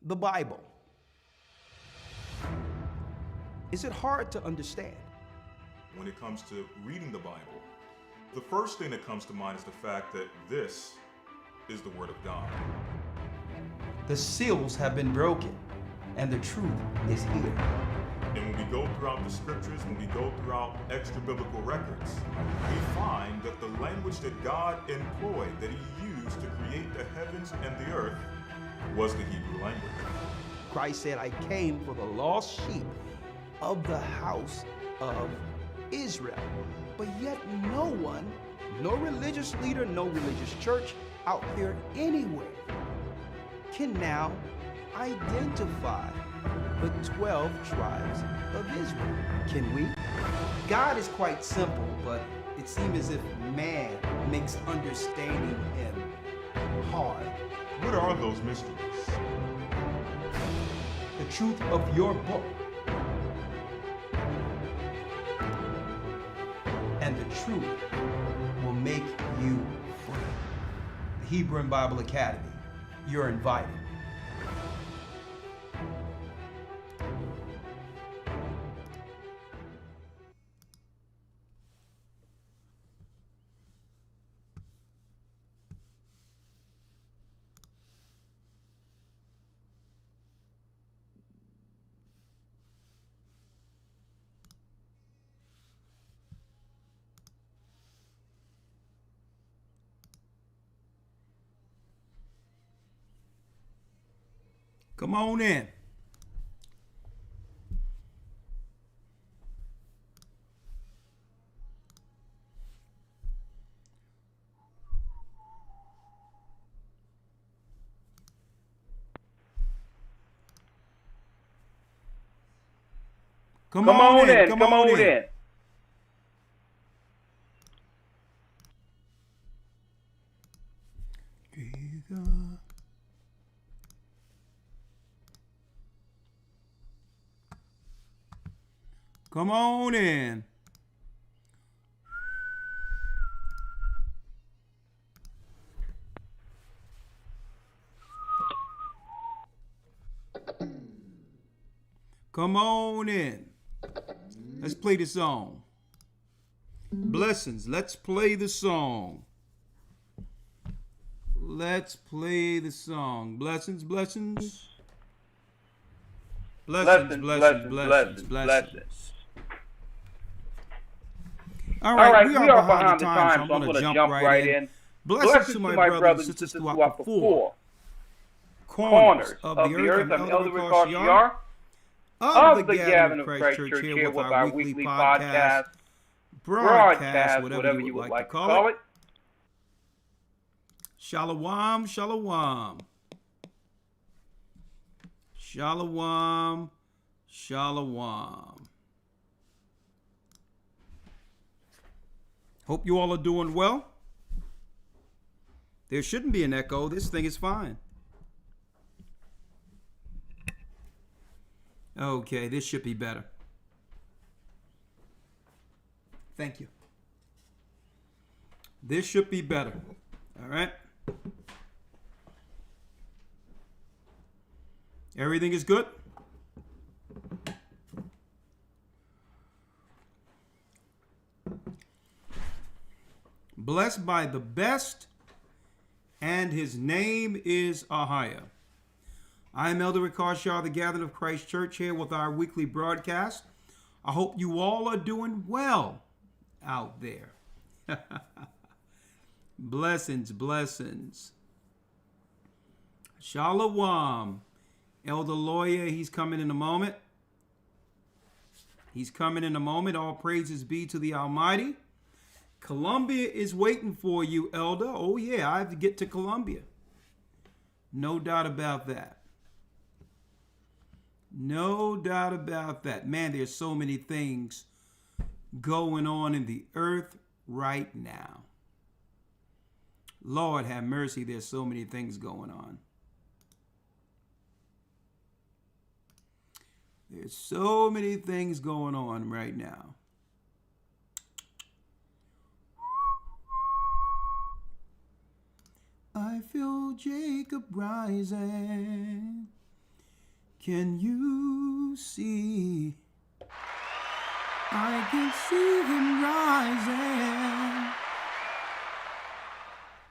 the Bible. Is it hard to understand? When it comes to reading the Bible, the first thing that comes to mind is the fact that this is the Word of God. The seals have been broken, and the truth is here. And when we go throughout the scriptures, when we go throughout extra biblical records, we find that the language that God employed, that He used to create the heavens and the earth, was the Hebrew language. Christ said, I came for the lost sheep of the house of Israel. But yet no one, no religious leader, no religious church out there anywhere can now identify the 12 tribes of Israel. Can we? God is quite simple, but it seems as if man makes understanding Him hard. What are those mysteries? The truth of your book and the truth will make you free. The Hebrew and Bible Academy, you're invited. Come on in. Come on in. Come on in. Come on in. Come on in. Let's play the song. Blessings. Let's play the song. Let's play the song. Blessings, blessings. Blessings, blessings, blessings, blessings. All right, we are behind the time, so I'm going to jump right in. Blessings to my brothers and sisters throughout the four corners of the earth. I'm Elder Gocc of the Gathering of Christ Church here with our weekly podcast, broadcast, whatever you would like to call it. Shalom, shalom. Shalom, shalom. Hope you all are doing well. There shouldn't be an echo. This thing is fine. Okay, this should be better. Thank you. This should be better. All right. Everything is good? Blessed by the best, and his name is Ahia. I am Elder Gocc of the Gathering of Christ Church here with our weekly broadcast. I hope you all are doing well out there. Blessings, blessings. Shalom. Elder Lawyer, he's coming in a moment. He's coming in a moment. All praises be to the Almighty. Columbia is waiting for you, Elder. Oh, yeah, I have to get to Columbia. No doubt about that. No doubt about that. Man, there's so many things going on in the earth right now. Lord have mercy, there's so many things going on. There's so many things going on right now. I feel Jacob rising. Can you see? I can see him rising.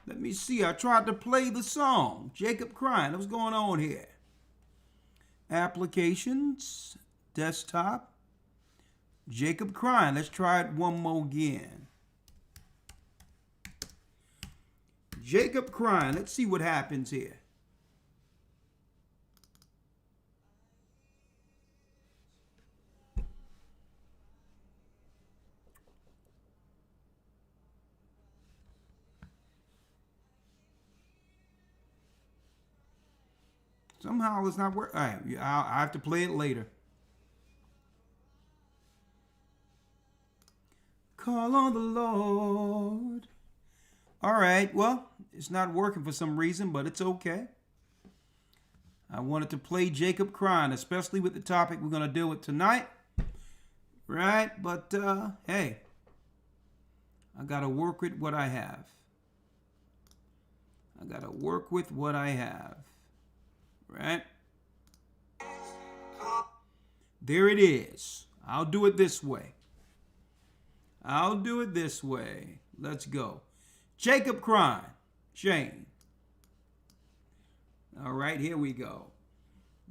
Let me see. I tried to play the song. Jacob crying. What's going on here? Applications. Desktop. Jacob crying. Let's try it one more again. Jacob crying. Let's see what happens here. Somehow it's not working. All right, I have to play it later. Call on the Lord. All right, well, it's not working for some reason, but it's okay. I wanted to play Jacob crying, especially with the topic we're going to deal with tonight. Right? But, hey, I got to work with what I have. I got to work with what I have. Right? There it is. I'll do it this way. I'll do it this way. Let's go. Jacob crying. Shane. All right, here we go.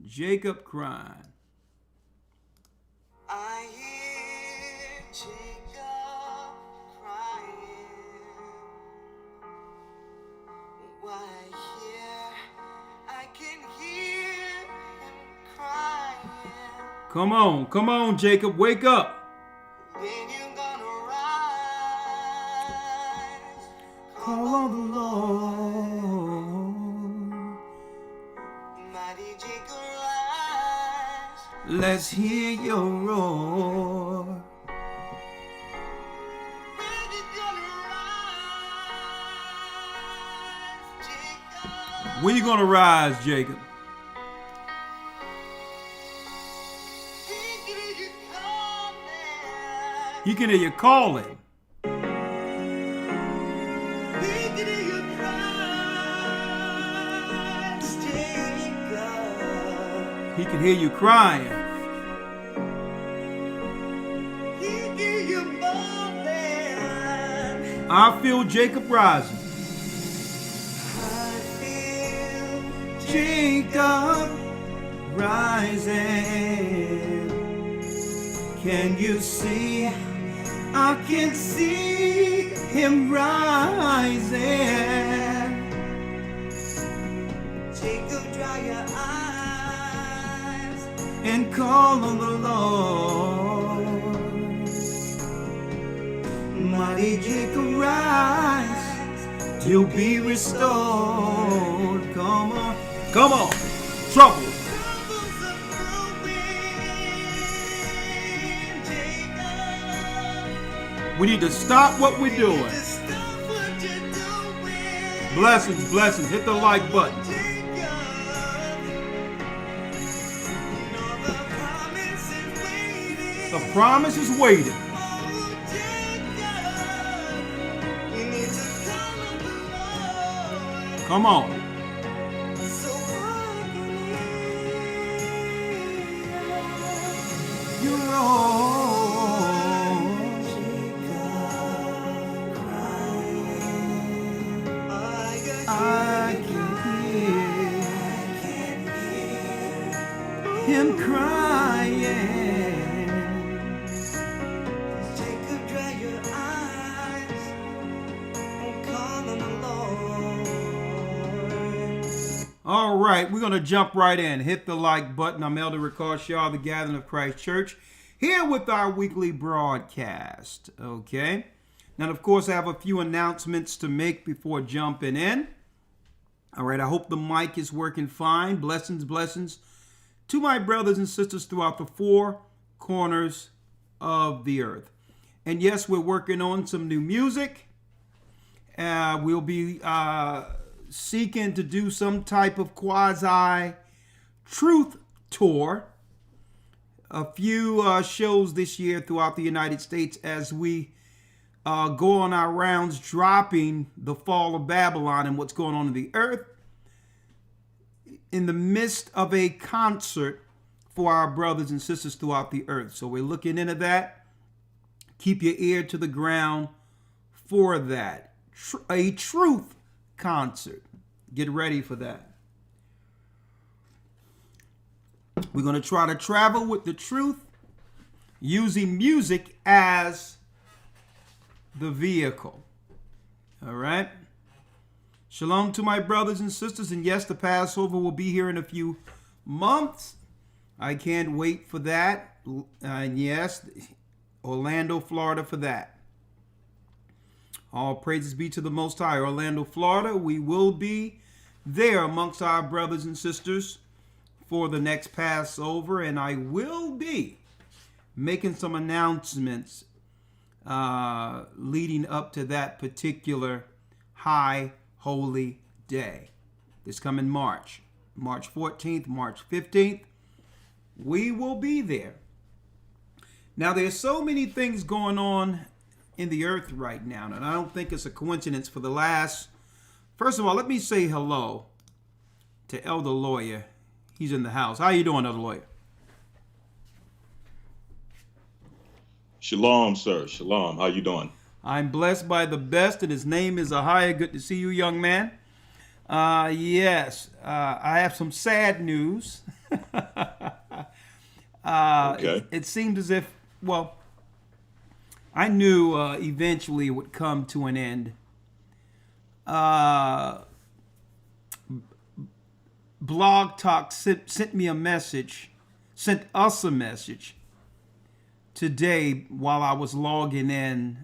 Jacob crying. I hear Jacob crying. Why here I can hear him crying. Come on, Jacob, wake up. When you gonna rise? Call on the Lord. Mighty Jacob rise. Let's hear your roar. When you gonna rise, Jacob? When you gonna rise, Jacob? He can hear you calling. He can hear you crying. I feel Jacob rising. I feel Jacob rising. Can you see? I can see him rising. Jacob, dry your eyes And call on the Lord. Mighty Jacob rise to be restored. Come on. Come on. Trouble. Troubles are brewing, Jacob. We need to stop what we're doing. To stop what you're doing, Blessings, blessings. Hit the like button. Jacob. No, the promise is waiting. The promise is waiting. Oh, Jacob, you need to call on the Lord. Come on. So I can hear You're all. I can hear him crying. Jacob, dry your eyes and call on the Lord. All right, we're going to jump right in. Hit the like button. I'm Elder Ricard Shaw, the Gathering of Christ Church, here with our weekly broadcast. Okay. Now, of course, I have a few announcements to make before jumping in. All right, I hope the mic is working fine. Blessings, blessings to my brothers and sisters throughout the four corners of the earth. And yes, we're working on some new music. We'll be seeking to do some type of quasi-truth tour. A few shows this year throughout the United States as we go on our rounds dropping the fall of Babylon and what's going on in the earth in the midst of a concert for our brothers and sisters throughout the earth. So we're looking into that. Keep your ear to the ground for that. A truth concert. Get ready for that. We're going to try to travel with the truth using music as the vehicle. All right. Shalom to my brothers and sisters. And yes, the Passover will be here in a few months. I can't wait for that. And yes, Orlando, Florida for that. All praises be to the Most High. Orlando, Florida, we will be there amongst our brothers and sisters for the next Passover. And I will be making some announcements leading up to that particular high holy day. This coming March 14th, March 15th. We will be there. Now, there's so many things going on in the earth right now, and I don't think it's a coincidence for the last... First of all, let me say hello to Elder Lawyer. He's in the house. How you doing, Elder Lawyer? Shalom, sir. Shalom. How you doing? I'm blessed by the best, and his name is Ahia. Good to see you, young man. Yes, I have some sad news. Okay. It seemed as if, well, I knew eventually it would come to an end. Blog Talk sent me a message, sent us a message today while I was logging in,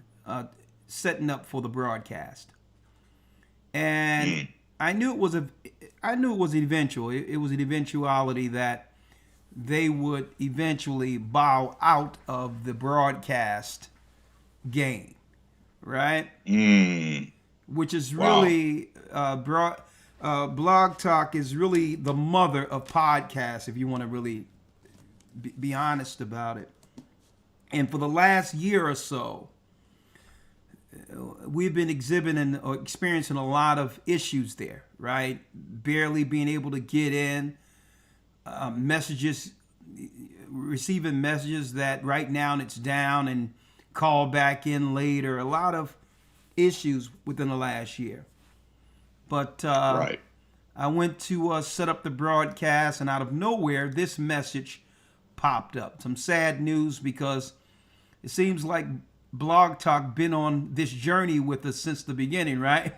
setting up for the broadcast. And I knew it was eventual. It was an eventuality that they would eventually bow out of the broadcast game, right? Which is really Blog Talk is really the mother of podcasts, if you want to really be honest about it. And for the last year or so, we've been exhibiting or experiencing a lot of issues there, right? Barely being able to get in, receiving messages that right now it's down and call back in later. A lot of issues within the last year. But Right. I went to set up the broadcast, and out of nowhere, this message popped up. Some sad news, because it seems like Blog Talk been on this journey with us since the beginning, right?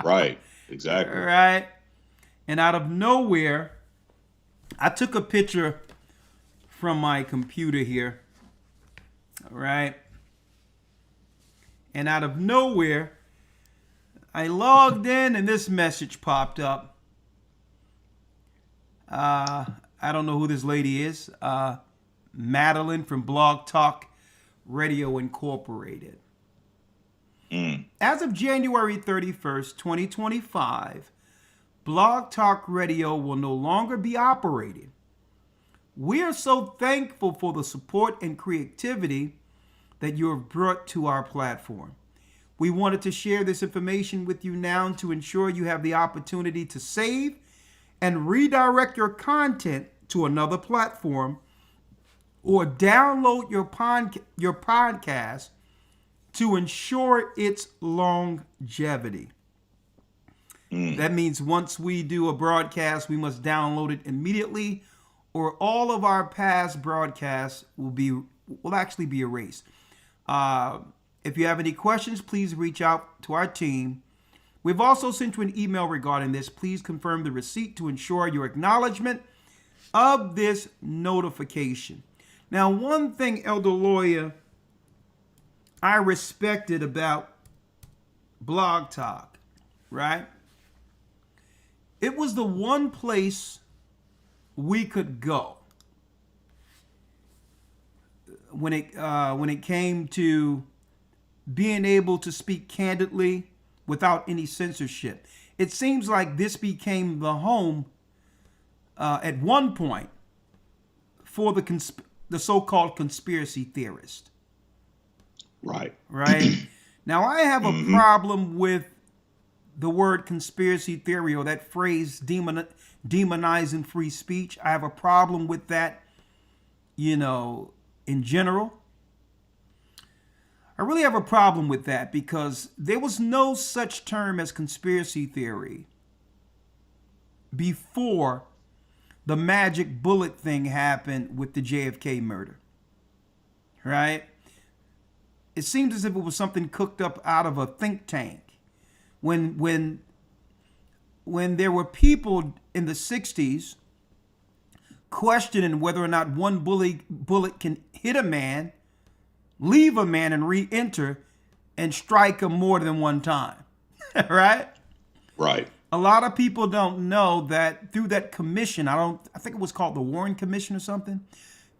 Right. Exactly. Right. And out of nowhere, I took a picture from my computer here. Right. And out of nowhere, I logged in and this message popped up. I don't know who this lady is. Madeline from Blog Talk Radio Incorporated. As of January 31st, 2025, Blog Talk Radio will no longer be operating. We are so thankful for the support and creativity that you have brought to our platform. We wanted to share this information with you now to ensure you have the opportunity to save and redirect your content to another platform or download your podcast to ensure its longevity. That means once we do a broadcast, we must download it immediately, or all of our past broadcasts will actually be erased. If you have any questions, please reach out to our team. We've also sent you an email regarding this. Please confirm the receipt to ensure your acknowledgement of this notification. Now, one thing, Elder Lawyer, I respected about Blog Talk, right? It was the one place we could go when it came to being able to speak candidly without any censorship. It seems like this became the home at one point for the so-called conspiracy theorist. Right. Right. Now, I have a problem with the word conspiracy theory or that phrase demonizing free speech. I have a problem with that, in general. I really have a problem with that because there was no such term as conspiracy theory before the magic bullet thing happened with the JFK murder, right? It seems as if it was something cooked up out of a think tank. When there were people in the 60s questioning whether or not one bullet can hit a man, leave a man, and re-enter and strike him more than one time, right? Right. A lot of people don't know that through that commission, I think it was called the Warren Commission or something.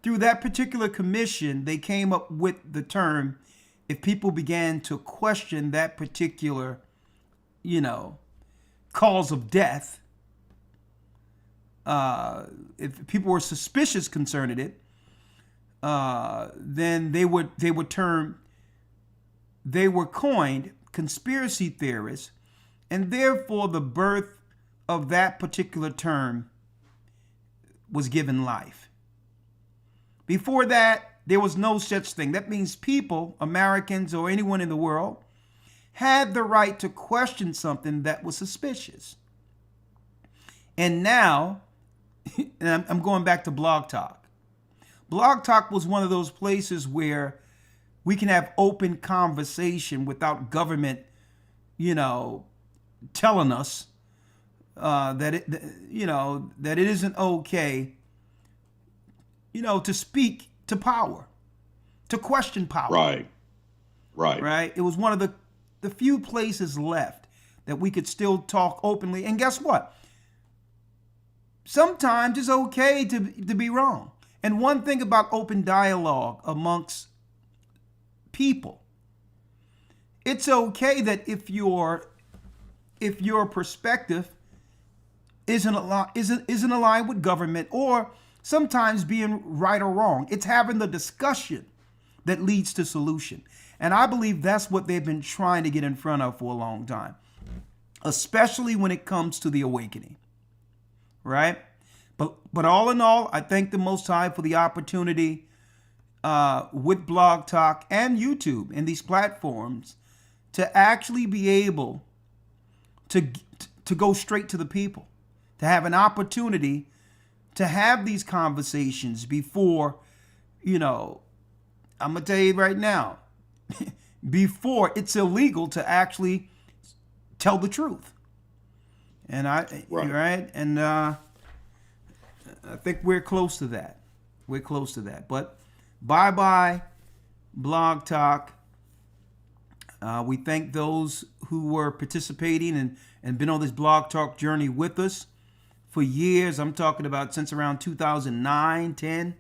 Through that particular commission, they came up with the term, if people began to question that particular, cause of death, if people were suspicious concerning it, then they were coined conspiracy theorists, and therefore the birth of that particular term was given life. Before that, there was no such thing. That means people, Americans or anyone in the world, had the right to question something that was suspicious. And now, and I'm going back to Blog Talk. Blog Talk was one of those places where we can have open conversation without government, telling us that it isn't okay, to speak to power, to question power. Right. It was one of the few places left that we could still talk openly. And guess what? Sometimes it's okay to be wrong. And one thing about open dialogue amongst people, it's okay that if your perspective isn't aligned with government, or sometimes being right or wrong, it's having the discussion that leads to solution. And I believe that's what they've been trying to get in front of for a long time, especially when it comes to the awakening, right? But all in all, I thank the Most High for the opportunity with Blog Talk and YouTube and these platforms to actually be able to go straight to the people, to have an opportunity to have these conversations before, I'm going to tell you right now, before it's illegal to actually tell the truth. And right? And I think we're close to that. But bye-bye, Blog Talk. We thank those who were participating and been on this Blog Talk journey with us for years. I'm talking about since around 2009, 10.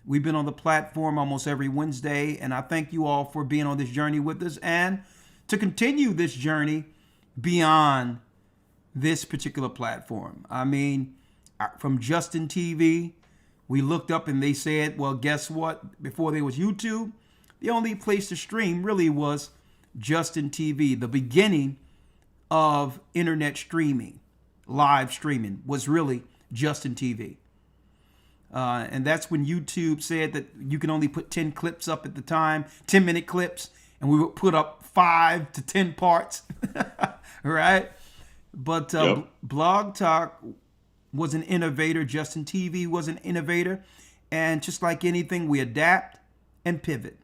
We've been on the platform almost every Wednesday, and I thank you all for being on this journey with us and to continue this journey beyond this particular platform. I mean, from Justin TV, we looked up and they said, well, guess what? Before there was YouTube, the only place to stream really was Justin TV. The beginning of internet streaming, live streaming, was really Justin TV. And that's when YouTube said that you can only put 10 clips up at the time, 10-minute clips, and we would put up 5 to 10 parts, right? But Blog Talk was an innovator. Justin TV was an innovator. And just like anything, we adapt and pivot.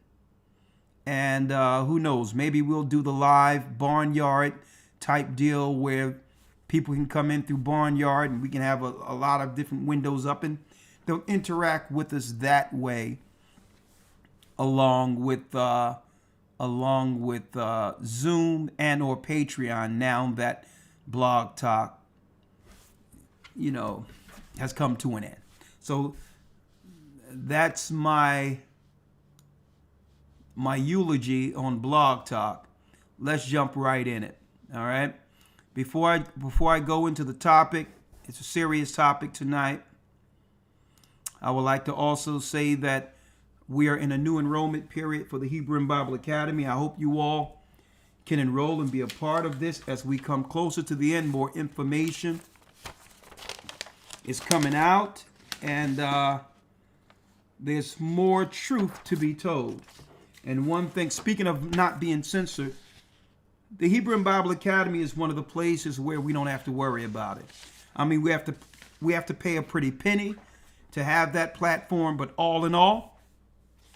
And who knows, maybe we'll do the live Barnyard type deal where people can come in through Barnyard and we can have a lot of different windows up and they'll interact with us that way, along with Zoom and or Patreon, now that Blog Talk, has come to an end. So that's my eulogy on Blog Talk. Let's jump right in it. All right. Before I go into the topic, it's a serious topic tonight. I would like to also say that we are in a new enrollment period for the Hebrew and Bible Academy. I hope you all can enroll and be a part of this as we come closer to the end. More information is coming out, and there's more truth to be told. And one thing, speaking of not being censored, the Hebrew and Bible Academy is one of the places where we don't have to worry about it. I mean, we have to pay a pretty penny to have that platform, but all in all,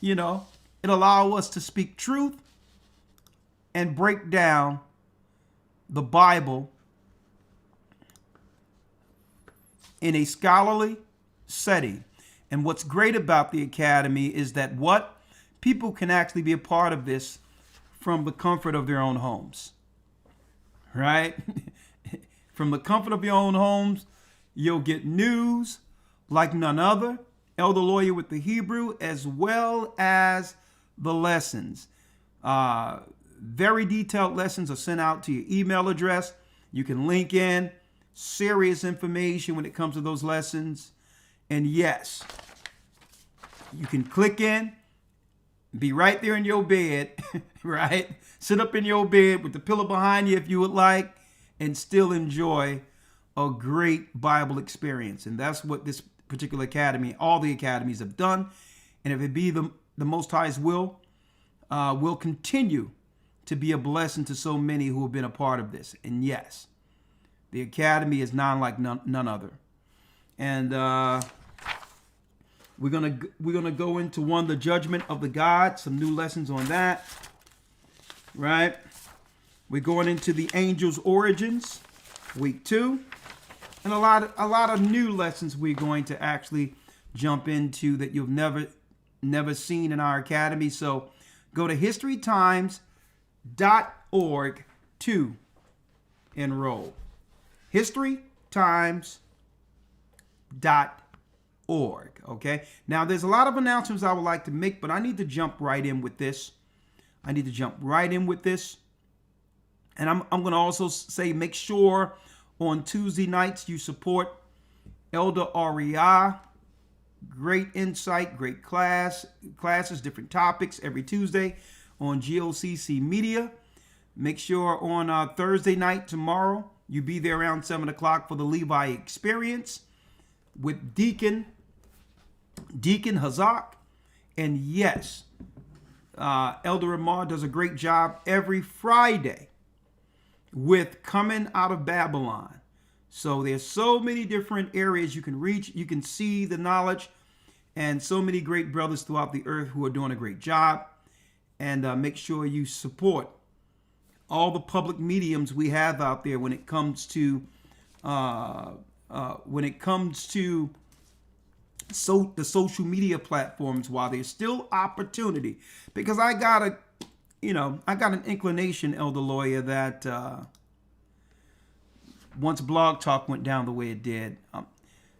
you know, it allows us to speak truth and break down the Bible in a scholarly setting. And what's great about the Academy is that people can actually be a part of this from the comfort of their own homes, right? From the comfort of your own homes, you'll get news like none other, Elder Lawyer with the Hebrew, as well as the lessons. Very detailed lessons are sent out to your email address. You can link in serious information when it comes to those lessons. And yes, you can click in, be right there in your bed, right? Sit up in your bed with the pillow behind you if you would like, and still enjoy a great Bible experience. And that's what this particular academy, all the academies have done. And if it be the Most High's will continue to be a blessing to so many who have been a part of this. And yes, the academy is like none other. And we're gonna go into the judgment of the gods, some new lessons on that, right? We're going into the angels' origins, week 2, and a lot of new lessons we're going to actually jump into that you've never seen in our academy. So go to historytimes.org to enroll. historytimes.org. Okay. Now there's a lot of announcements I would like to make, but I need to jump right in with this. And I'm going to also say, make sure on Tuesday nights you support Elder REI. Great insight, great classes, different topics every Tuesday on GOCC Media. Make sure on Thursday night tomorrow, you be there around 7 o'clock for the Levi Experience with Deacon Hazak. And yes, Elder Amar does a great job every Friday with Coming Out of Babylon. So there's so many different areas you can reach. You can see the knowledge, and so many great brothers throughout the earth who are doing a great job. And make sure you support all the public mediums we have out there when it comes to the social media platforms while there's still opportunity. Because I got an inclination, Elder Lawyer, that once Blog Talk went down the way it did,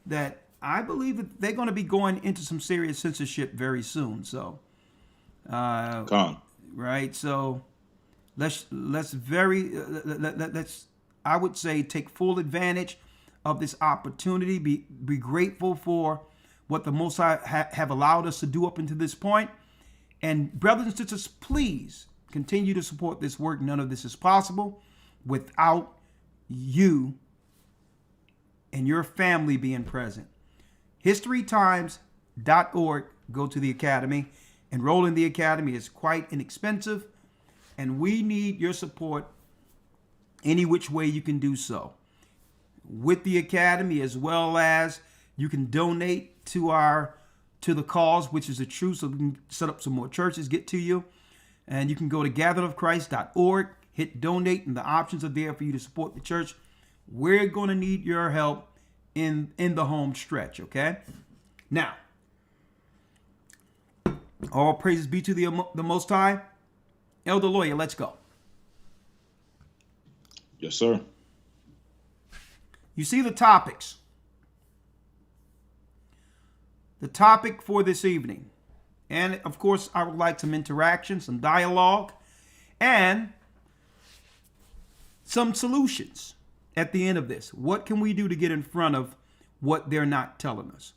that I believe that they're going to be going into some serious censorship very soon. So, right. So let's I would say take full advantage of this opportunity. Be grateful for what the Most High have allowed us to do up until this point. And brothers and sisters, please continue to support this work. None of this is possible without you and your family being present. historytimes.org. Go to the academy. Enroll in the academy is quite inexpensive, and we need your support any which way you can do so with the academy, as well as you can donate to the cause, which is the truth, so we can set up some more churches, get to you. And you can go to gatheredofchrist.org, hit donate, and the options are there for you to support the church. We're going to need your help in the home stretch, okay? Now, all praises be to the Most High. Elder Lawyer, let's go. Yes, sir. You see the topics. The topic for this evening. And, of course, I would like some interaction, some dialogue, and some solutions at the end of this. What can we do to get in front of what they're not telling us?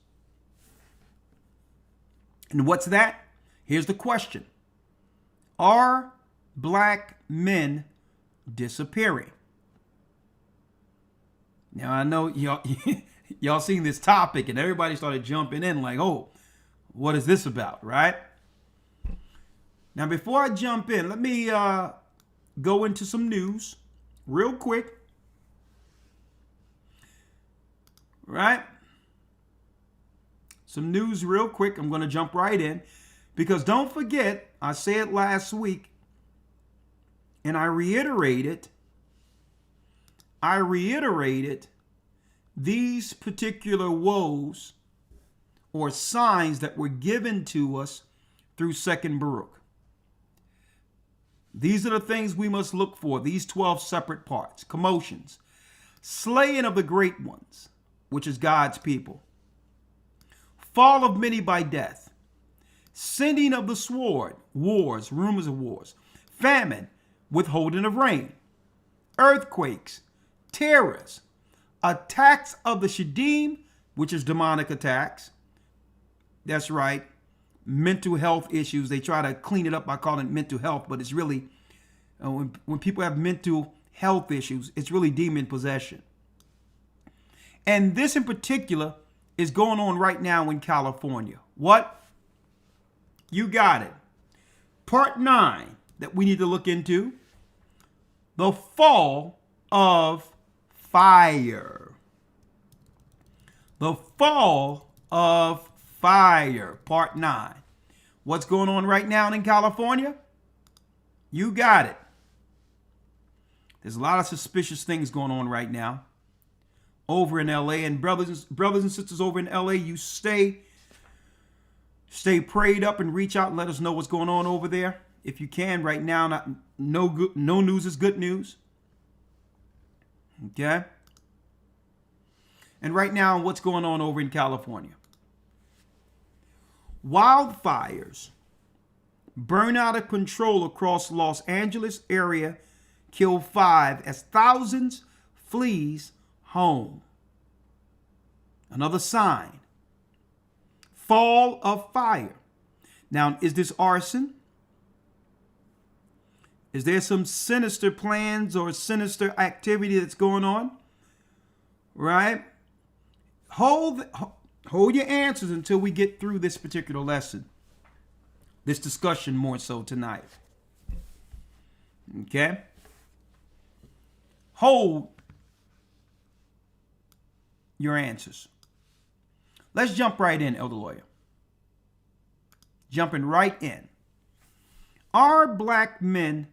And what's that? Here's the question. Are black men disappearing. Now, I know y'all seen this topic and everybody started jumping in like, oh, what is this about, right? Now, before I jump in, let me go into some news real quick. Right? Some news real quick. I'm going to jump right in because don't forget, I said last week and I reiterated these particular woes or signs that were given to us through 2nd Baruch. These are the things we must look for, these 12 separate parts. Commotions, slaying of the great ones, which is God's people, fall of many by death, sending of the sword, wars, rumors of wars, famine, withholding of rain, earthquakes, terrors, attacks of the Shadim, which is demonic attacks. That's right. Mental health issues. They try to clean it up by calling it mental health, but it's really, when people have mental health issues, it's really demon possession. And this in particular is going on right now in California. What? You got it. Part 9 that we need to look into. The fall of fire. The fall of fire. Part 9. What's going on right now in California? You got it. There's a lot of suspicious things going on right now over in LA, and brothers and sisters over in LA, you stay prayed up and reach out and let us know what's going on over there if you can. Right now, no news is good news. Okay? And right now, what's going on over in California? Wildfires burn out of control across Los Angeles area, kill 5 as thousands flees home. Another sign. Fall of fire. Now, is this arson? Is there some sinister plans or sinister activity that's going on? Right? Hold your answers until we get through this particular lesson. This discussion more so tonight. Okay? Hold your answers. Let's jump right in, Elder Lawyer. Jumping right in. Are black men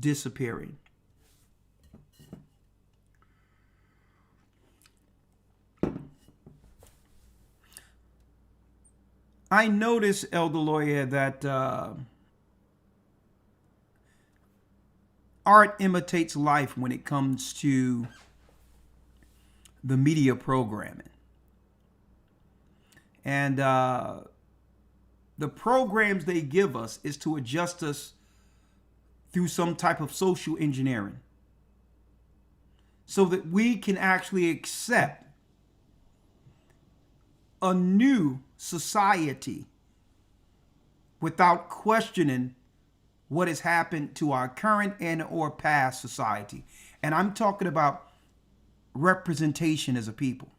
disappearing? I notice, Elder Lawyer, that art imitates life when it comes to the media programming. And the programs they give us is to adjust us through some type of social engineering so that we can actually accept a new society without questioning what has happened to our current and or past society. And I'm talking about representation as a people.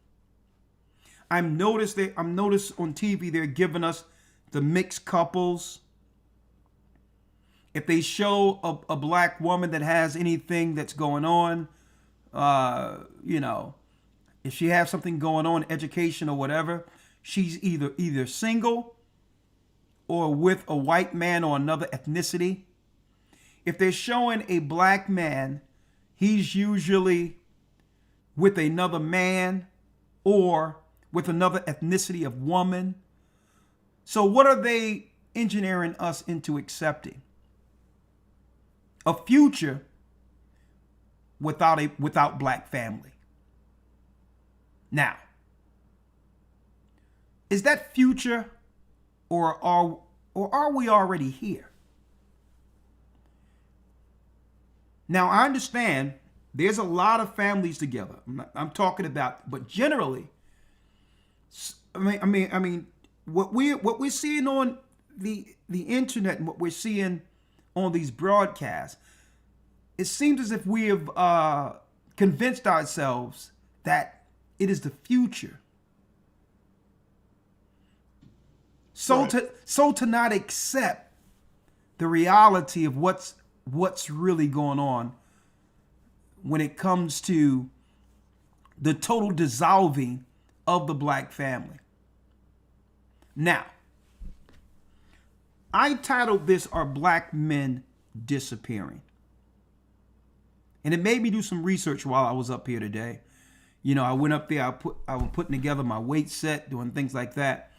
I'm noticed on TV they're giving us the mixed couples. If they show a black woman that has anything that's going on, if she has something going on, education or whatever, she's either single or with a white man or another ethnicity. If they're showing a black man, he's usually with another man or with another ethnicity of woman. So what are they engineering us into accepting? A future without black family. Now, is that future or are we already here? Now, I understand there's a lot of families together. I'm talking about, but generally, I mean, what we're seeing on the internet and what we're seeing on these broadcasts, it seems as if we have convinced ourselves that it is the future. So to not accept the reality of what's really going on when it comes to the total dissolving of the black family. Now, I titled this, "Are Black Men Disappearing?" And it made me do some research while I was up here today. I went up there, I was putting together my weight set, doing things like that,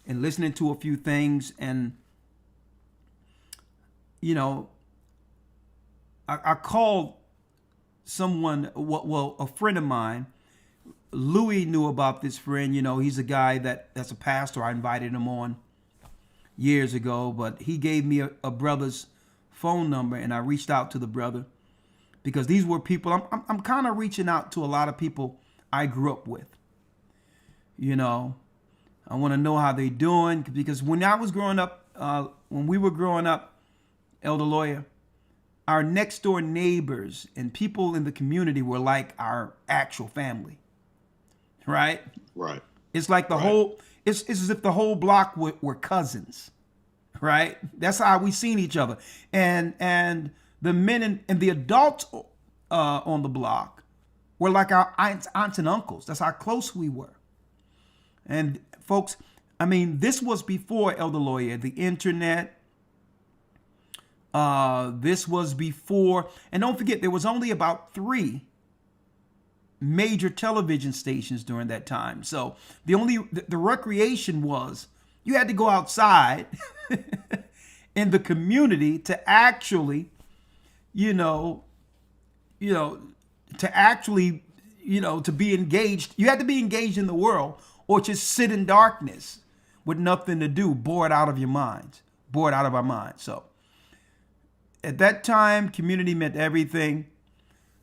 and listening to a few things. And, I called someone, a friend of mine. Louis knew about this friend. He's a guy that's a pastor. I invited him on years ago, but he gave me a brother's phone number, and I reached out to the brother because these were people. I'm kind of reaching out to a lot of people I grew up with. I want to know how they're doing, because when I was growing up, when we were growing up, Elder Lawyer, our next door neighbors and people in the community were like our actual family. Right? Right. It's like it's as if the whole block were cousins. Right? That's how we seen each other. And the men and the adults on the block were like our aunts and uncles. That's how close we were. And folks, this was before, Elder Lawyer, the internet. This was before, and don't forget, there was only about 3 major television stations during that time. So the recreation was, you had to go outside in the community to actually, to be engaged. You had to be engaged in the world, or just sit in darkness with nothing to do, bored out of your minds, bored out of our minds. So at that time, community meant everything.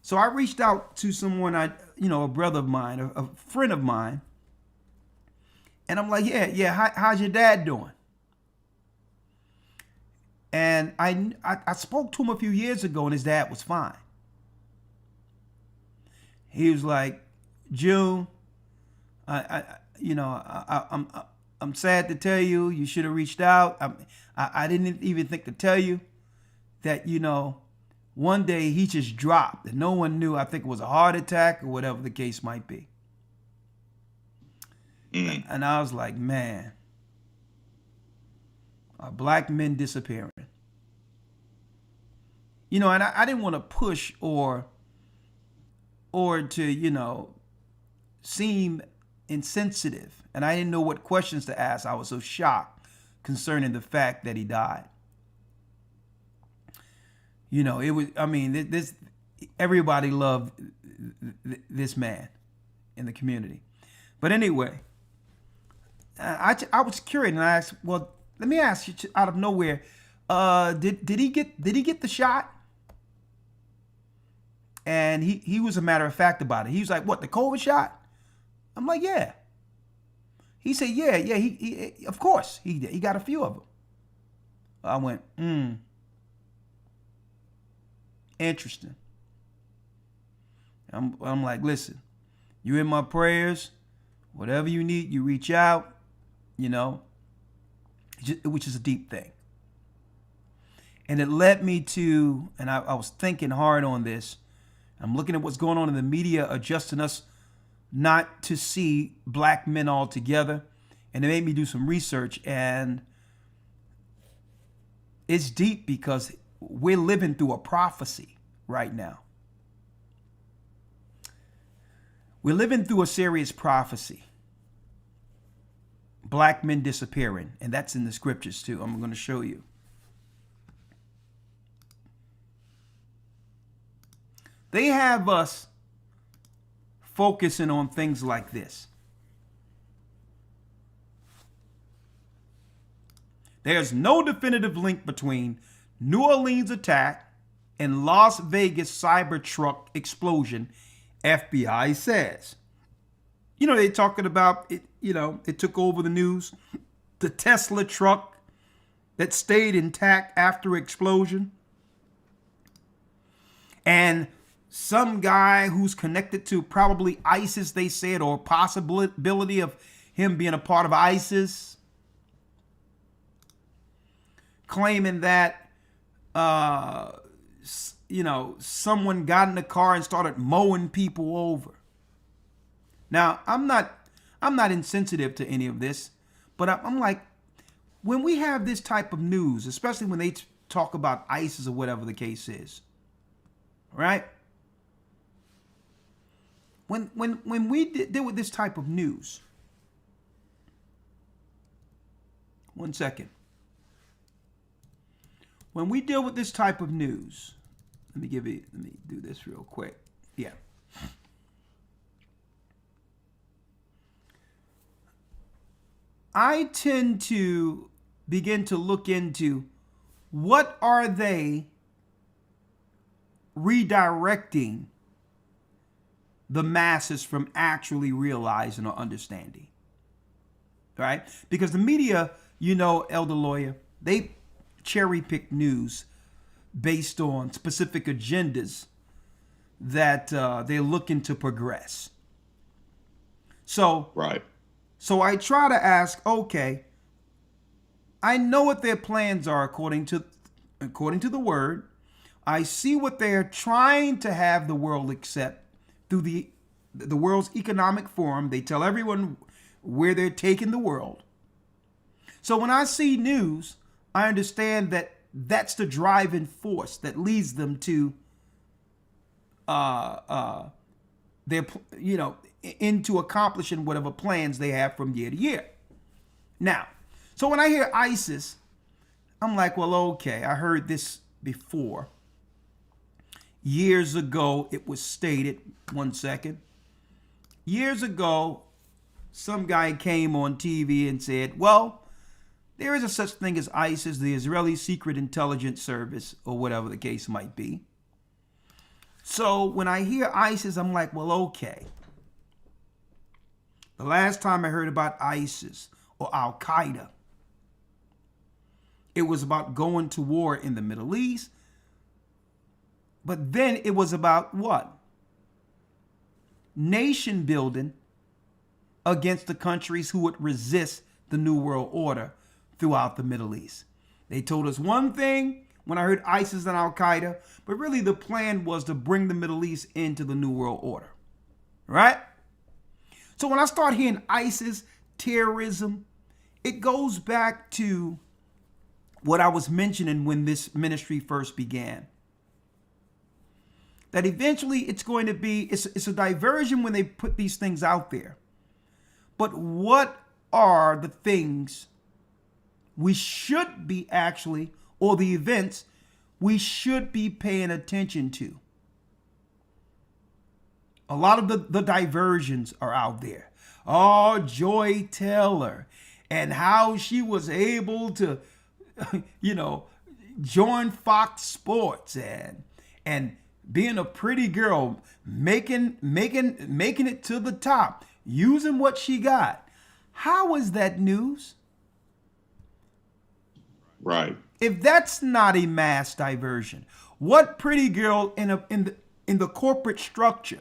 So I reached out to someone, a brother of mine, a friend of mine. And I'm like, yeah, how's your dad doing? And I spoke to him a few years ago, and his dad was fine. He was like, "June, I'm sad to tell you, you should have reached out. I didn't even think to tell you that, one day he just dropped and no one knew. I think it was a heart attack or whatever the case might be." And I was like, man, are black men disappearing? And I didn't want to push or to, seem insensitive. And I didn't know what questions to ask. I was so shocked concerning the fact that he died. It was, this, everybody loved this man in the community. But anyway, I was curious, and I asked, well, let me ask you out of nowhere, did he get the shot? And he was a matter of fact about it. He was like, what, the COVID shot? I'm like, yeah. He said, yeah, he of course he did. He got a few of them. I went, interesting. I'm like, listen, you're in my prayers. Whatever you need, you reach out, which is a deep thing. And it led me to, and I was thinking hard on this. I'm looking at what's going on in the media, adjusting us not to see black men all together. And it made me do some research, and it's deep because we're living through a prophecy right now. We're living through a serious prophecy. Black men disappearing, and that's in the scriptures too. I'm going to show you. They have us focusing on things like this. There's no definitive link between New Orleans attack and Las Vegas Cybertruck explosion, FBI says. They're talking about it, it took over the news. The Tesla truck that stayed intact after explosion. And some guy who's connected to probably ISIS, they said, or possibility of him being a part of ISIS, claiming that, someone got in the car and started mowing people over. Now, I'm not insensitive to any of this, but I'm like, when we have this type of news, especially when they talk about ISIS or whatever the case is, right? When we deal with this type of news, one second. When we deal with this type of news, let me do this real quick. Yeah. I tend to begin to look into what are they redirecting the masses from actually realizing or understanding, right? Because the media, Elder Lawyer, they cherry pick news based on specific agendas that they're looking to progress. So, right. So I try to ask, okay, I know what their plans are according to the word. I see what they're trying to have the world accept through the World's Economic Forum. They tell everyone where they're taking the world. So when I see news, I understand that that's the driving force that leads them to into accomplishing whatever plans they have from year to year. Now, so when I hear ISIS, I'm like, well, okay, I heard this before. Years ago, it was stated, one second. Years ago, some guy came on TV and said, well, there is a such thing as ISIS, the Israeli Secret Intelligence Service, or whatever the case might be. So when I hear ISIS, I'm like, well, okay. The last time I heard about ISIS or Al-Qaeda, it was about going to war in the Middle East. But then it was about what? Nation building against the countries who would resist the New World Order throughout the Middle East. They told us one thing when I heard ISIS and Al-Qaeda, but really the plan was to bring the Middle East into the New World Order, right? So when I start hearing ISIS, terrorism, it goes back to what I was mentioning when this ministry first began. That eventually it's going to be, it's a diversion when they put these things out there. But what are the things we should be actually, or the events we should be paying attention to? A lot of the diversions are out there. Oh, Joy Taylor and how she was able to, join Fox Sports and being a pretty girl, making it to the top, using what she got. How is that news? Right. If that's not a mass diversion, what pretty girl in the corporate structure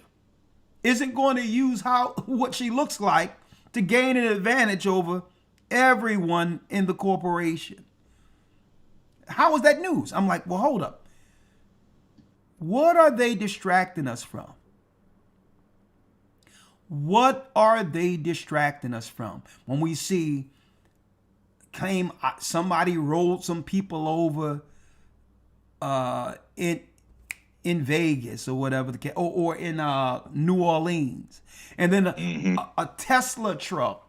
isn't going to use what she looks like to gain an advantage over everyone in the corporation? How is that news? I'm like, well, hold up. What are they distracting us from? What are they distracting us from? When we see claim somebody rolled some people over in Vegas or whatever the case, or in New Orleans, and then a Tesla truck,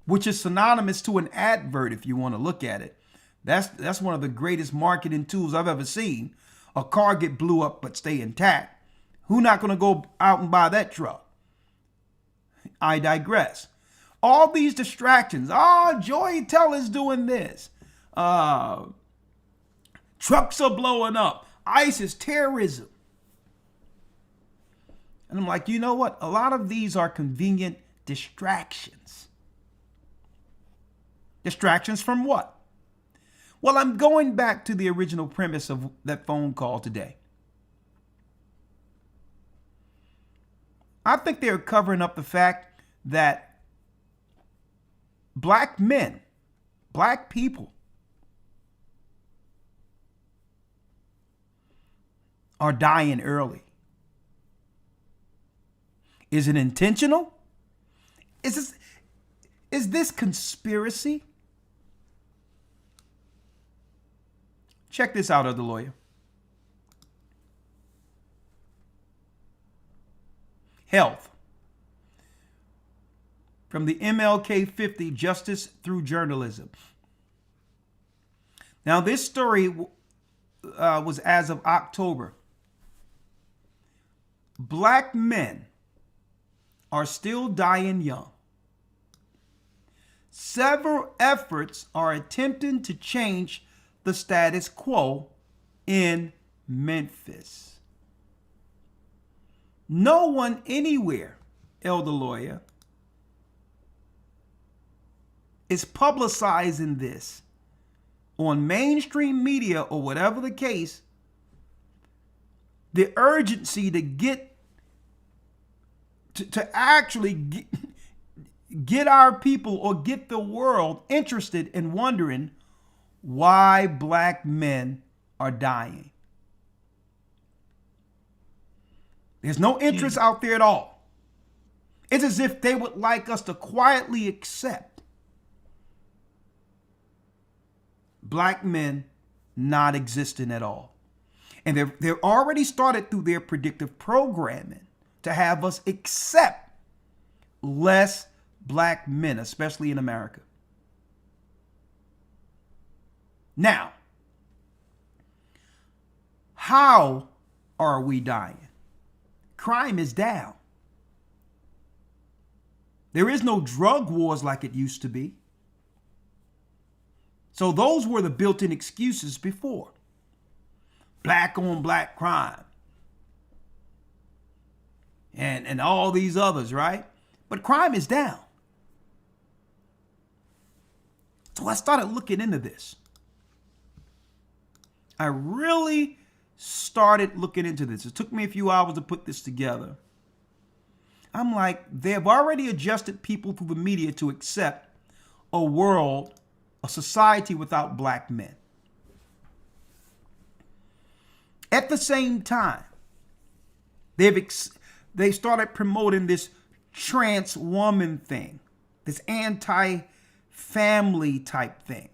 which is synonymous to an advert if you want to look at it. That's one of the greatest marketing tools I've ever seen. A car get blew up but stay intact. Who's not going to go out and buy that truck? I digress. All these distractions. Oh, Joy Teller's doing this. Trucks are blowing up. ISIS, terrorism. And I'm like, you know what? A lot of these are convenient distractions. Distractions from what? Well, I'm going back to the original premise of that phone call today. I think they're covering up the fact that black men, black people, are dying early. Is it intentional? Is this conspiracy? Check this out, other lawyer. Health. From the MLK 50, Justice Through Journalism. Now, this story was as of October. Black men are still dying young. Several efforts are attempting to change the status quo in Memphis. No one anywhere, elder lawyer, is publicizing this on mainstream media or whatever the case. The urgency to get to actually get our people or get the world interested in wondering why black men are dying. There's no interest out there at all. It's as if they would like us to quietly accept black men not existing at all. And they've already started through their predictive programming to have us accept less black men, especially in America. Now, how are we dying? Crime is down. There is no drug wars like it used to be. So those were the built-in excuses before. Black on black crime. And all these others, right? But crime is down. So I started looking into this. I really started looking into this. It took me a few hours to put this together. I'm like, they've already adjusted people through the media to accept a world, a society without black men. At the same time, they started promoting this trans woman thing, this anti-family type thing,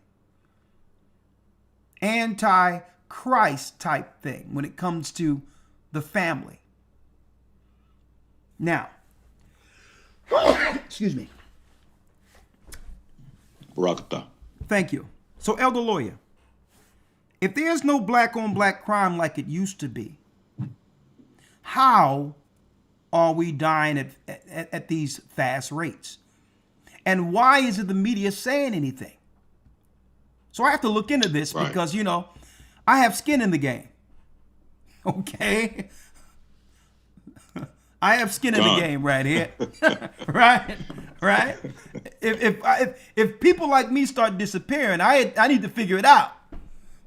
anti-Christ type thing when it comes to the family. Now, excuse me. Rakta. Thank you. So, elder lawyer, if there's no black on black crime like it used to be, how are we dying at these fast rates? And why isn't the media saying anything? So I have to look into this because, you know, I have skin in the game. Okay? I have skin in the game right here. right? If people like me start disappearing, I need to figure it out.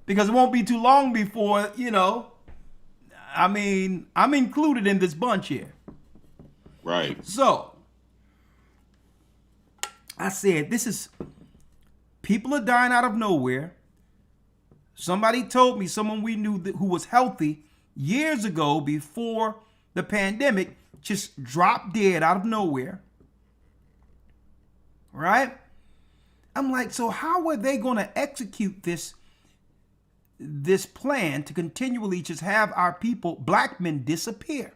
Because it won't be too long before, you know, I mean, I'm included in this bunch here. Right. So, I said, people are dying out of nowhere. Somebody told me, someone we knew who was healthy years ago before the pandemic, just dropped dead out of nowhere. Right? I'm like, so how are they going to execute this plan to continually just have our people, black men, disappear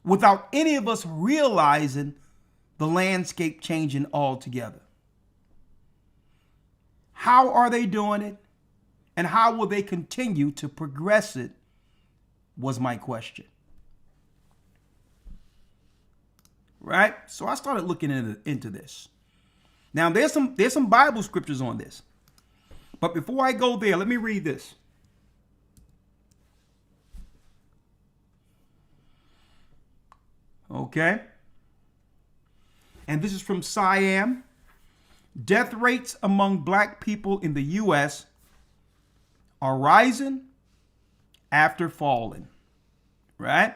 without any of us realizing the landscape changing altogether? How are they doing it? And how will they continue to progress it? Was my question. Right? So I started looking into this. Now there's some Bible scriptures on this. But before I go there, let me read this. Okay? And this is from Siam. Death rates among black people in the U.S. are rising after falling. Right?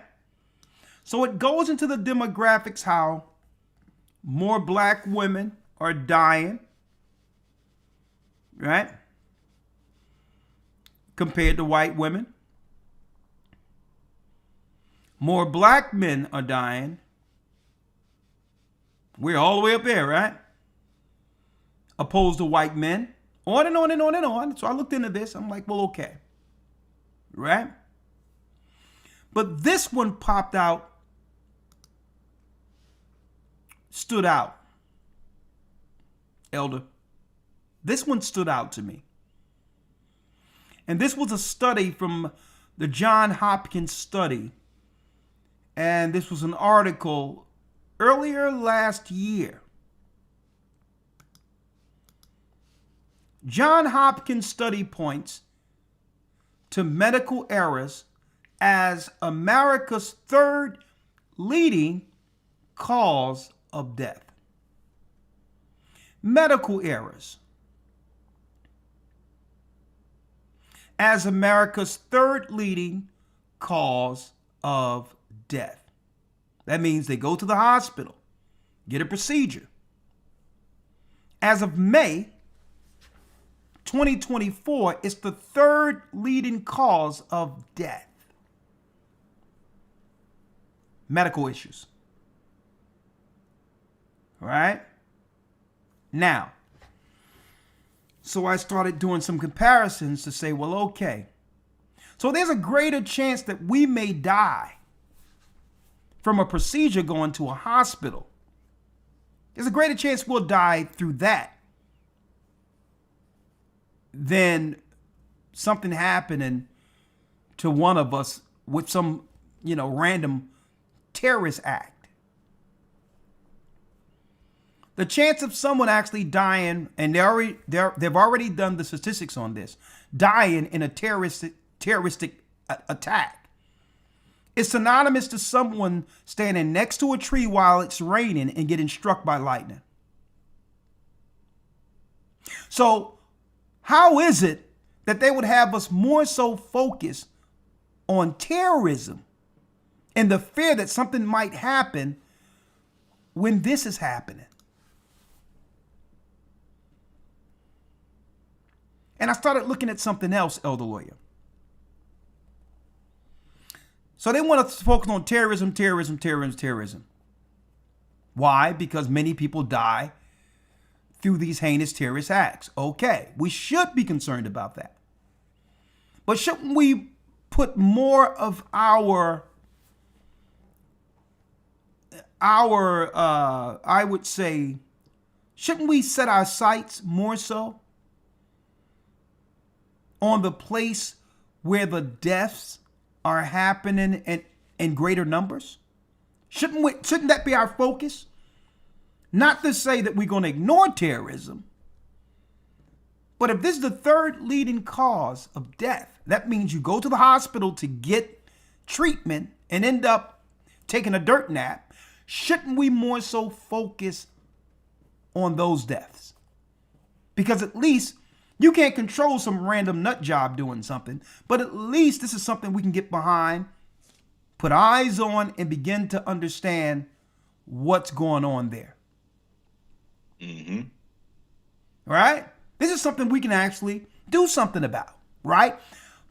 So it goes into the demographics how more black women are dying, right? Compared to white women. More black men are dying. We're all the way up there, right? Opposed to white men. On and on and on and on. So I looked into this. I'm like, well, okay. Right? But this one popped out, stood out. Elder. This one stood out to me. And this was a study from the Johns Hopkins study. And this was an article earlier last year. Johns Hopkins study points to medical errors as America's third leading cause of death. Medical errors as America's third leading cause of death. That means they go to the hospital, get a procedure. As of May 2024, it's the third leading cause of death. Medical issues. All right? Now, so I started doing some comparisons to say, well, okay. So there's a greater chance that we may die from a procedure going to a hospital. There's a greater chance we'll die through that than something happening to one of us with some, random terrorist act. The chance of someone actually dying, and they've already done the statistics on this, dying in a terroristic attack, is synonymous to someone standing next to a tree while it's raining and getting struck by lightning. So how is it that they would have us more so focused on terrorism and the fear that something might happen when this is happening? And I started looking at something else, Elder Lawyer. So they want us to focus on terrorism. Why? Because many people die through these heinous terrorist acts. Okay, we should be concerned about that. But shouldn't we put more of our I would say, shouldn't we set our sights more so on the place where the deaths are happening in greater numbers? Shouldn't that be our focus? Not to say that we're going to ignore terrorism, but if this is the third leading cause of death, that means you go to the hospital to get treatment and end up taking a dirt nap. Shouldn't we more so focus on those deaths? Because at least you can't control some random nut job doing something, but at least this is something we can get behind, put eyes on, and begin to understand what's going on there. Mm-hmm. Right? This is something we can actually do something about, right?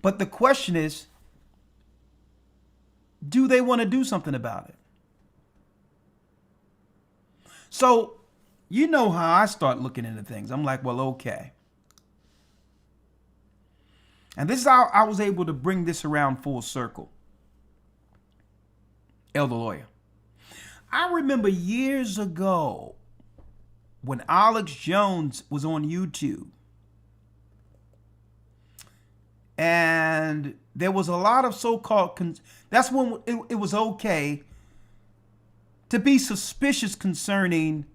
But the question is, do they want to do something about it? So, you know how I start looking into things. I'm like, well, okay. And this is how I was able to bring this around full circle. Elder Lawyer. I remember years ago when Alex Jones was on YouTube. And there was a lot of so-called, that's when it was okay to be suspicious concerning,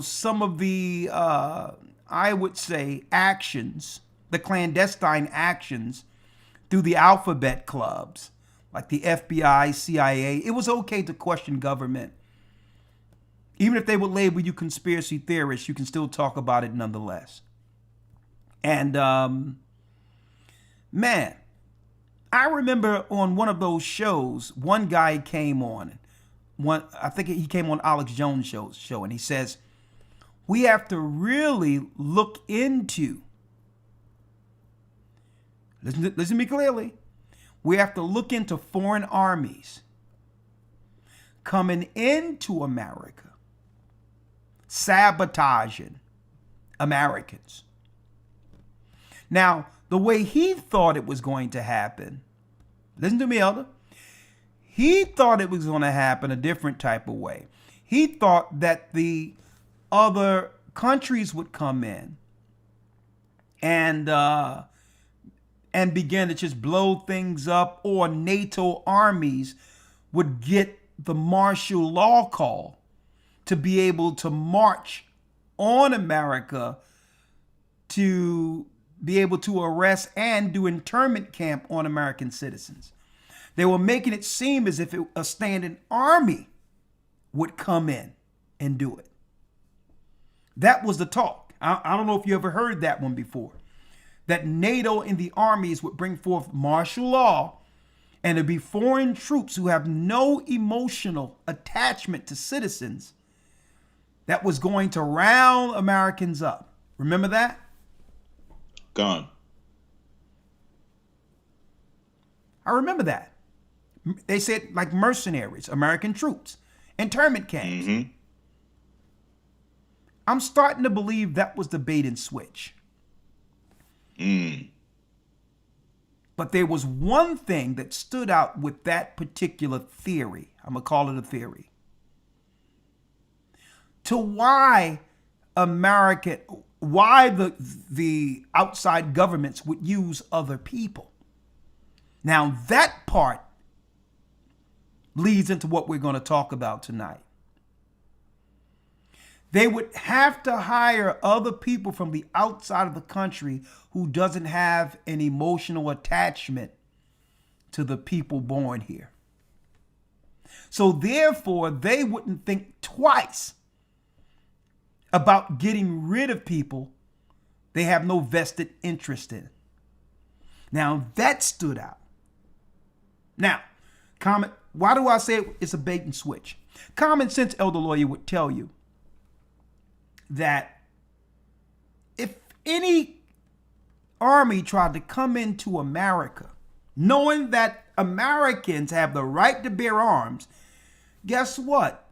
some of the, I would say, actions, the clandestine actions through the alphabet clubs, like the FBI, CIA. It was okay to question government. Even if they would label you conspiracy theorists, you can still talk about it nonetheless. And, man, I remember on one of those shows, one guy came on, I think he came on Alex Jones' show, and he says, we have to really look into, listen to me clearly, we have to look into foreign armies coming into America, sabotaging Americans. Now, the way he thought it was going to happen, listen to me, Elder, he thought it was going to happen a different type of way. He thought that the other countries would come in and begin to just blow things up, or NATO armies would get the martial law call to be able to march on America, to be able to arrest and do internment camp on American citizens. They were making it seem as if a standing army would come in and do it. That was the talk. I don't know if you ever heard that one before. That NATO and the armies would bring forth martial law, and it'd be foreign troops who have no emotional attachment to citizens that was going to round Americans up. Remember that? Gone. I remember that. They said like mercenaries, American troops, internment camps. Mm-hmm. I'm starting to believe that was the bait and switch. But there was one thing that stood out with that particular theory. I'm going to call it a theory. To why the outside governments would use other people. Now that part leads into what we're going to talk about tonight. They would have to hire other people from the outside of the country who doesn't have an emotional attachment to the people born here. So therefore, they wouldn't think twice about getting rid of people they have no vested interest in. Now that stood out. Now, why do I say it's a bait and switch? Common sense, Elder Lawyer, would tell you that if any army tried to come into America, knowing that Americans have the right to bear arms, guess what?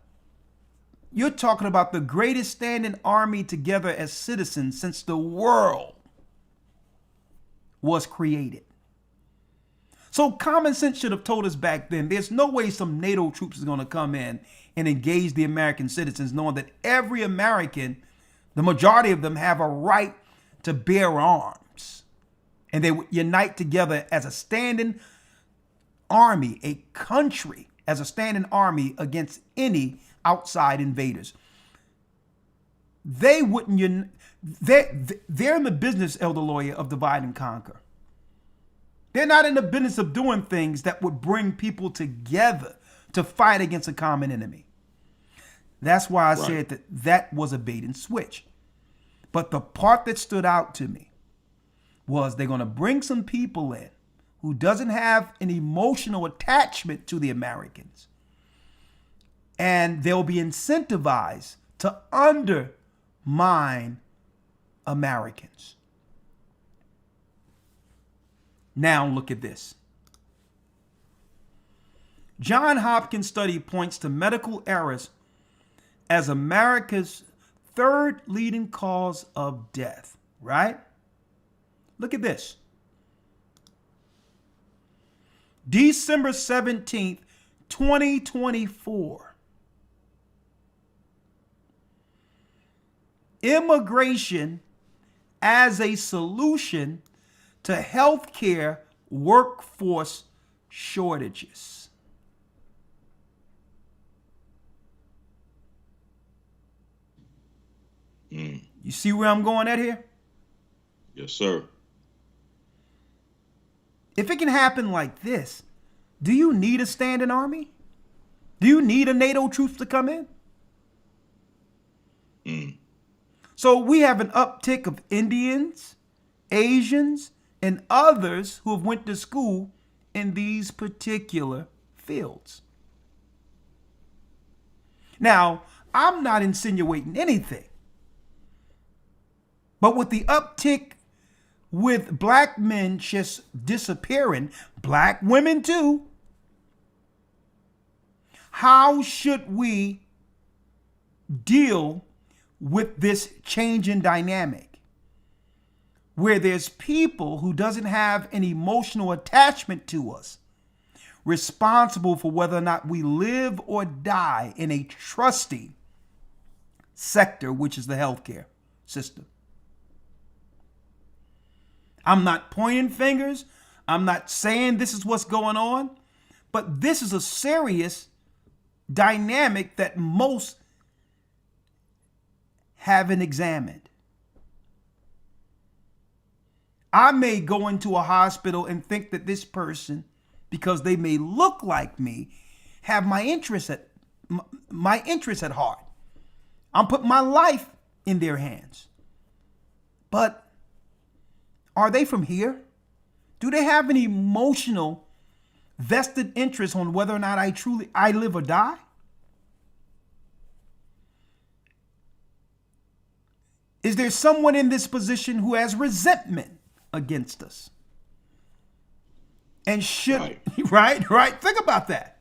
You're talking about the greatest standing army together as citizens since the world was created. So common sense should have told us back then, there's no way some NATO troops is going to come in and engage the American citizens, knowing that every American, the majority of them, have a right to bear arms. And they would unite together as a standing army, a country as a standing army against any outside invaders. They wouldn't, they're in the business, Elder Lawyer, of divide and conquer. They're not in the business of doing things that would bring people together to fight against a common enemy. That's why I said that was a bait and switch. But the part that stood out to me was they're going to bring some people in who doesn't have an emotional attachment to the Americans. And they'll be incentivized to undermine Americans. Now look at this. John Hopkins' study points to medical errors as America's third leading cause of death, right? Look at this. December 17th, 2024. Immigration as a solution to healthcare workforce shortages. You see where I'm going at here? Yes, sir. If it can happen like this, do you need a standing army? Do you need a NATO troops to come in? So we have an uptick of Indians, Asians, and others who have went to school in these particular fields. Now, I'm not insinuating anything, but with the uptick with black men just disappearing, black women too, how should we deal with this change in dynamic where there's people who doesn't have an emotional attachment to us, responsible for whether or not we live or die in a trusty sector, which is the healthcare system? I'm not pointing fingers. I'm not saying this is what's going on, but this is a serious dynamic that most haven't examined. I may go into a hospital and think that this person, because they may look like me, have my interest at heart. I'm putting my life in their hands. But are they from here? Do they have an emotional vested interest on whether or not I live or die? Is there someone in this position who has resentment against us? And should, right? Think about that.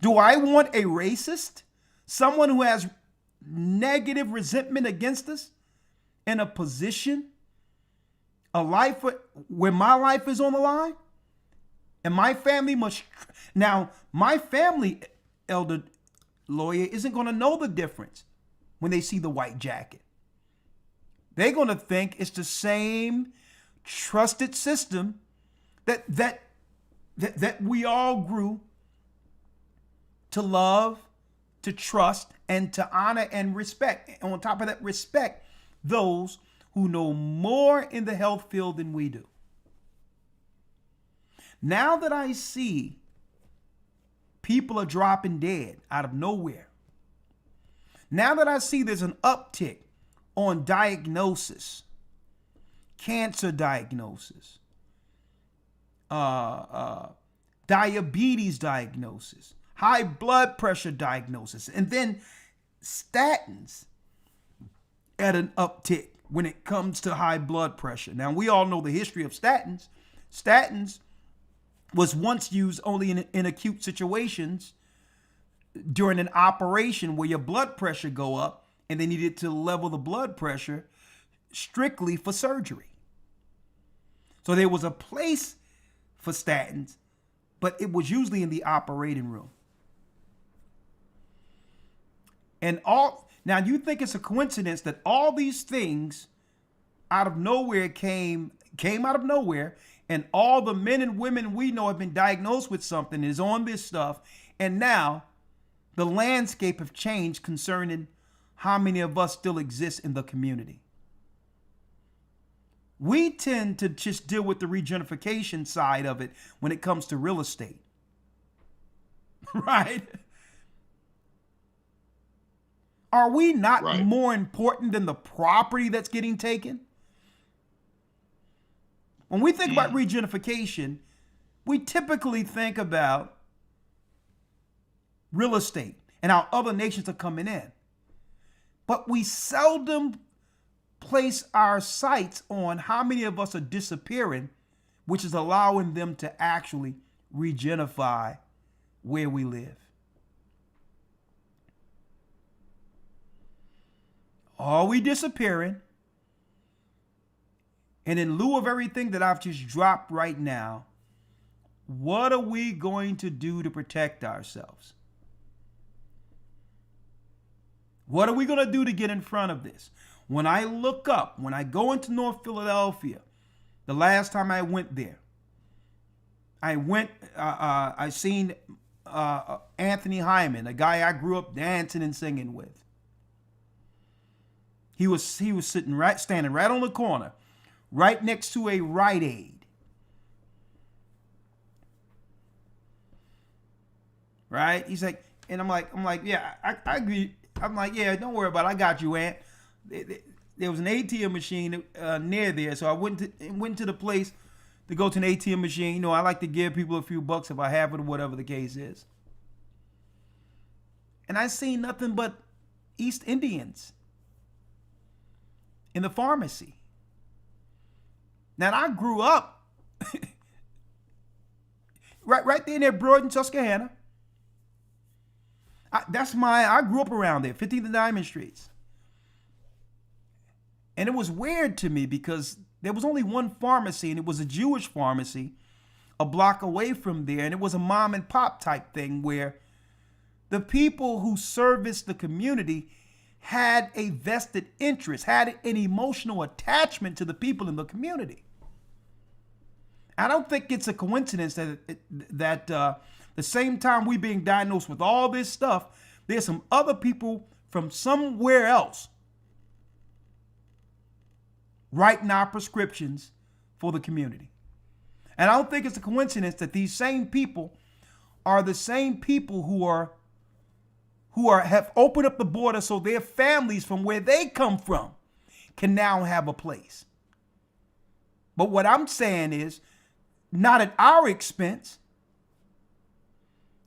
Do I want a racist, someone who has negative resentment against us in a position, a life where my life is on the line? And my family must, now my family, elder lawyer, isn't going to know the difference when they see the white jacket. They're going to think it's the same trusted system that we all grew to love, to trust, and to honor and respect. And on top of that, respect those who know more in the health field than we do. Now that I see people are dropping dead out of nowhere, now that I see there's an uptick on diagnosis, cancer diagnosis, diabetes diagnosis, high blood pressure diagnosis, and then statins at an uptick when it comes to high blood pressure. Now, we all know the history of statins. Statins was once used only in acute situations during an operation where your blood pressure go up and they needed to level the blood pressure strictly for surgery. So there was a place for statins, but it was usually in the operating room. And now you think it's a coincidence that all these things out of nowhere came out of nowhere, and all the men and women we know have been diagnosed with something, is on this stuff, and now the landscape have changed concerning how many of us still exist in the community. We tend to just deal with the regentrification side of it when it comes to real estate. Right? Are we not more important than the property that's getting taken? When we think about regentrification, we typically think about real estate and how other nations are coming in. But we seldom place our sights on how many of us are disappearing, which is allowing them to actually regentrify where we live. Are we disappearing? And in lieu of everything that I've just dropped right now, what are we going to do to protect ourselves? What are we going to do to get in front of this? When I look up, when I go into North Philadelphia, the last time I went there, I seen Anthony Hyman, a guy I grew up dancing and singing with. He was standing right on the corner, right next to a Rite Aid. Right? He's like, and I'm like, yeah, I agree. I'm like, yeah, don't worry about it. I got you, Ant. There was an ATM machine near there, so I went to the place to go to an ATM machine. You know, I like to give people a few bucks if I have it or whatever the case is. And I seen nothing but East Indians in the pharmacy. Now, I grew up right there near Broad, Susquehanna. I grew up around there, 15th and Diamond Streets. And it was weird to me because there was only one pharmacy, and it was a Jewish pharmacy a block away from there. And it was a mom and pop type thing where the people who serviced the community had a vested interest, had an emotional attachment to the people in the community. I don't think it's a coincidence that the same time we being diagnosed with all this stuff, there's some other people from somewhere else writing our prescriptions for the community. And I don't think it's a coincidence that these same people are the same people who have opened up the border so their families from where they come from can now have a place. But what I'm saying is, not at our expense.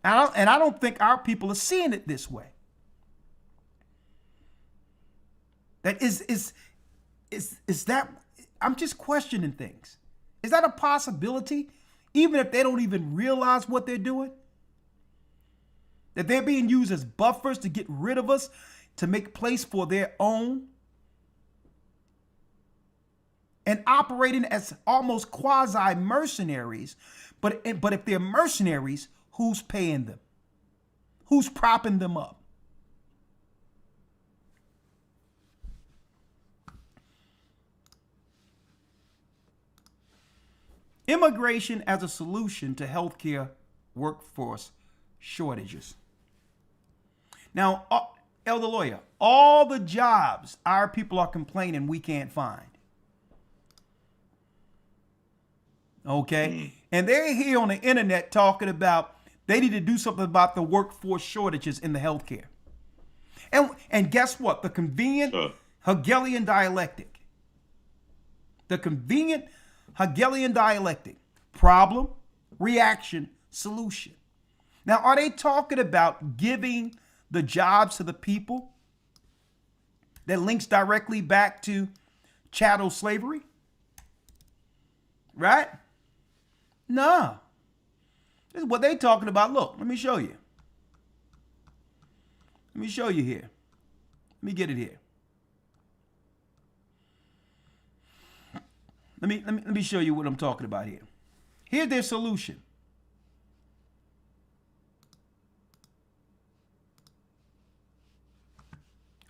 And I don't think our people are seeing it this way. That is that, I'm just questioning things. Is that a possibility? Even if they don't even realize what they're doing? That they're being used as buffers to get rid of us, to make place for their own? And operating as almost quasi-mercenaries. But if they're mercenaries, who's paying them? Who's propping them up? Immigration as a solution to healthcare workforce shortages. Now, Elder Lawyer, all the jobs our people are complaining we can't find. Okay? And they're here on the internet talking about they need to do something about the workforce shortages in the healthcare. And guess what? The convenient Hegelian dialectic. The convenient Hegelian dialectic. Problem, reaction, solution. Now, are they talking about giving the jobs to the people that links directly back to chattel slavery? Right? No. This is what they're talking about. Look, let me show you. Let me show you here. Let me get it here. Let me show you what I'm talking about here. Here's their solution.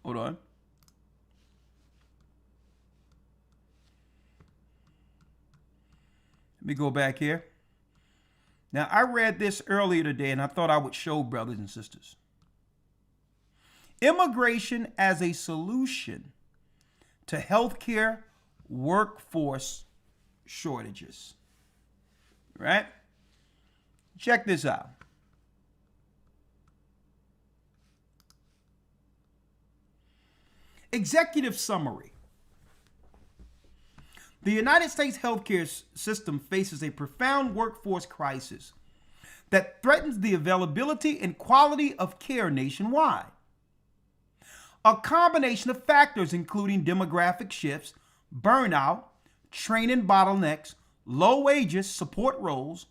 Hold on. Let me go back here. Now, I read this earlier today, and I thought I would show brothers and sisters. Immigration as a solution to healthcare workforce shortages. Right? Check this out. Executive summary. The United States healthcare system faces a profound workforce crisis that threatens the availability and quality of care nationwide. A combination of factors, including demographic shifts, burnout, training bottlenecks, low wages, support roles,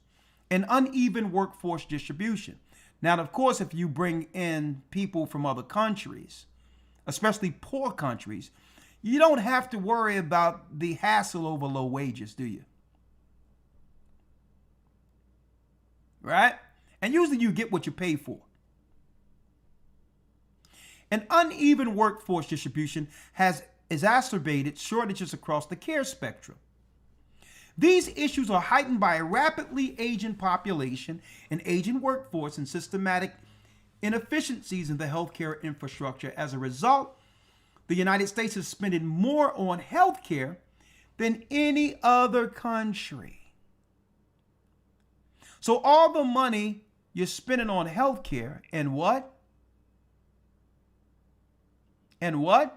and uneven workforce distribution. Now, of course, if you bring in people from other countries, especially poor countries, you don't have to worry about the hassle over low wages, do you? Right? And usually you get what you pay for. An uneven workforce distribution has exacerbated shortages across the care spectrum. These issues are heightened by a rapidly aging population, an aging workforce, and systematic inefficiencies in the healthcare infrastructure. As a result, the United States is spending more on healthcare than any other country. So all the money you're spending on healthcare, and what? And what?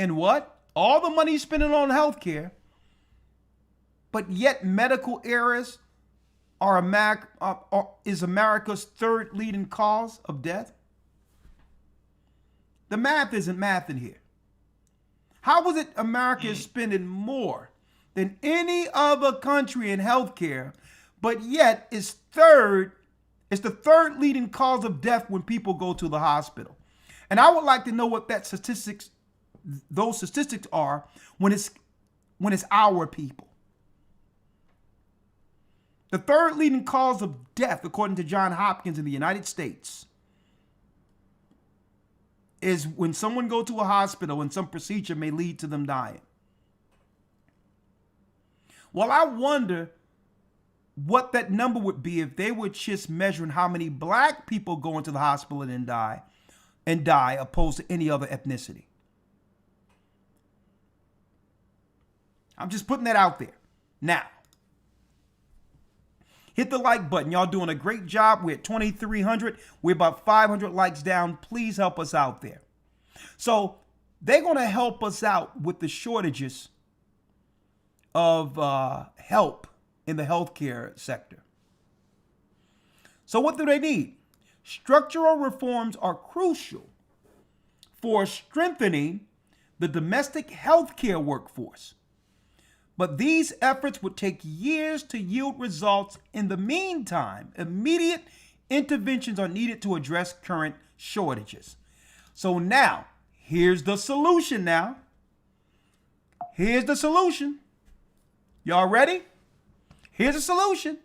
And what? All the money he's spending on healthcare, but yet medical errors is America's third leading cause of death? The math isn't mathing here. How is it America is spending more than any other country in healthcare, but yet it's the third leading cause of death when people go to the hospital? And I would like to know what those statistics are when it's our people. The third leading cause of death, according to Johns Hopkins in the United States, is when someone go to a hospital and some procedure may lead to them dying. Well, I wonder what that number would be if they were just measuring how many black people go into the hospital and die, opposed to any other ethnicity. I'm just putting that out there. Now, hit the like button. Y'all doing a great job. We're at 2,300. We're about 500 likes down. Please help us out there. So they're going to help us out with the shortages of help in the healthcare sector. So what do they need? Structural reforms are crucial for strengthening the domestic healthcare workforce. But these efforts would take years to yield results. In the meantime, immediate interventions are needed to address current shortages. So now, here's the solution now. Here's the solution. Y'all ready? Here's the solution.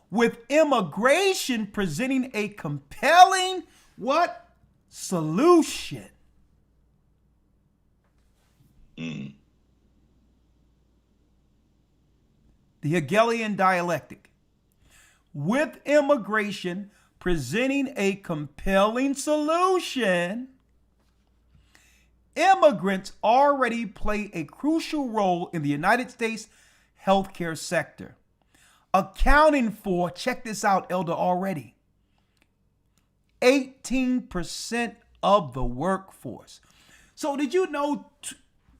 With immigration presenting a compelling, what? Solution. The Hegelian dialectic. With immigration presenting a compelling solution, immigrants already play a crucial role in the United States healthcare sector, accounting for, check this out, Elder, already, 18% of the workforce. So did you know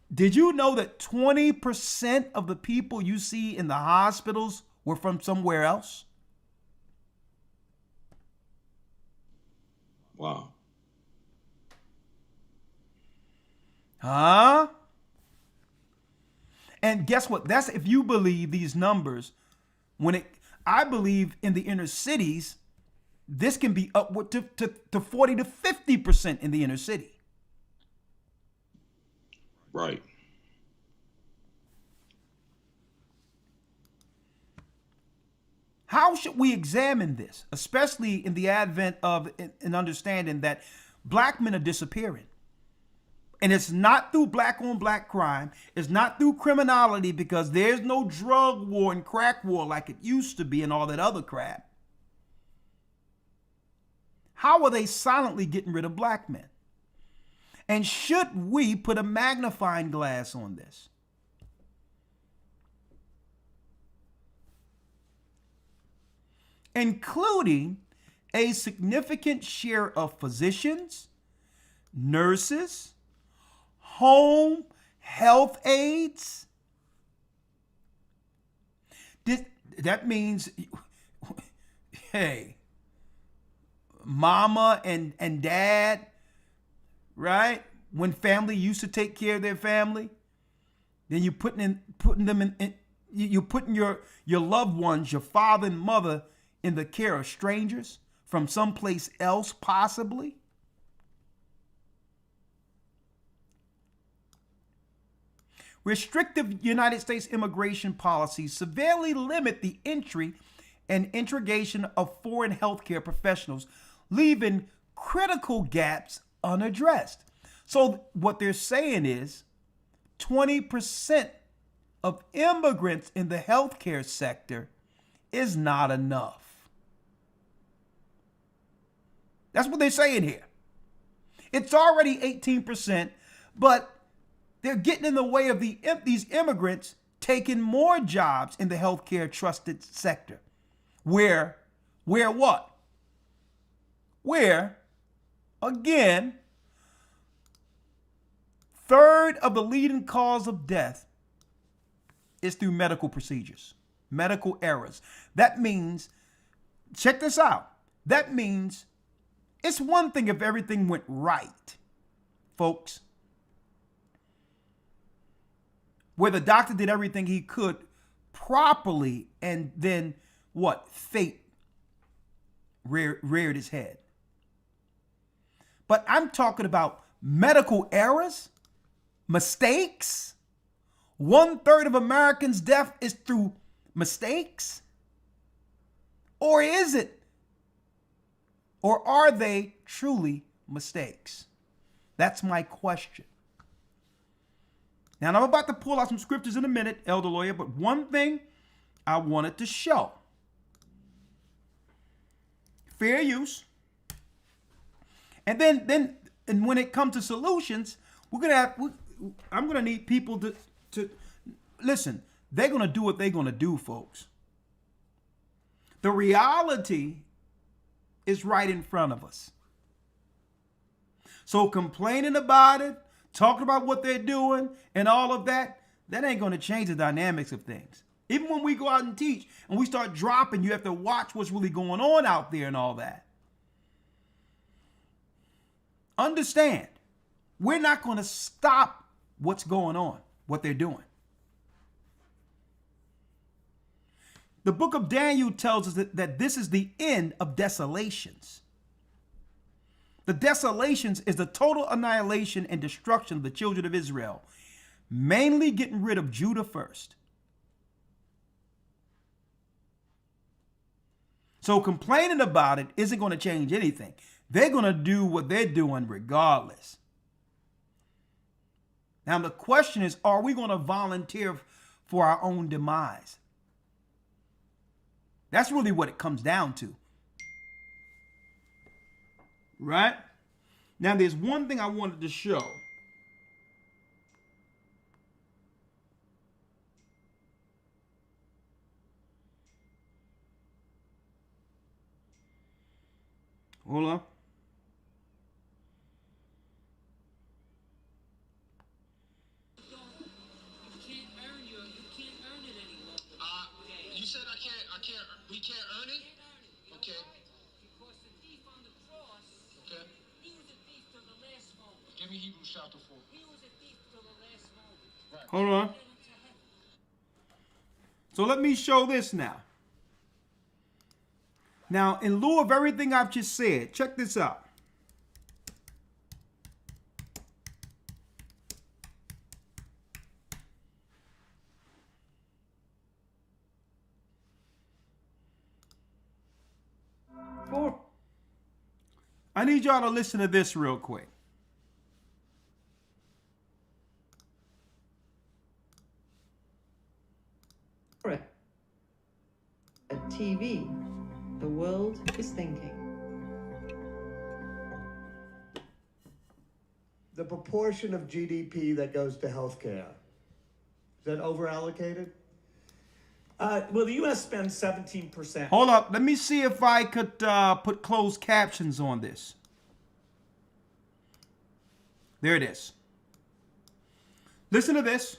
that 20% of the people you see in the hospitals were from somewhere else? Wow. Huh? And guess what? That's if you believe these numbers. I believe in the inner cities, this can be upward to 40 to 50% in the inner city. Right. How should we examine this, especially in the advent of an understanding that black men are disappearing? And it's not through black on black crime. It's not through criminality, because there's no drug war and crack war like it used to be and all that other crap. How are they silently getting rid of black men? And should we put a magnifying glass on this? Including a significant share of physicians, nurses, home health aides. That means, hey, mama and dad, right? When family used to take care of their family, then you're putting your loved ones, your father and mother, in the care of strangers from someplace else, possibly. Restrictive United States immigration policies severely limit the entry and integration of foreign healthcare professionals, leaving critical gaps unaddressed. So what they're saying is 20% of immigrants in the healthcare sector is not enough. That's what they're saying here. It's already 18%, but they're getting in the way of these immigrants taking more jobs in the healthcare trusted sector. Where what? Where, again, 1/3 of the leading cause of death is through medical procedures, medical errors. That means, check this out. That means it's one thing if everything went right, folks, where the doctor did everything he could properly, and then what? Fate reared his head. But I'm talking about medical errors, mistakes. 1/3 of Americans' death is through mistakes? Or is it? Or are they truly mistakes? That's my question. Now, I'm about to pull out some scriptures in a minute, Elder Lawyer, but one thing I wanted to show. Fair use. And then when it comes to solutions, I'm gonna need people to listen. They're gonna do what they're gonna do, folks. The reality is right in front of us. So complaining about it, talking about what they're doing and all of that, that ain't gonna change the dynamics of things. Even when we go out and teach and we start dropping, you have to watch what's really going on out there and all that. Understand, we're not going to stop what's going on, what they're doing. The book of Daniel tells us that this is the end of desolations. The desolations is the total annihilation and destruction of the children of Israel, mainly getting rid of Judah first. So complaining about it isn't going to change anything. They're going to do what they're doing regardless. Now, the question is, are we going to volunteer for our own demise? That's really what it comes down to. Right? Now, there's one thing I wanted to show. Hold on. You said we can't earn it? Okay. Because the thief on the cross, Okay. he was a thief till the last moment. Give me Hebrews chapter 4. He was a thief till the last moment. Hold on. Led him to heaven. So let me show this now. Now, in lieu of everything I've just said, check this out. I need y'all to listen to this real quick. At TV, the world is thinking. The proportion of GDP that goes to healthcare, is that overallocated? Well, the U.S. spends 17%. Hold up. Let me see if I could put closed captions on this. There it is. Listen to this.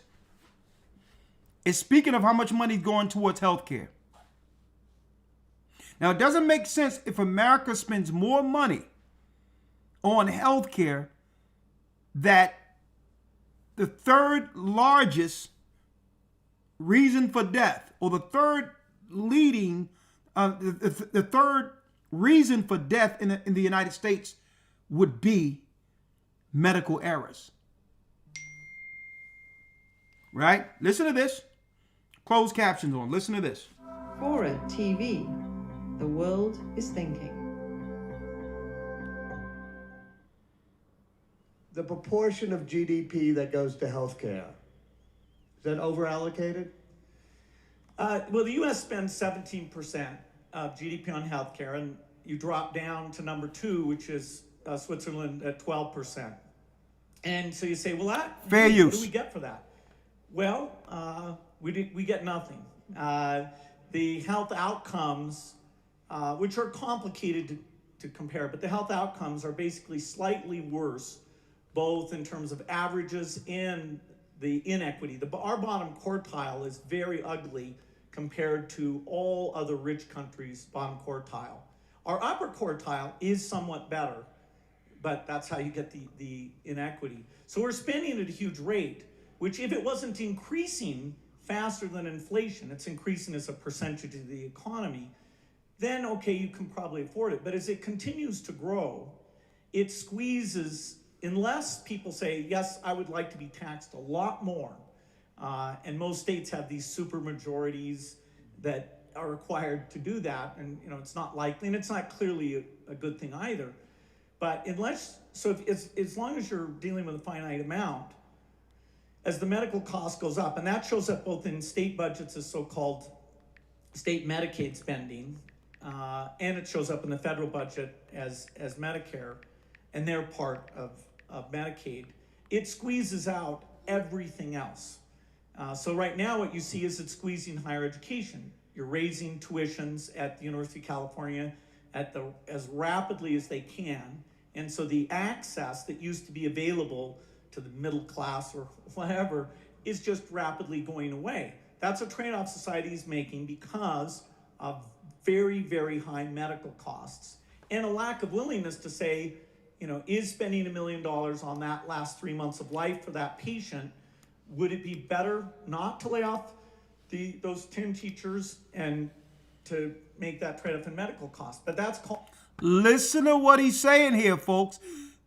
It's speaking of how much money is going towards healthcare. Now, it doesn't make sense if America spends more money on healthcare that the third largest reason for death, or the third leading, the third reason for death in the United States would be medical errors. Right? Listen to this. Closed captions on. Listen to this. For at TV, the world is thinking. The proportion of GDP that goes to healthcare, is that overallocated? Well, the U.S. spends 17% of GDP on healthcare, and you drop down to number 2, which is Switzerland at 12%. And so you say, well, Fair use. What do we get for that? Well, we get nothing. The health outcomes, which are complicated to compare, but the health outcomes are basically slightly worse both in terms of averages and the inequity. Our bottom quartile is very ugly compared to all other rich countries' bottom quartile. Our upper quartile is somewhat better, but that's how you get the inequity. So we're spending at a huge rate, which if it wasn't increasing faster than inflation, it's increasing as a percentage of the economy, then okay, you can probably afford it. But as it continues to grow, it squeezes, unless people say, yes, I would like to be taxed a lot more. And most states have these super majorities that are required to do that. And it's not likely, and it's not clearly a good thing either. But as long as you're dealing with a finite amount, as the medical cost goes up, and that shows up both in state budgets as so-called state Medicaid spending, and it shows up in the federal budget as Medicare, and they're part of Medicaid, it squeezes out everything else. So right now what you see is it's squeezing higher education. You're raising tuitions at the University of California as rapidly as they can, and so the access that used to be available to the middle class or whatever is just rapidly going away. That's a trade-off society is making because of very, very high medical costs and a lack of willingness to say, is spending $1 million on that last 3 months of life for that patient, would it be better not to lay off those 10 teachers and to make that trade-off in medical costs? But that's called... Listen to what he's saying here, folks.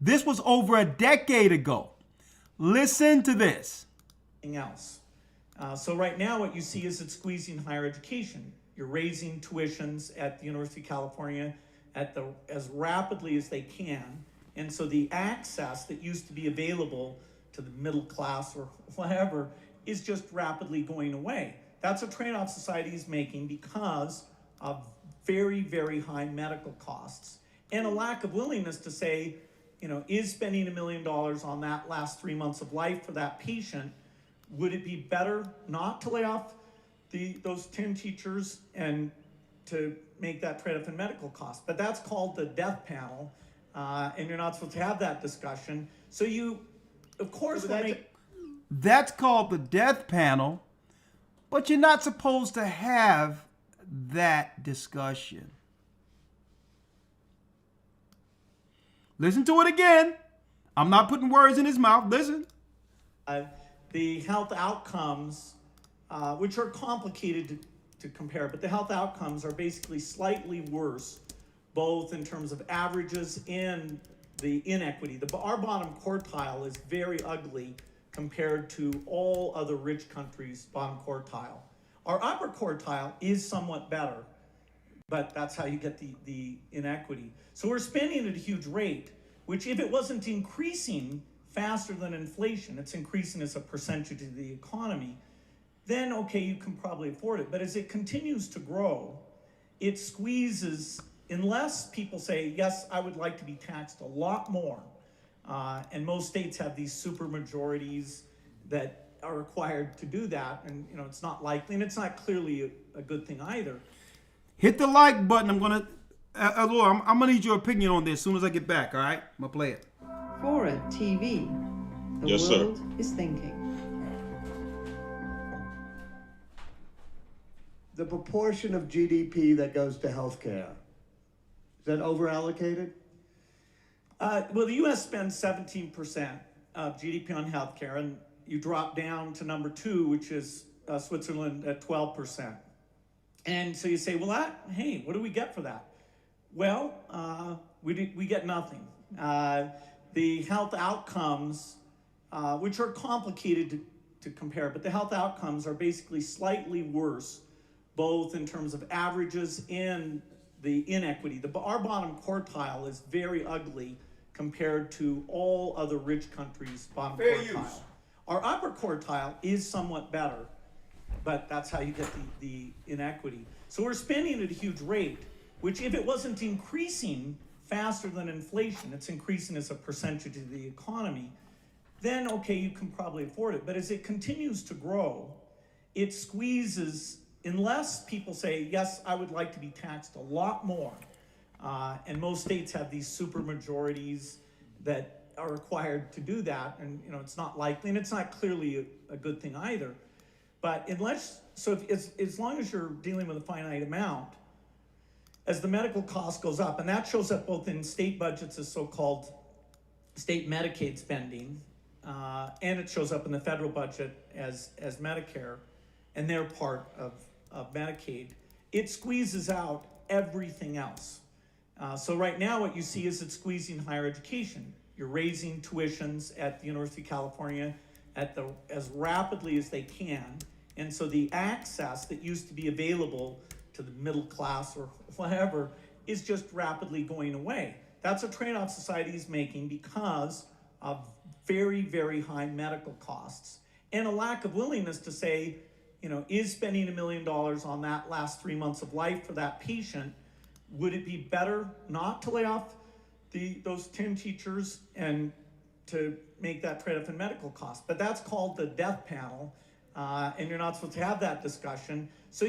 This was over a decade ago. Listen to this. Else. So right now what you see is it's squeezing higher education. You're raising tuitions at the University of California as rapidly as they can. And so the access that used to be available to the middle class or whatever is just rapidly going away. That's a trade-off society is making because of very, very high medical costs and a lack of willingness to say, is spending $1 million on that last 3 months of life for that patient, would it be better not to lay off those 10 teachers and to make that trade-off in medical costs? But that's called the death panel, and you're not supposed to have that discussion. So you, of course, that's called the death panel, but you're not supposed to have that discussion. Listen to it again. I'm not putting words in his mouth. Listen. The health outcomes, which are complicated to compare, but the health outcomes are basically slightly worse, both in terms of averages and the inequity. Our bottom quartile is very ugly compared to all other rich countries' bottom quartile. Our upper quartile is somewhat better, but that's how you get the inequity. So we're spending at a huge rate, which if it wasn't increasing faster than inflation, it's increasing as a percentage of the economy, then okay, you can probably afford it. But as it continues to grow, it squeezes, unless people say, yes, I would like to be taxed a lot more. And most states have these super majorities that are required to do that, and it's not likely, and it's not clearly a good thing either. Hit the like button. I'm gonna need your opinion on this as soon as I get back. All right, I'm gonna play it. Fora TV. The Yes, world sir. is thinking. The proportion of GDP that goes to healthcare, is that overallocated? Well, the U.S. spends 17% of GDP on healthcare, and you drop down to number 2, which is Switzerland at 12%. And so you say, well, hey, what do we get for that? Well, we get nothing. The health outcomes, which are complicated to compare, but the health outcomes are basically slightly worse, both in terms of averages and the inequity. Our bottom quartile is very ugly compared to all other rich countries' bottom quartile. Our upper quartile is somewhat better, but that's how you get the inequity. So we're spending at a huge rate, which if it wasn't increasing faster than inflation, it's increasing as a percentage of the economy, then okay, you can probably afford it. But as it continues to grow, it squeezes, unless people say, yes, I would like to be taxed a lot more. And most states have these super majorities that are required to do that, and it's not likely, and it's not clearly a good thing either. But as long as you're dealing with a finite amount, as the medical cost goes up, and that shows up both in state budgets as so-called state Medicaid spending, and it shows up in the federal budget as Medicare, and they're part of Medicaid. It squeezes out everything else. So right now what you see is it's squeezing higher education. You're raising tuitions at the University of California as rapidly as they can. And so the access that used to be available to the middle class or whatever is just rapidly going away. That's a trade-off society is making because of very, very high medical costs and a lack of willingness to say, is spending $1 million on that last 3 months of life for that patient, would it be better not to lay off those 10 teachers and to make that trade-off in medical costs? But that's called the death panel, and you're not supposed to have that discussion. So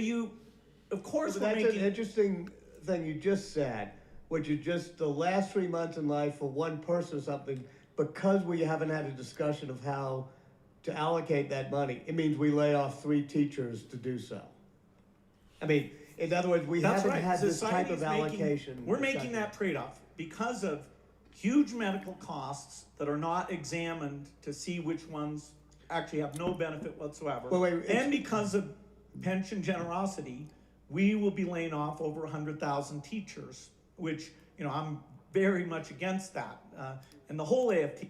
of course, that's an interesting thing you just said, which is just the last 3 months in life for one person or something, because we haven't had a discussion of how to allocate that money. It means we lay off 3 teachers to do so. I mean, in other words, we haven't had this type of allocation. We're making that trade-off because of huge medical costs that are not examined to see which ones actually have no benefit whatsoever. And because of pension generosity, we will be laying off over 100,000 teachers, which, I'm very much against that. And the whole AFT.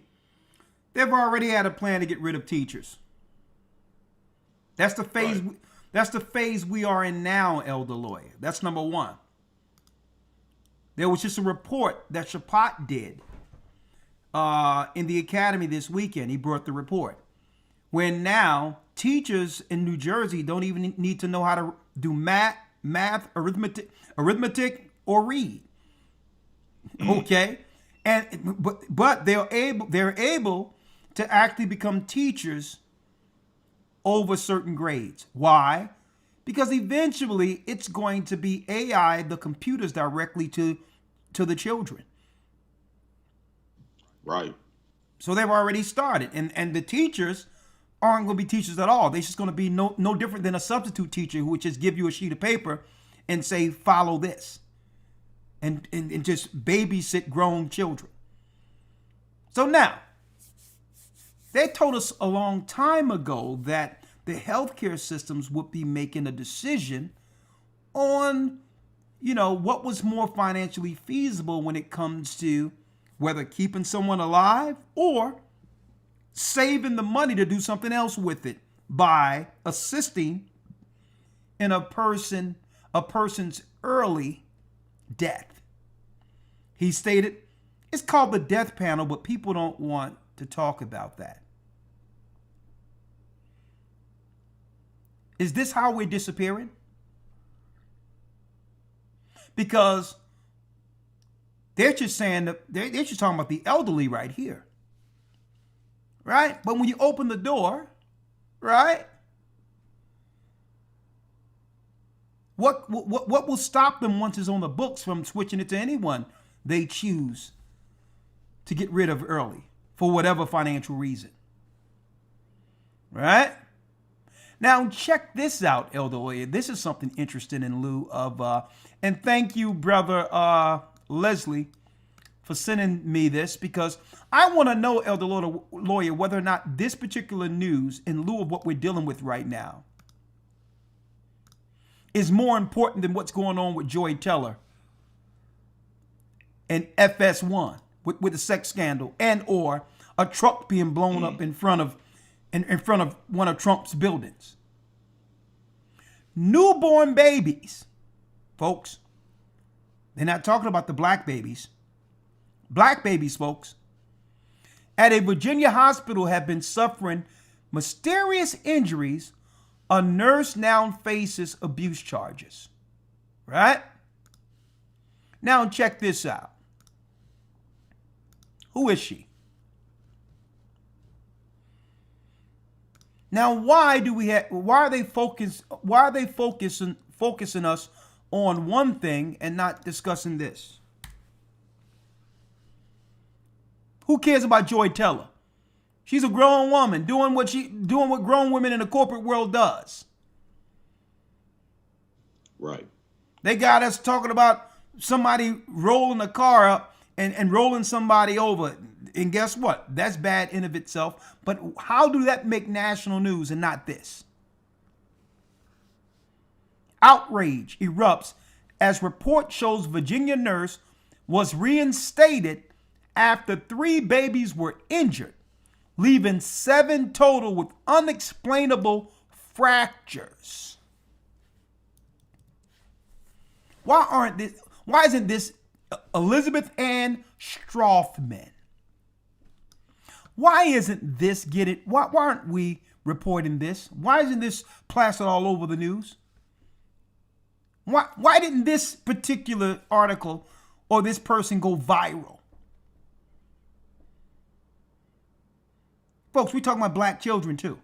They've already had a plan to get rid of teachers. That's the phase. Right. That's the phase we are in now, Elder Lawyer. That's number one. There was just a report that Chapat did in the academy this weekend. He brought the report. When now teachers in New Jersey don't even need to know how to do math, arithmetic, or read. Okay, but they're able to actually become teachers over certain grades. Why? Because eventually it's going to be AI, the computers, directly to the children. Right. So they've already started, and the teachers aren't going to be teachers at all. They're just going to be no different than a substitute teacher who would just give you a sheet of paper and say, follow this, and just babysit grown children. So now, they told us a long time ago that the healthcare systems would be making a decision on, what was more financially feasible when it comes to whether keeping someone alive or saving the money to do something else with it by assisting in a person's early death. He stated, it's called the death panel, but people don't want to talk about that. Is this how we're disappearing? Because they're just saying that they're just talking about the elderly right here. Right? But when you open the door, right? What will stop them once it's on the books from switching it to anyone they choose to get rid of early for whatever financial reason? Right? Now check this out, Elder Lawyer. This is something interesting in lieu of, and thank you, Brother Leslie, for sending me this, because I want to know, Elder Lawyer, whether or not this particular news, in lieu of what we're dealing with right now, is more important than what's going on with Joy Teller and FS1 with the sex scandal, and or a truck being blown up in front of one of Trump's buildings. Newborn babies, folks. They're not talking about the black babies. Black babies, folks, at a Virginia hospital have been suffering mysterious injuries. A nurse now faces abuse charges. Right? Now check this out. Who is she? Now, why are they focusing us on one thing and not discussing this? Who cares about Joy Teller? She's a grown woman doing what grown women in the corporate world does. Right. They got us talking about somebody rolling a car up and rolling somebody over. And guess what? That's bad in of itself. But how do that make national news and not this? Outrage erupts as report shows Virginia nurse was reinstated after 3 babies were injured, leaving 7 total with unexplainable fractures. Why isn't this Elizabeth Ann Strothman? Why isn't this why aren't we reporting this? Why isn't this plastered all over the news? Why didn't this particular article or this person go viral? Folks, we're talking about black children too.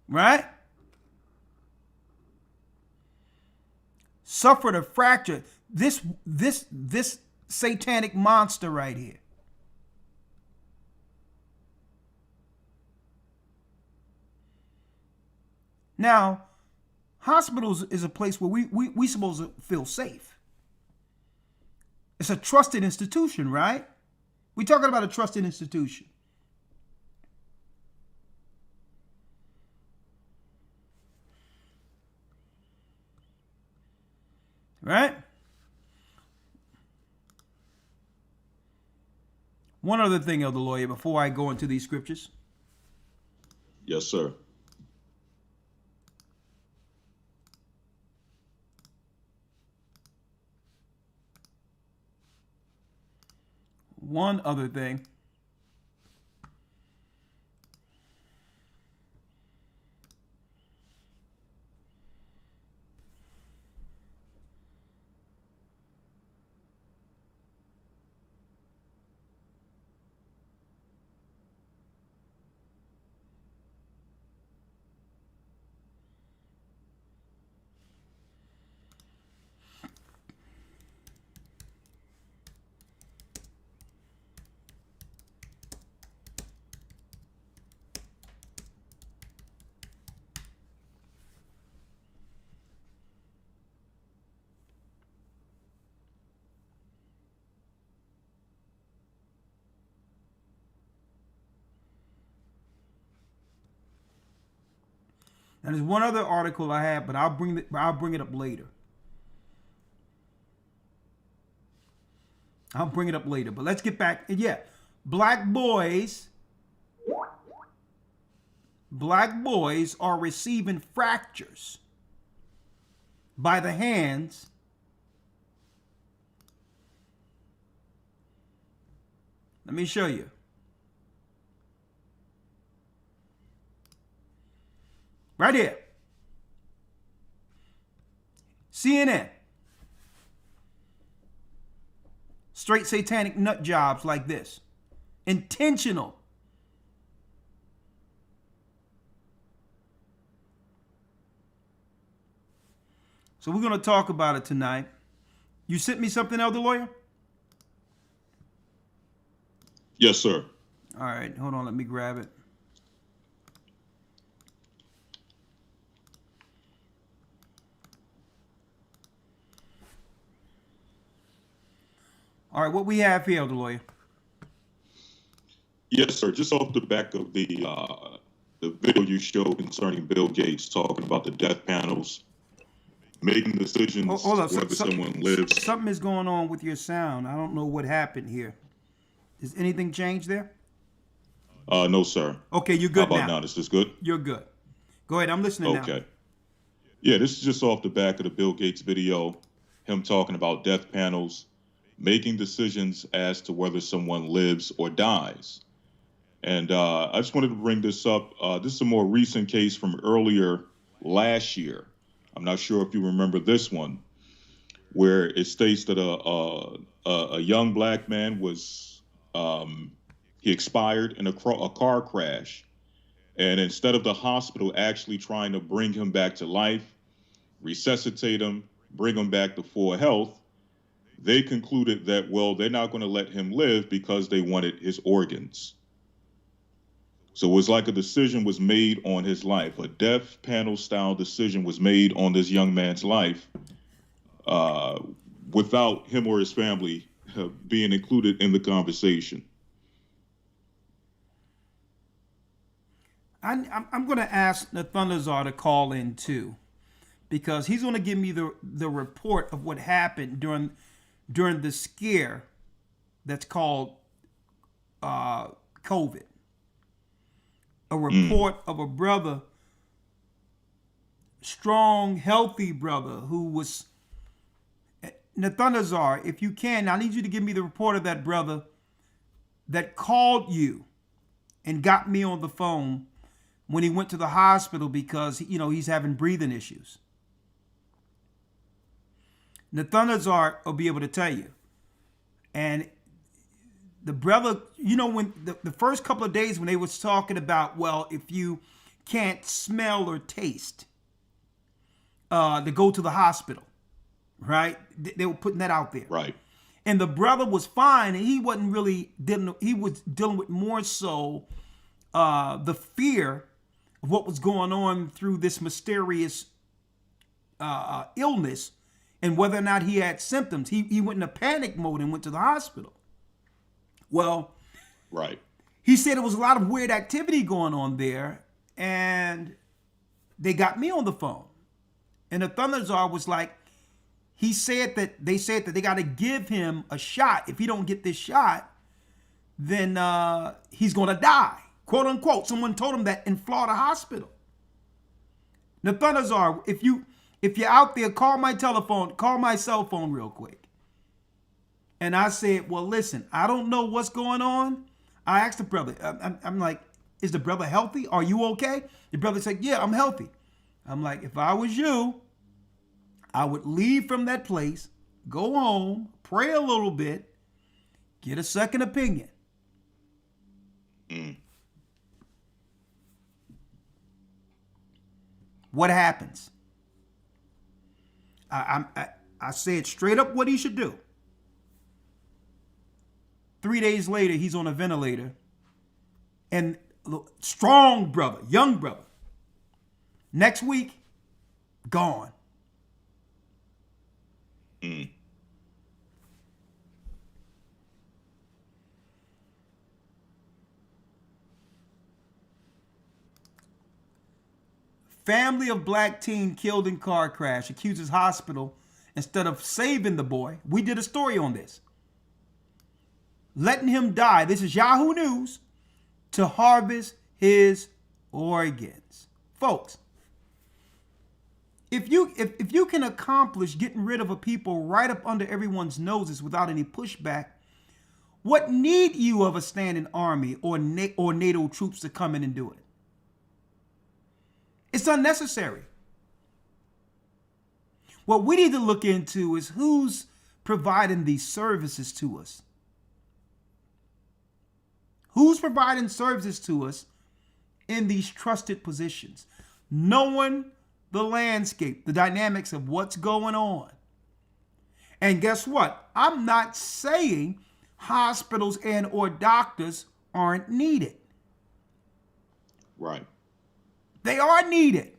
Right? Suffered a fracture. This satanic monster right here. Now, hospitals is a place where we supposed to feel safe. It's a trusted institution, right? We're talking about a trusted institution. Right? One other thing, Elder Lawyer, before I go into these scriptures. Yes, sir. One other thing. Now, there's one other article I have, but I'll bring it up later. I'll bring it up later. But let's get back. Yeah, black boys are receiving fractures by the hands Let me show you. Right here. CNN. Straight satanic nut jobs like this. Intentional. So we're going to talk about it tonight. You sent me something, Elder Lawyer? Yes, sir. All right, hold on. Let me grab it. All right, what we have here, Elder Lawyer? Yes, sir. Just off the back of the video you showed concerning Bill Gates talking about the death panels, making decisions Hold up. whether someone lives. Something is going on with your sound. I don't know what happened here. Is anything changed there? No, sir. Okay, you're good How about now. now? Is this good? You're good. Go ahead. I'm listening now. Okay. Yeah, this is just off the back of the Bill Gates video, him talking about death panels, making decisions as to whether someone lives or dies. And I just wanted to bring this up. This is a more recent case from earlier last year. I'm not sure if you remember this one, where it states that a young black man was he expired in a car crash, and instead of the hospital actually trying to bring him back to life, resuscitate him, bring him back to full health, they concluded that, well, they're not going to let him live because they wanted his organs. So it was like a decision was made on his life. A death panel style decision was made on this young man's life without him or his family being included in the conversation. I'm going to ask Nathanael to call in too, because he's going to give me the report of what happened during the scare that's called COVID. A report of a brother, strong, healthy brother who was, Nathanael, if you can, I need you to give me the report of that brother that called you and got me on the phone when he went to the hospital because, he's having breathing issues. Nathanael will be able to tell you. And the brother, when the first couple of days when they was talking about, well, if you can't smell or taste, to go to the hospital, right? They were putting that out there. Right. And the brother was fine, and he wasn't really he was dealing with more so the fear of what was going on through this mysterious illness and whether or not he had symptoms. He went into panic mode and went to the hospital. Well, right. He said there was a lot of weird activity going on there, and they got me on the phone. And the Thunderzar was like, they said that they got to give him a shot. If he don't get this shot, then he's going to die, quote unquote. Someone told him that in Florida hospital. Nathanael, if you're out there, call my cell phone real quick. And I said, well, listen, I don't know what's going on. I asked the brother, I'm like, is the brother healthy? Are you okay? The brother said, yeah, I'm healthy. I'm like, if I was you, I would leave from that place, go home, pray a little bit, get a second opinion. What happens? I said straight up what he should do. 3 days later, he's on a ventilator. And strong brother, young brother. Next week, gone. Family of black teen killed in car crash accuses hospital instead of saving the boy. We did a story on this. Letting him die. This is Yahoo News. To harvest his organs. Folks, if you can accomplish getting rid of a people right up under everyone's noses without any pushback, what need you of a standing army or NATO troops to come in and do it? It's unnecessary. What we need to look into is who's providing these services to us. Who's providing services to us in these trusted positions? Knowing the landscape, the dynamics of what's going on. And guess what? I'm not saying hospitals and or doctors aren't needed. Right. They are needed.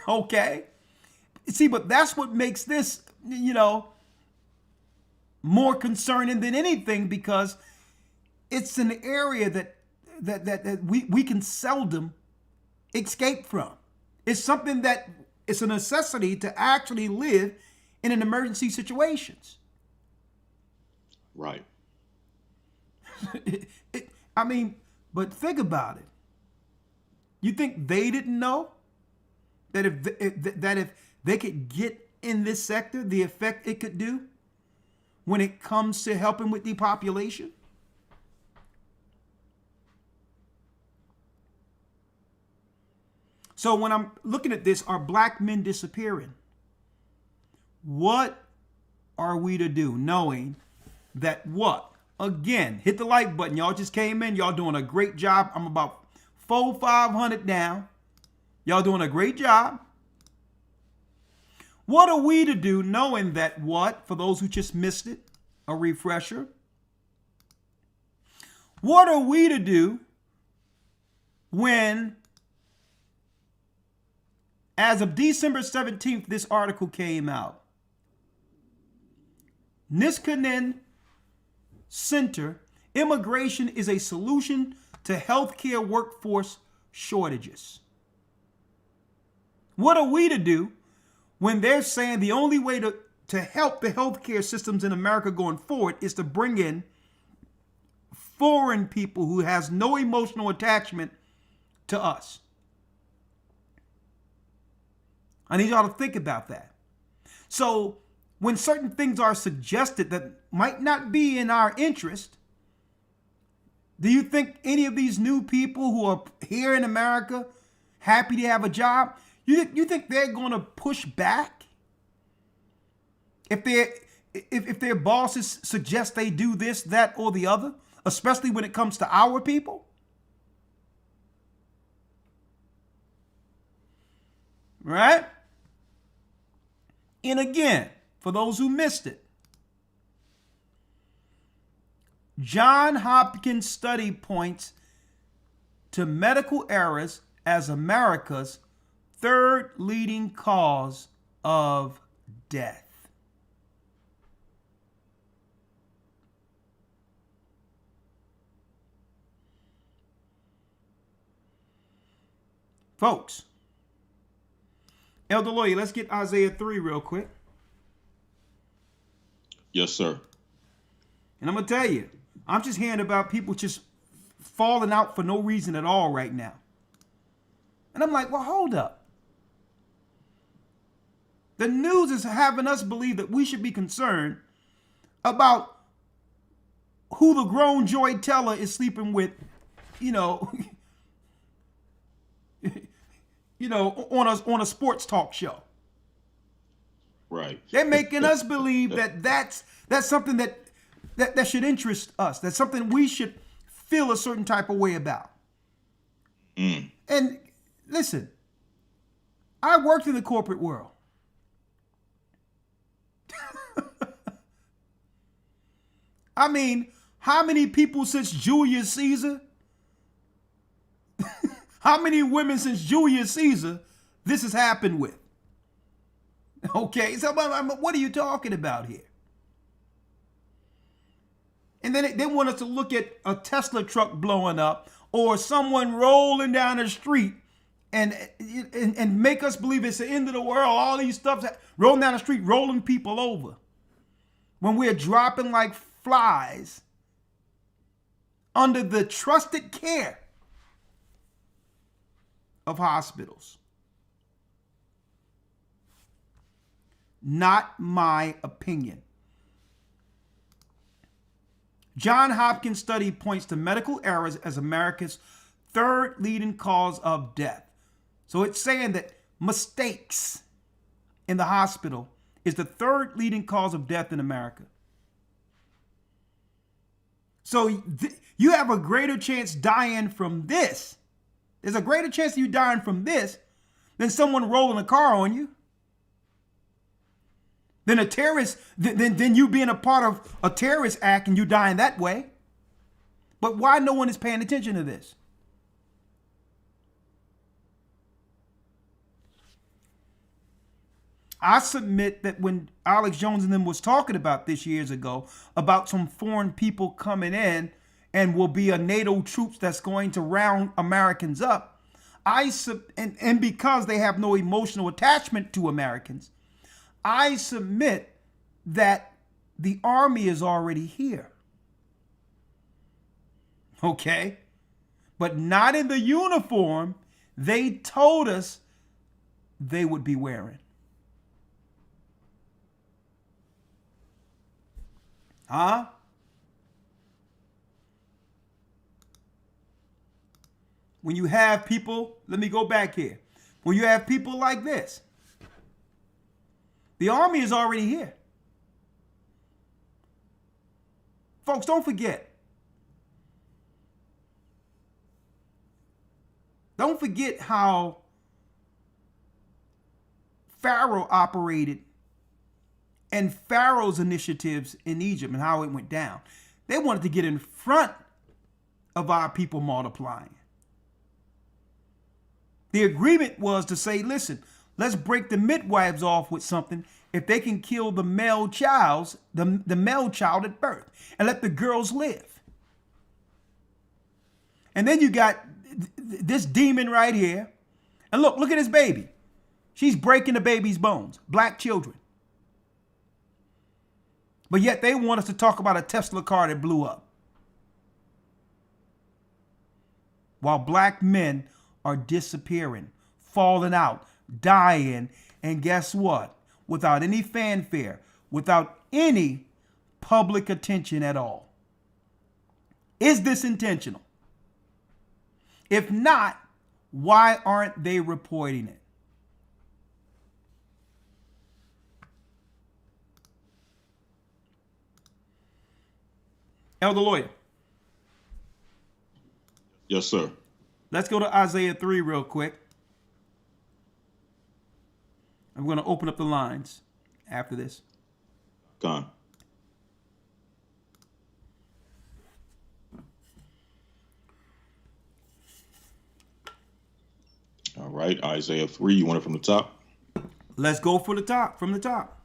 Okay? See, but that's what makes this, more concerning than anything, because it's an area that we can seldom escape from. It's something that it's a necessity to actually live in an emergency situations. Right. But think about it. You think they didn't know that if they could get in this sector, the effect it could do when it comes to helping with depopulation? So when I'm looking at this, are black men disappearing? What are we to do knowing that what? Again, hit the like button. Y'all just came in. Y'all doing a great job. I'm about 400-500 down. Y'all doing a great job. What are we to do knowing that what? For those who just missed it, a refresher. What are we to do when, as of December 17th, this article came out? Niskanen Center, immigration is a solution to healthcare workforce shortages. What are we to do when they're saying the only way to help the healthcare systems in America going forward is to bring in foreign people who has no emotional attachment to us? I need y'all to think about that. So when certain things are suggested that might not be in our interest, do you think any of these new people who are here in America, happy to have a job, you think they're going to push back? If their bosses suggest they do this, that, or the other, especially when it comes to our people? Right? And again, for those who missed it, John Hopkins study points to medical errors as America's third leading cause of death. Folks, Elder Lawyer, let's get Isaiah 3 real quick. Yes, sir. And I'm going to tell you, I'm just hearing about people just falling out for no reason at all right now. And I'm like, well, hold up. The news is having us believe that we should be concerned about who the grown Joy Teller is sleeping with, on a sports talk show. Right. They're making us believe that that's something that should interest us. That's something we should feel a certain type of way about. And listen, I worked in the corporate world. I mean, how many people since Julius Caesar? How many women since Julius Caesar this has happened with? Okay, so what are you talking about here? And then they want us to look at a Tesla truck blowing up or someone rolling down the street and make us believe it's the end of the world. All these stuff rolling down the street, rolling people over, when we're dropping like flies under the trusted care of hospitals. Not my opinion. John Hopkins study points to medical errors as America's third leading cause of death. So it's saying that mistakes in the hospital is the third leading cause of death in America. So you have a greater chance dying from this. There's a greater chance of you dying from this than someone rolling a car on you. Than a terrorist, than you being a part of a terrorist act and you dying that way. But why no one is paying attention to this? I submit that when Alex Jones and them was talking about this years ago, about some foreign people coming in and will be a NATO troops that's going to round Americans up, and because they have no emotional attachment to Americans, I submit that the army is already here. Okay? But not in the uniform they told us they would be wearing. Huh? When you have people, let me go back here. When you have people like this, the army is already here. Folks, don't forget. Don't forget how Pharaoh operated and Pharaoh's initiatives in Egypt and how it went down. They wanted to get in front of our people multiplying. The agreement was to say, listen, let's break the midwives off with something if they can kill the male child, the male child at birth, and let the girls live. And then you got this demon right here. And look at his baby. She's breaking the baby's bones, black children. But yet they want us to talk about a Tesla car that blew up. While black men are disappearing, falling out, dying, and guess what? Without any fanfare, without any public attention at all. Is this intentional? If not, why aren't they reporting it? Elder Lawyer. Yes, sir. Let's go to Isaiah 3 real quick. I'm going to open up the lines after this. Gone. All right, Isaiah 3. You want it from the top? Let's go from the top.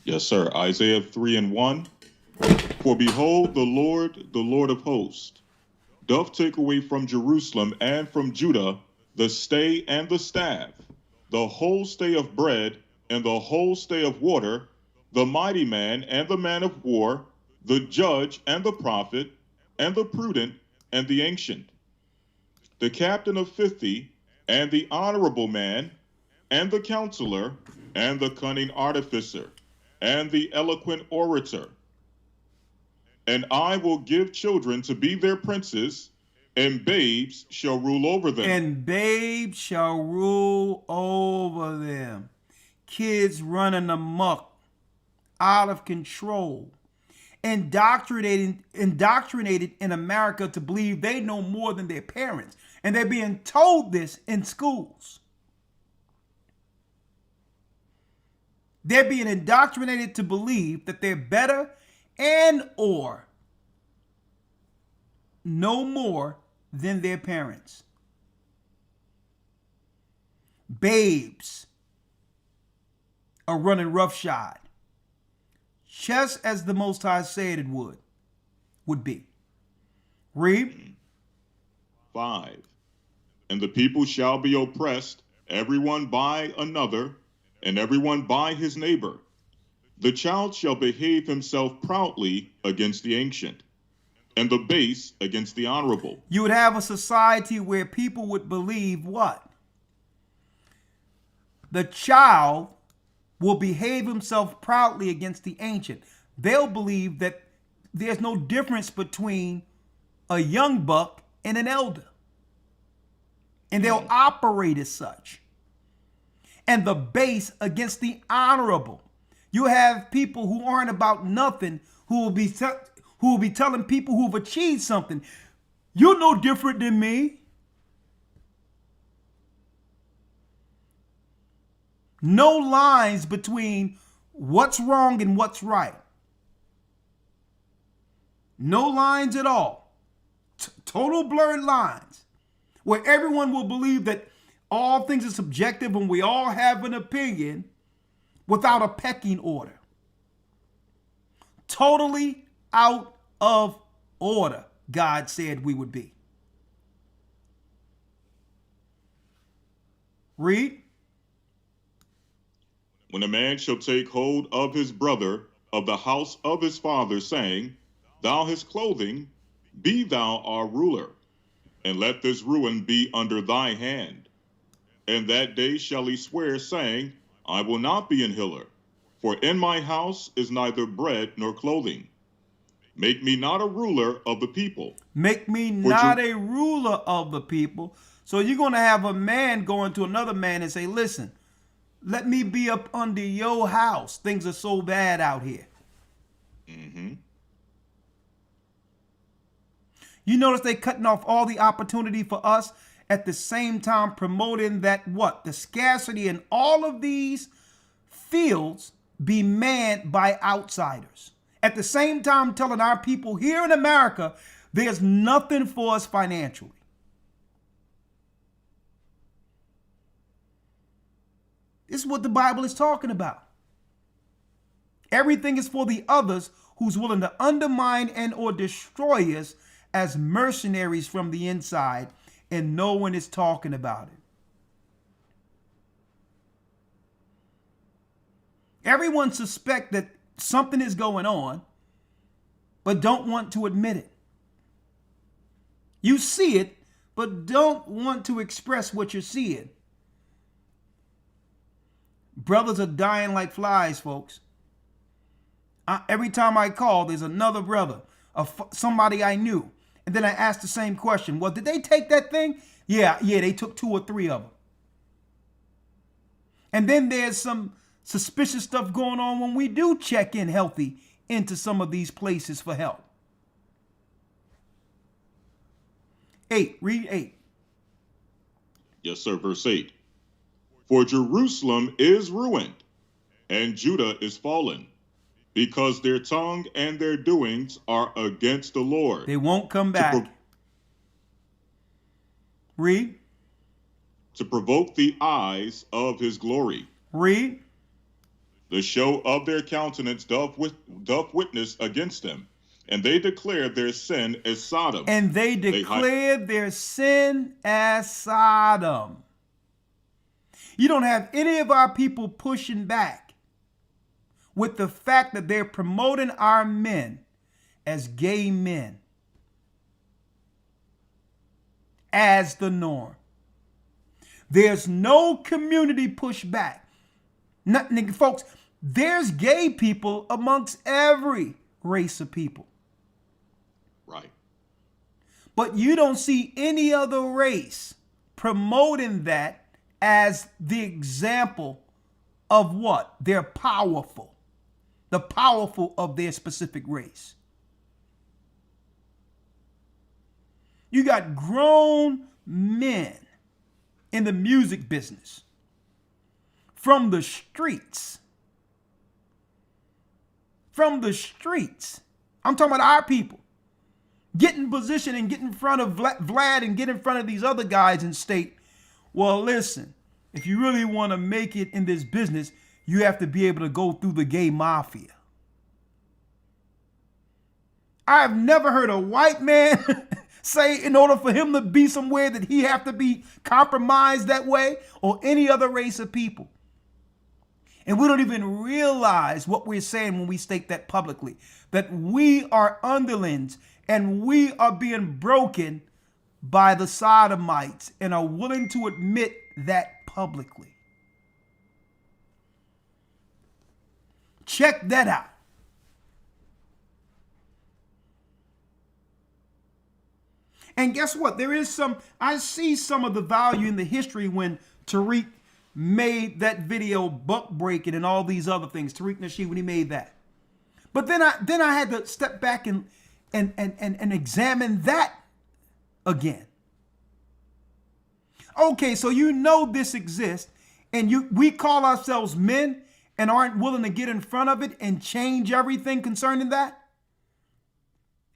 Yes, sir. Isaiah 3:1. For behold, the Lord of hosts, doth take away from Jerusalem and from Judah the stay and the staff, the whole stay of bread and the whole stay of water, the mighty man and the man of war, the judge and the prophet, and the prudent and the ancient, the captain of 50, and the honorable man, and the counselor, and the cunning artificer, and the eloquent orator. And I will give children to be their princes, and babes shall rule over them. And babes shall rule over them. Kids running amok, out of control, indoctrinated in America to believe they know more than their parents. And they're being told this in schools. They're being indoctrinated to believe that they're better and or no more than their parents. Babes are running roughshod, just as the Most High said it would be. Read. 5. And the people shall be oppressed, everyone by another, and everyone by his neighbor. The child shall behave himself proudly against the ancient, and the base against the honorable. You would have a society where people would believe what? The child will behave himself proudly against the ancient. They'll believe that there's no difference between a young buck and an elder. And they'll operate as such. And the base against the honorable. You have people who aren't about nothing who will be telling people who've achieved something, you're no different than me. No lines between what's wrong and what's right. No lines at all. Total blurred lines where everyone will believe that all things are subjective and we all have an opinion without a pecking order. Totally out of order, God said we would be. Read. When a man shall take hold of his brother of the house of his father, saying, Thou his clothing, be thou our ruler, and let this ruin be under thy hand. And that day shall he swear, saying, I will not be an healer, for in my house is neither bread nor clothing. Make me not a ruler of the people. Make me not a ruler of the people. So you're going to have a man going to another man and say, listen, let me be up under your house. Things are so bad out here. Mm-hmm. You notice they cutting off all the opportunity for us, at the same time promoting that what? The scarcity in all of these fields be manned by outsiders. At the same time, telling our people here in America, there's nothing for us financially. This is what the Bible is talking about. Everything is for the others who's willing to undermine and or destroy us as mercenaries from the inside, and no one is talking about it. Everyone suspects that something is going on, but don't want to admit it. You see it, but don't want to express what you're seeing. Brothers are dying like flies, folks. Every time I call, there's another brother, somebody I knew. And then I asked the same question. Well, did they take that thing? Yeah, they took 2 or 3 of them. And then there's some suspicious stuff going on when we do check in healthy into some of these places for help. 8, read 8. Yes, sir, verse 8. For Jerusalem is ruined, and Judah is fallen, because their tongue and their doings are against the Lord. They won't come back. Read. To provoke the eyes of his glory. Read. The show of their countenance doth witness against them, and they declare their sin as Sodom. And they declared their sin as Sodom. You don't have any of our people pushing back with the fact that they're promoting our men as gay men as the norm. There's no community pushback. Nothing, folks, there's gay people amongst every race of people. Right. But you don't see any other race promoting that as the example of what? They're powerful. The powerful of their specific race. You got grown men in the music business from the streets. From the streets. I'm talking about our people. Get in position and get in front of Vlad and get in front of these other guys and state, well, listen, if you really want to make it in this business, you have to be able to go through the gay mafia. I've never heard a white man say in order for him to be somewhere that he have to be compromised that way, or any other race of people. And we don't even realize what we're saying when we state that publicly, that we are underlings and we are being broken by the sodomites and are willing to admit that publicly. Check that out. And guess what? I see some of the value in the history when Tariq made that video, buck breaking and all these other things. Tariq Nasheed, when he made that. But then I had to step back and examine that again. Okay, so you know this exists, and we call ourselves men and aren't willing to get in front of it and change everything concerning that?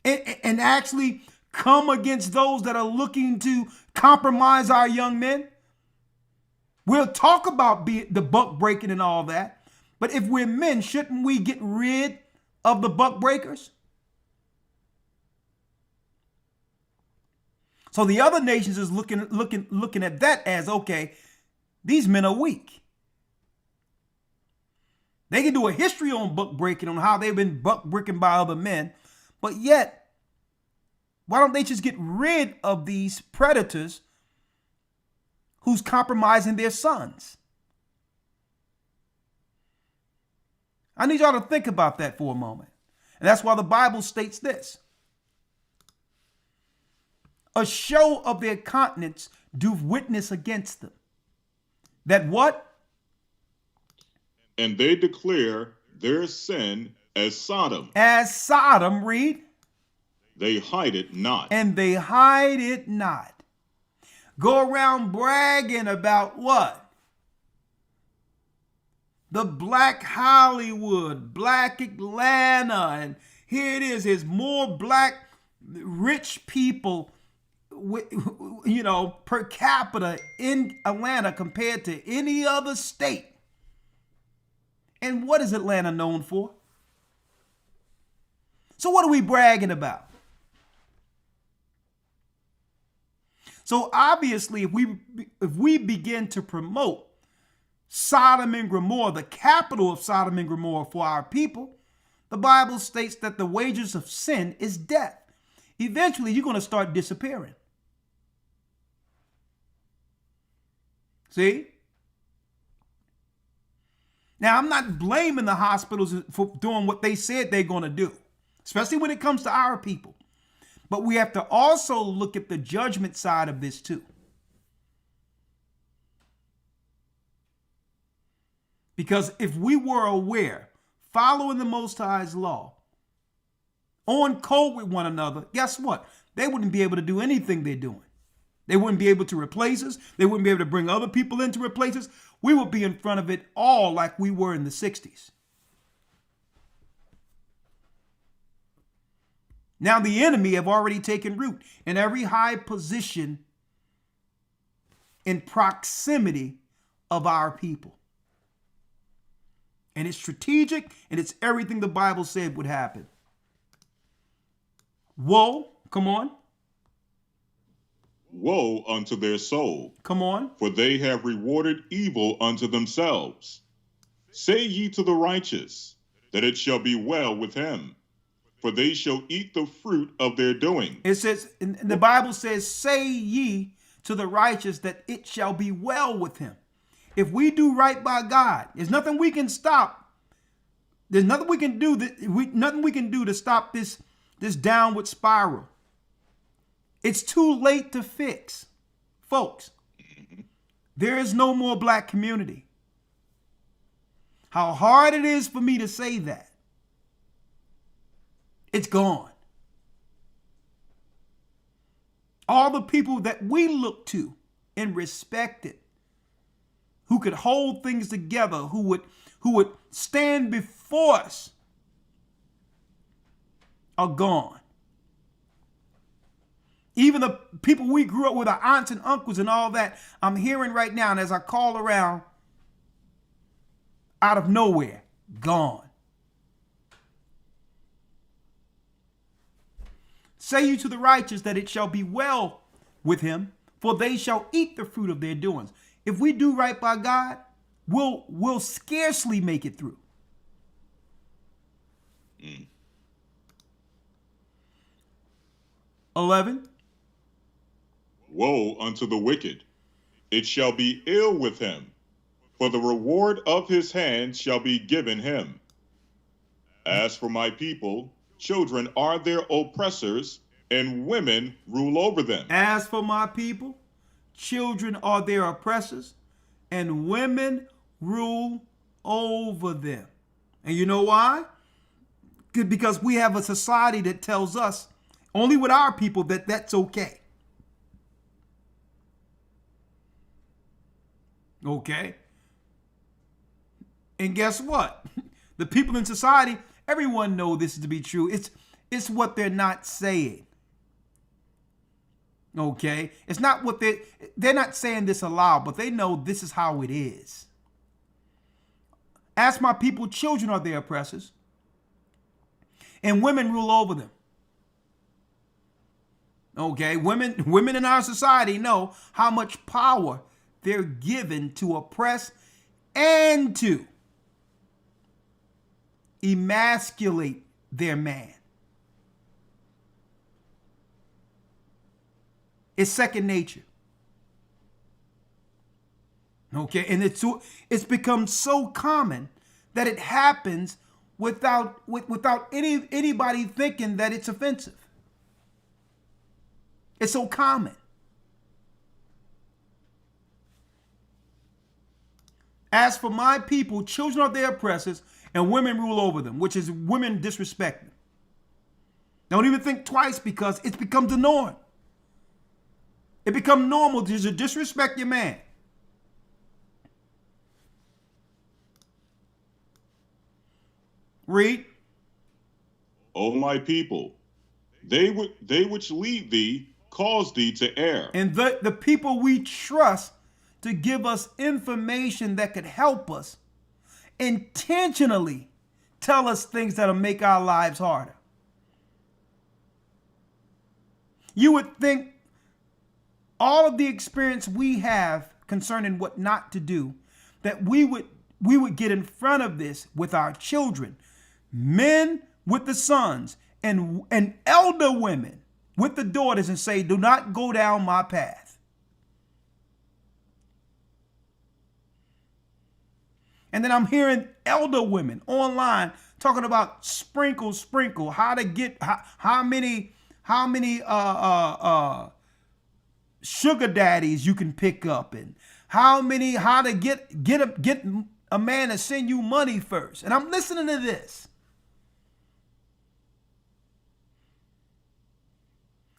And actually come against those that are looking to compromise our young men? We'll talk about the buck breaking and all that, but if we're men, shouldn't we get rid of the buck breakers? So the other nations is looking at that as, okay, these men are weak. They can do a history on buck breaking, on how they've been buck breaking by other men, but yet, why don't they just get rid of these predators who's compromising their sons? I need y'all to think about that for a moment. And that's why the Bible states this. A show of their countenance do witness against them. That what? And they declare their sin as Sodom. As Sodom, read. They hide it not. And they hide it not. Go around bragging about what? the Black Hollywood, Black Atlanta, and here it is. There's more black rich people, per capita in Atlanta compared to any other state. And what is Atlanta known for? So what are we bragging about? So obviously, if we begin to promote Sodom and Gomorrah, the capital of Sodom and Gomorrah for our people, the Bible states that the wages of sin is death. Eventually, you're going to start disappearing. See? Now, I'm not blaming the hospitals for doing what they said they're going to do, especially when it comes to our people. But we have to also look at the judgment side of this too. Because if we were aware, following the Most High's law, on code with one another, guess what? They wouldn't be able to do anything they're doing. They wouldn't be able to replace us. They wouldn't be able to bring other people in to replace us. We would be in front of it all like we were in the 60s. Now the enemy have already taken root in every high position in proximity of our people. And it's strategic, and it's everything the Bible said would happen. Woe, come on. Woe unto their soul. Come on. For they have rewarded evil unto themselves. Say ye to the righteous, that it shall be well with him, for they shall eat the fruit of their doing. It says, the Bible says, say ye to the righteous that it shall be well with him. If we do right by God, there's nothing we can stop. There's nothing we can do nothing we can do to stop this downward spiral. It's too late to fix. Folks, there is no more black community. How hard it is for me to say that. It's gone. All the people that we look to and respected, who could hold things together, who would stand before us, are gone. Even the people we grew up with, our aunts and uncles and all that, I'm hearing right now, and as I call around, out of nowhere, gone. Say you to the righteous that it shall be well with him, for they shall eat the fruit of their doings. If we do right by God, we'll scarcely make it through. 11. Woe unto the wicked! It shall be ill with him, for the reward of his hands shall be given him. As for my people, children are their oppressors, and women rule over them. As for my people, children are their oppressors, and women rule over them. And you know why? Because we have a society that tells us, only with our people, that that's okay. Okay? And guess what? The people in society, everyone know this to be true. It's what they're not saying. Okay? It's not what they're not saying this aloud, but they know this is how it is. As my people, children are their oppressors, and women rule over them. Okay? Women in our society know how much power they're given to oppress and to emasculate their man. It's second nature. Okay, and it's become so common that it happens without anybody thinking that it's offensive. It's so common. As for my people, children are their oppressors, and women rule over them, which is women disrespect them. Don't even think twice, because it's become the norm. It become normal to disrespect your man. Read. O my people, they which lead thee cause thee to err. And the people we trust to give us information that could help us intentionally tell us things that'll make our lives harder. You would think all of the experience we have concerning what not to do, that we would get in front of this with our children, men with the sons, and elder women with the daughters, and say, do not go down my path. And then I'm hearing elder women online talking about sprinkle, how to get how many sugar daddies you can pick up, and how to get a man to send you money first. And I'm listening to this.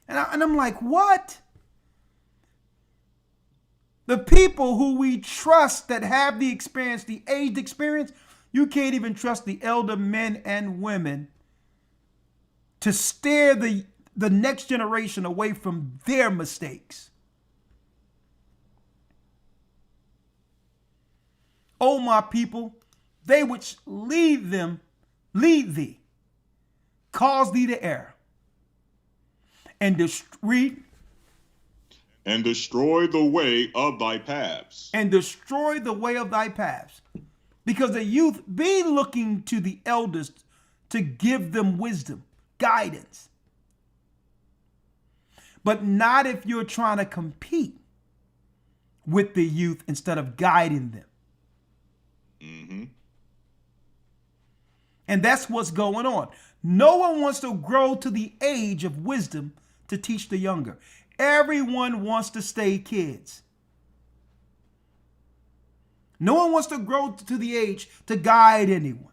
And I'm like, what? The people who we trust that have the experience, the aged experience, you can't even trust the elder men and women to steer the next generation away from their mistakes. O my people, they which lead thee, cause thee to err. And destroy the way of thy paths. And destroy the way of thy paths. Because the youth be looking to the elders to give them wisdom, guidance. But not if you're trying to compete with the youth instead of guiding them. Mm-hmm. And that's what's going on. No one wants to grow to the age of wisdom to teach the younger. Everyone wants to stay kids. No one wants to grow to the age to guide anyone.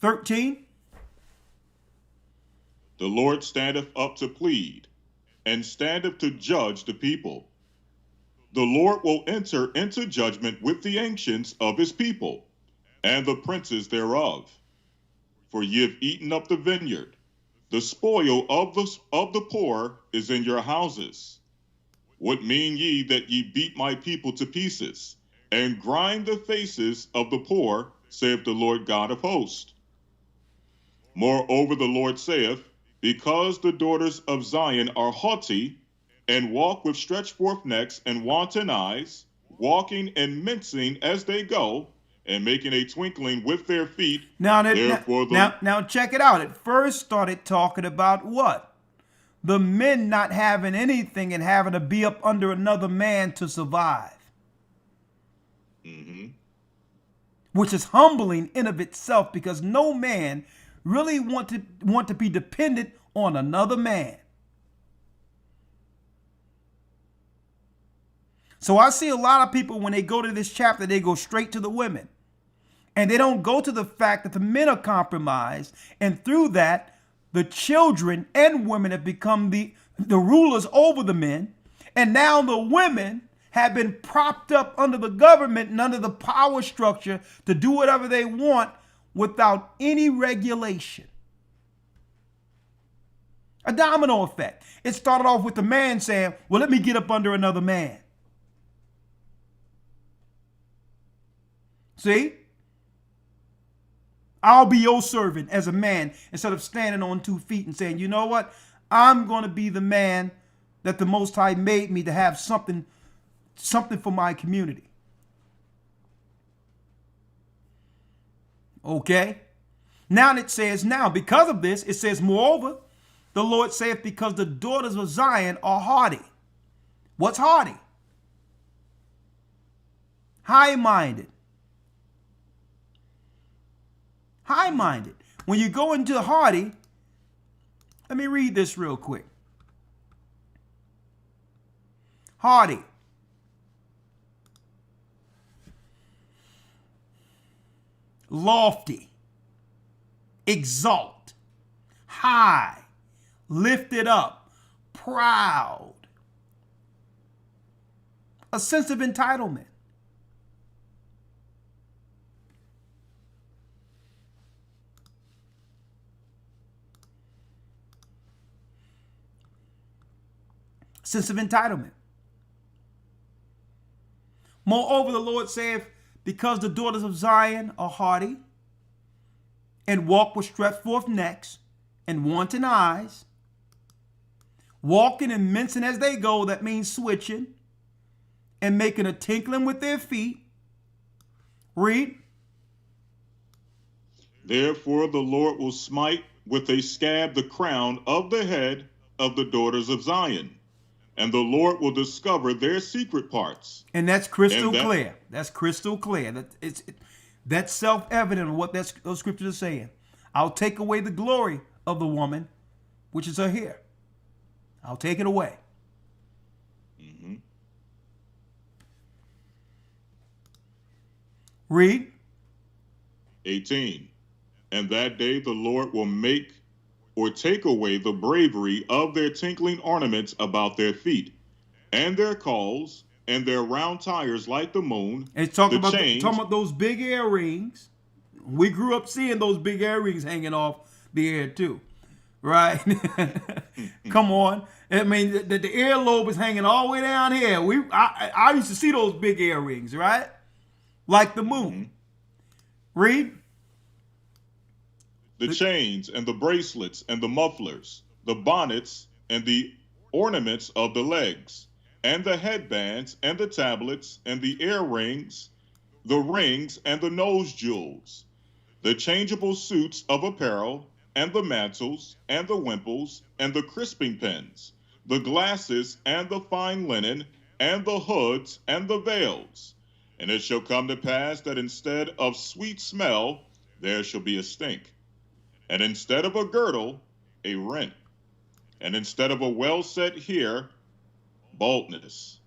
(13) The Lord standeth up to plead, and standeth to judge the people. The Lord will enter into judgment with the ancients of his people, and the princes thereof. For ye have eaten up the vineyard. The spoil of the poor is in your houses. What mean ye that ye beat my people to pieces, and grind the faces of the poor, saith the Lord God of hosts? Moreover, the Lord saith, because the daughters of Zion are haughty, and walk with stretched forth necks and wanton eyes, walking and mincing as they go, and making a twinkling with their feet. Now check it out. It first started talking about what? The men not having anything and having to be up under another man to survive. Mm-hmm. Which is humbling in of itself, because no man really want to be dependent on another man. So I see a lot of people, when they go to this chapter, they go straight to the women. And they don't go to the fact that the men are compromised. And through that, the children and women have become the rulers over the men. And now the women have been propped up under the government and under the power structure to do whatever they want without any regulation. A domino effect. It started off with the man saying, well, let me get up under another man. See? I'll be your servant as a man, instead of standing on 2 feet and saying, you know what? I'm going to be the man that the Most High made me to have something for my community. Okay? Now it says, because of this, it says, moreover, the Lord saith, because the daughters of Zion are haughty. What's haughty? High-minded. High-minded. When you go into haughty, let me read this real quick. Haughty. Lofty. Exalt. High. Lifted up. Proud. a sense of entitlement. Sense of entitlement. Moreover, the Lord saith, because the daughters of Zion are haughty, and walk with stretched forth necks, and wanton eyes, walking and mincing as they go, that means switching, and making a tinkling with their feet. Read. Therefore the Lord will smite with a scab the crown of the head of the daughters of Zion, and the Lord will discover their secret parts. And that's crystal clear. That's crystal clear. That's self-evident of what those scriptures are saying. I'll take away the glory of the woman, which is her hair. I'll take it away. Mm-hmm. Read. 18. And that day the Lord will make or take away the bravery of their tinkling ornaments about their feet, and their cauls, and their round tires like the moon. And it's talking about those big earrings. We grew up seeing those big earrings hanging off the ear too, right? Come on. I mean, the earlobe is hanging all the way down here. I used to see those big earrings, right? Like the moon. Mm-hmm. Read. The chains and the bracelets and the mufflers, the bonnets and the ornaments of the legs, and the headbands and the tablets and the earrings, the rings and the nose jewels, the changeable suits of apparel, and the mantles and the wimples and the crisping pins, the glasses and the fine linen, and the hoods and the veils. And it shall come to pass that instead of sweet smell, there shall be a stink. And instead of a girdle, a rent. And instead of a well-set hair, baldness.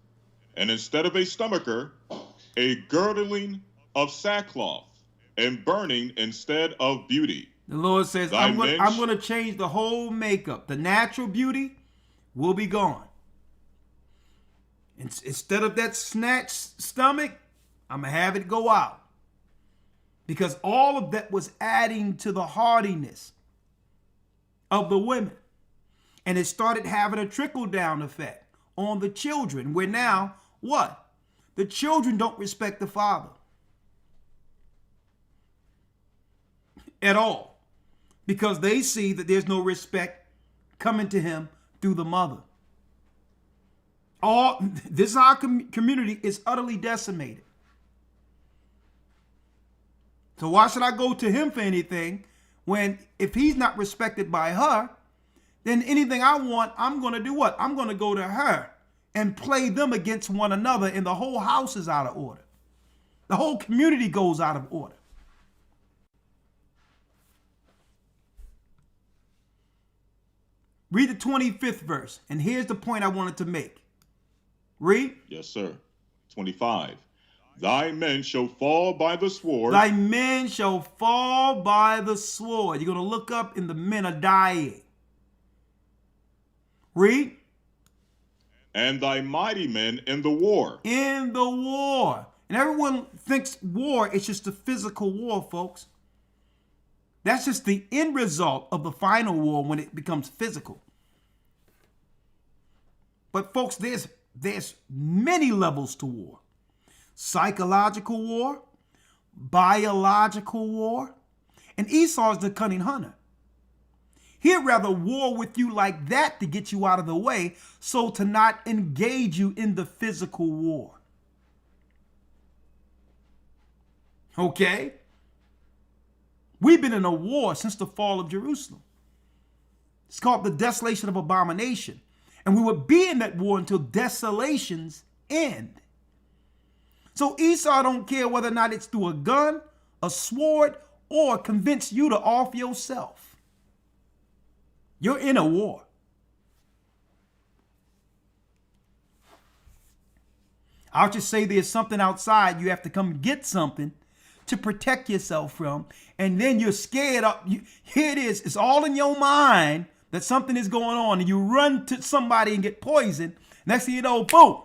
And instead of a stomacher, a girdling of sackcloth, and burning instead of beauty. The Lord says, I'm going to change the whole makeup. The natural beauty will be gone. Instead of that snatched stomach, I'm going to have it go out. Because all of that was adding to the hardiness of the women. And it started having a trickle-down effect on the children, where now, what? The children don't respect the father at all, because they see that there's no respect coming to him through the mother. This our community is utterly decimated. So why should I go to him for anything when if he's not respected by her, then anything I want, I'm going to do what? I'm going to go to her and play them against one another, and the whole house is out of order. The whole community goes out of order. Read the 25th verse, and here's the point I wanted to make. Read. Yes, sir. 25. Thy men shall fall by the sword. Thy men shall fall by the sword. You're going to look up and the men are dying. Read. And thy mighty men in the war. In the war. And everyone thinks war is just a physical war, folks. That's just the end result of the final war when it becomes physical. But folks, there's many levels to war. Psychological war, biological war, and Esau's the cunning hunter. He'd rather war with you like that to get you out of the way, so to not engage you in the physical war. Okay? We've been in a war since the fall of Jerusalem. It's called the desolation of abomination. And we will be in that war until desolations end. So Esau don't care whether or not it's through a gun, a sword, or convince you to off yourself. You're in a war. I'll just say there's something outside. You have to come get something to protect yourself from. And then you're scared up. Here it is. It's all in your mind that something is going on. And you run to somebody and get poisoned. Next thing you know, boom.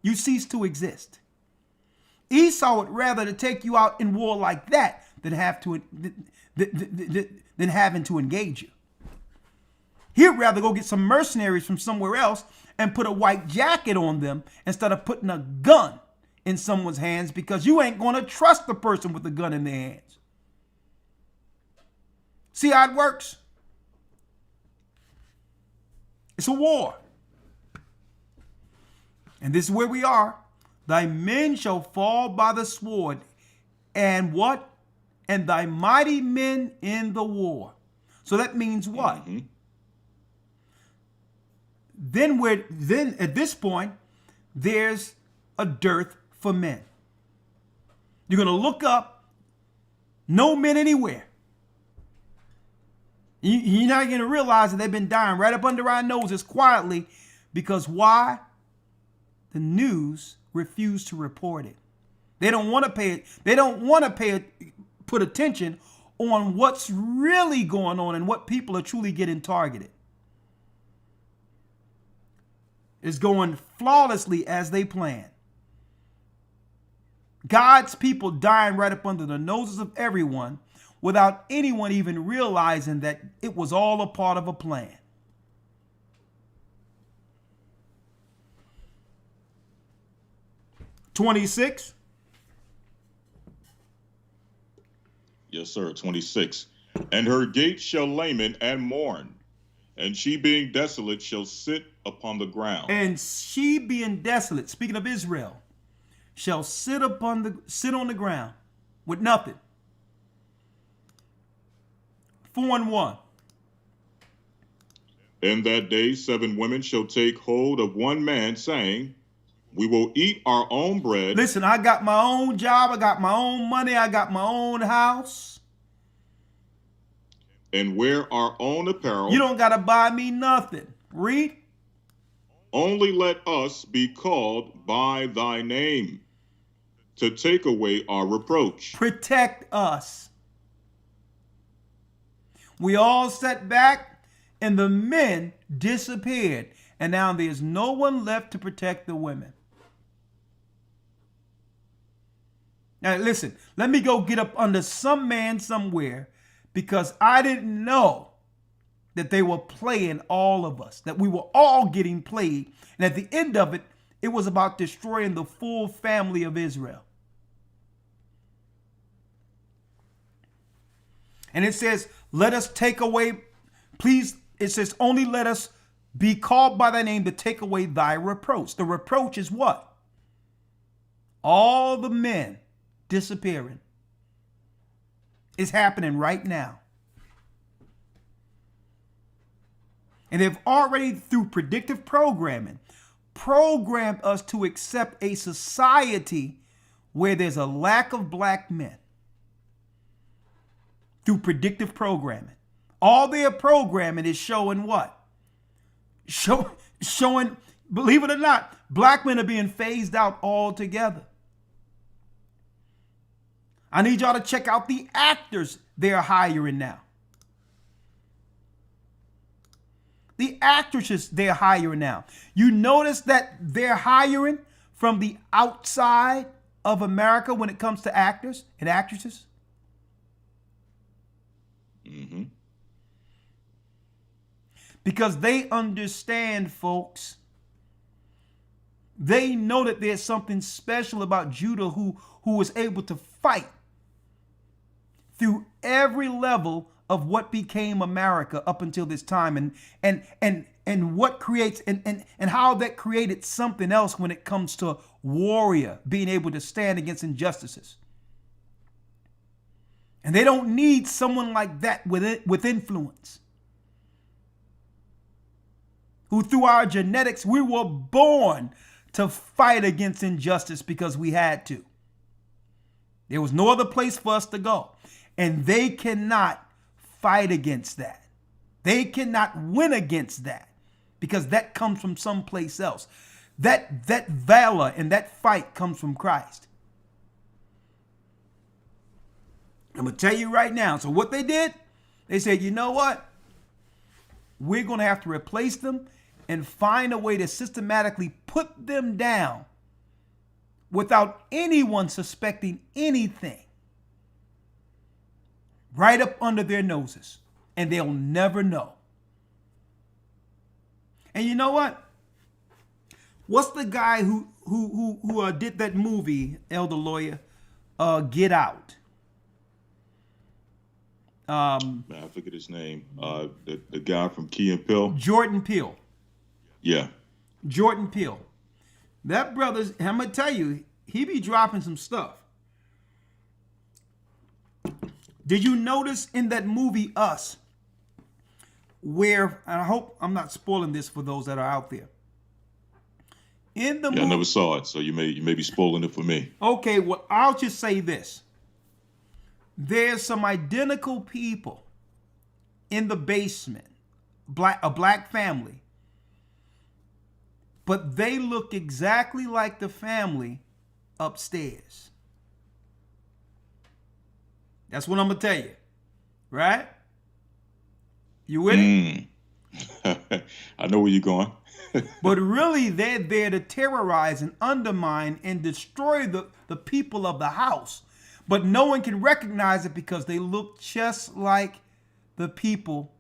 you cease to exist. Esau would rather to take you out in war like that than having to engage you. He'd rather go get some mercenaries from somewhere else and put a white jacket on them instead of putting a gun in someone's hands, because you ain't going to trust the person with the gun in their hands. See how it works? It's a war. And this is where we are. Thy men shall fall by the sword, and what? And thy mighty men in the war. So that means what? Mm-hmm. Then at this point, there's a dearth for men. You're going to look up, no men anywhere. You're not going to realize that they've been dying right up under our noses quietly, because why? The news refused to report it. They don't want to pay it. They don't want to put attention on what's really going on and what people are truly getting targeted. It's going flawlessly as they plan. God's people dying right up under the noses of everyone without anyone even realizing that it was all a part of a plan. (26) Yes, sir. 26. And her gates shall lament and mourn, and she being desolate shall sit upon the ground. And she being desolate, speaking of Israel, shall sit on the ground with nothing. 4:1. In that day 7 women shall take hold of one man, saying, we will eat our own bread. Listen, I got my own job. I got my own money. I got my own house. And wear our own apparel. You don't got to buy me nothing. Read. Only let us be called by thy name, to take away our reproach. Protect us. We all sat back, and the men disappeared. And now there's no one left to protect the women. Now listen, let me go get up under some man somewhere, because I didn't know that they were playing all of us, that we were all getting played. And at the end of it, it was about destroying the full family of Israel. And it says, let us take away, please, it says, only let us be called by thy name to take away thy reproach. The reproach is what? All the men disappearing. It's happening right now. And they've already, through predictive programming, programmed us to accept a society where there's a lack of black men. Through predictive programming. All their programming is showing what? Showing, believe it or not, black men are being phased out altogether. I need y'all to check out the actors they're hiring now. The actresses they're hiring now. You notice that they're hiring from the outside of America when it comes to actors and actresses? Mm-hmm. Because they understand, folks. They know that there's something special about Judah who was able to fight through every level of what became America up until this time, and what creates and how that created something else when it comes to warrior being able to stand against injustices. And they don't need someone like that with influence. Who through our genetics, we were born to fight against injustice because we had to. There was no other place for us to go. And they cannot fight against that. They cannot win against that, because that comes from someplace else. That valor and that fight comes from Christ. I'm going to tell you right now. So what they did, they said, you know what? We're going to have to replace them and find a way to systematically put them down without anyone suspecting anything, right up under their noses, and they'll never know. And you know what? What's the guy who did that movie, Elder Lawyer, Get Out? I forget his name. The guy from Key and Peele. Jordan Peele. Yeah. Jordan Peele. That brother's, I'm going to tell you, he be dropping some stuff. Did you notice in that movie, Us, where, and I hope I'm not spoiling this for those that are out there. In the movie, I never saw it, so you may be spoiling it for me. Okay, well, I'll just say this. There's some identical people in the basement, a black family, but they look exactly like the family upstairs. That's what I'm going to tell you. Right? You with it? I know where you're going. But really, they're there to terrorize and undermine and destroy the people of the house. But no one can recognize it because they look just like the people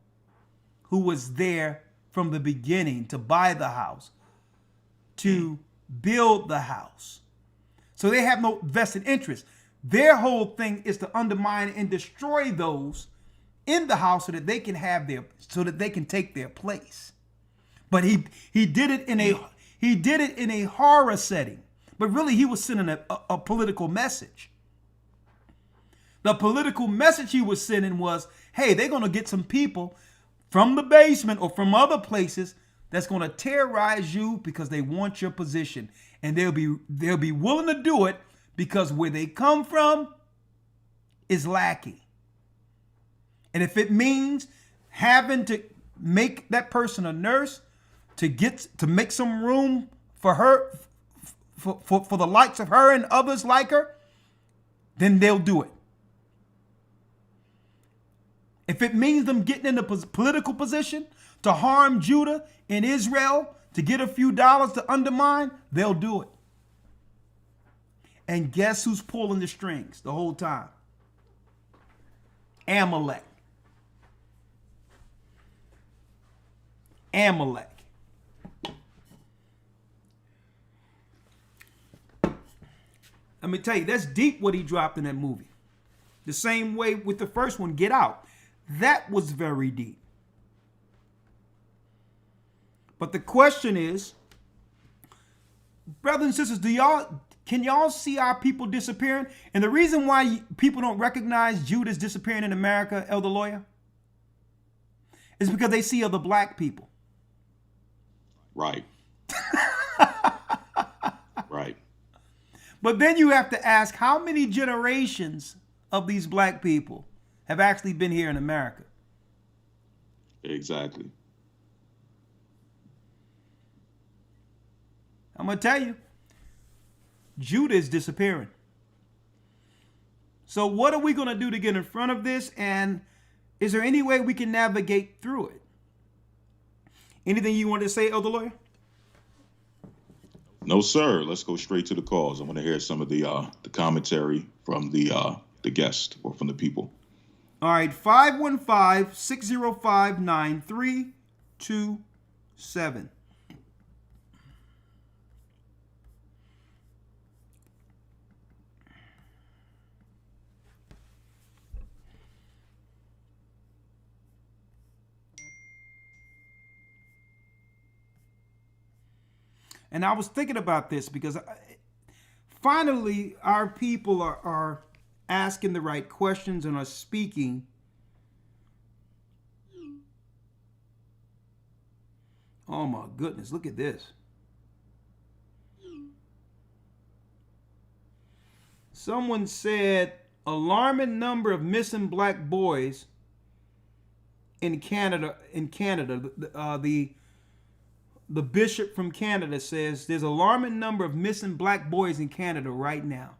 who was there from the beginning to buy the house, to build the house. So they have no vested interest. Their whole thing is to undermine and destroy those in the house so that they can have take their place. But he did it in a horror setting. But really, he was sending a political message. The political message he was sending was, hey, they're going to get some people from the basement or from other places that's going to terrorize you because they want your position. And they'll be willing to do it because where they come from is lacking. And if it means having to make that person a nurse to make some room for her, for the likes of her and others like her, then they'll do it. If it means them getting in a political position to harm Judah and Israel, to get a few dollars to undermine, they'll do it. And guess who's pulling the strings the whole time? Amalek. Amalek. Let me tell you, that's deep what he dropped in that movie. The same way with the first one, Get Out. That was very deep. But the question is, brothers and sisters, can y'all see our people disappearing? And the reason why people don't recognize Judah's disappearing in America, Elder Lawyer, is because they see other black people. Right. Right. But then you have to ask, how many generations of these black people have actually been here in America? Exactly. I'm going to tell you, Judah is disappearing. So what are we going to do to get in front of this? And is there any way we can navigate through it? Anything you want to say, Elder Lawyer? No, sir. Let's go straight to the cause. I want to hear some of the commentary from the guest or from the people. All right, 515-605-9327. And I was thinking about this because finally our people are asking the right questions and are speaking. Oh my goodness, look at this. Someone said alarming number of missing black boys in Canada. The bishop from Canada says there's an alarming number of missing black boys in Canada right now.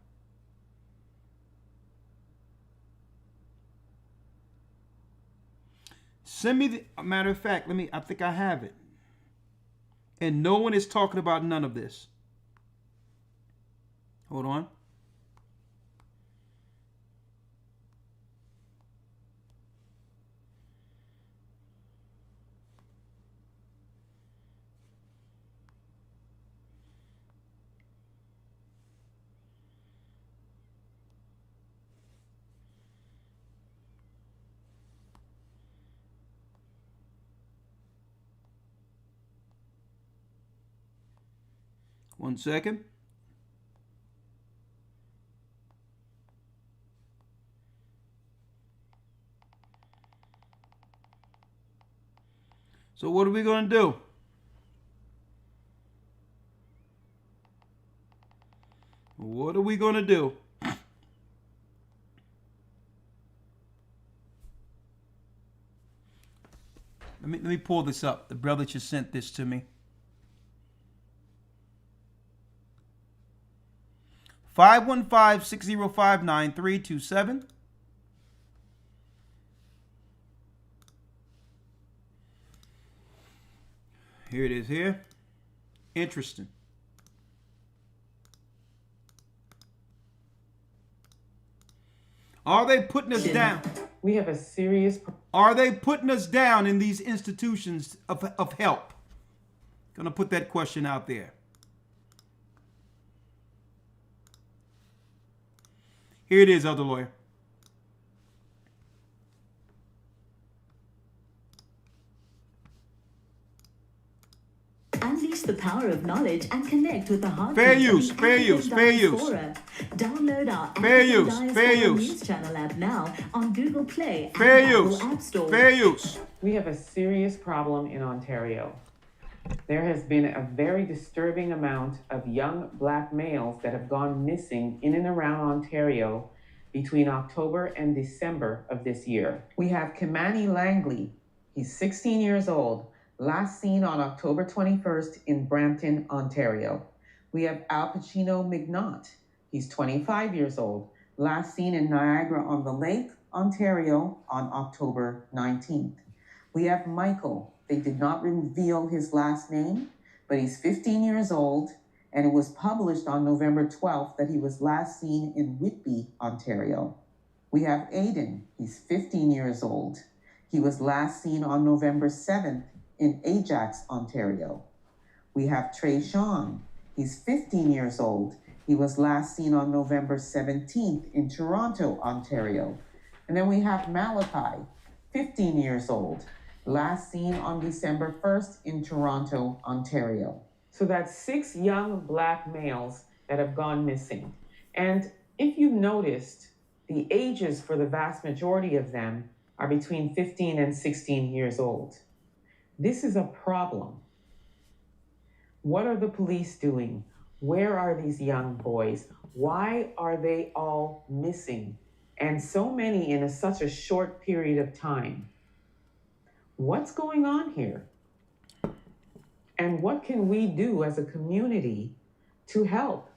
Send me a matter of fact, I think I have it. And no one is talking about none of this. Hold on. One second. So what are we going to do? What are we going to do? Let me pull this up. The brother just sent this to me. 515-605-9327. Here it is here. Interesting. Are they putting us down? We have a serious... Are they putting us down in these institutions of help? Gonna put that question out there. Here it is, other lawyer. Unleash the power of knowledge and connect with the heart. Fair use, fair use, fair use. Download our Fair use, fair use. News Channel app now on Google Play Fair and use, Apple App Store. fair use. We have a serious problem in Ontario. There has been a very disturbing amount of young black males that have gone missing in and around Ontario between October and December of this year. We have Kimani Langley. He's 16 years old, last seen on October 21st in Brampton, Ontario. We have Al Pacino McNaught. He's 25 years old, last seen in Niagara-on-the-Lake, Ontario on October 19th. We have Michael. They did not reveal his last name, but he's 15 years old, and it was published on November 12th that he was last seen in Whitby, Ontario. We have Aiden. He's 15 years old. He was last seen on November 7th in Ajax, Ontario. We have Trey Sean. He's 15 years old. He was last seen on November 17th in Toronto, Ontario. And then we have Malachi, 15 years old, last seen on December 1st in Toronto, Ontario. So that's 6 young black males that have gone missing. And if you've noticed, the ages for the vast majority of them are between 15 and 16 years old. This is a problem. What are the police doing? Where are these young boys? Why are they all missing? And so many in such a short period of time. What's going on here? And what can we do as a community to help?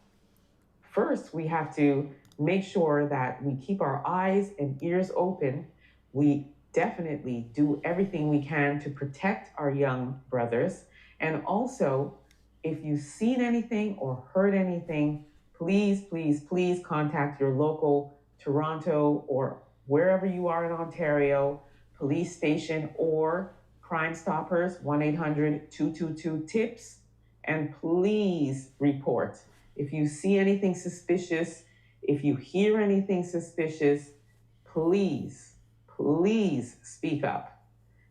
First, we have to make sure that we keep our eyes and ears open. We definitely do everything we can to protect our young brothers. And also, if you've seen anything or heard anything, please, please, please contact your local Toronto or wherever you are in Ontario police station or Crime Stoppers, 1-800-222-TIPS, and please report. If you see anything suspicious, if you hear anything suspicious, please, please speak up.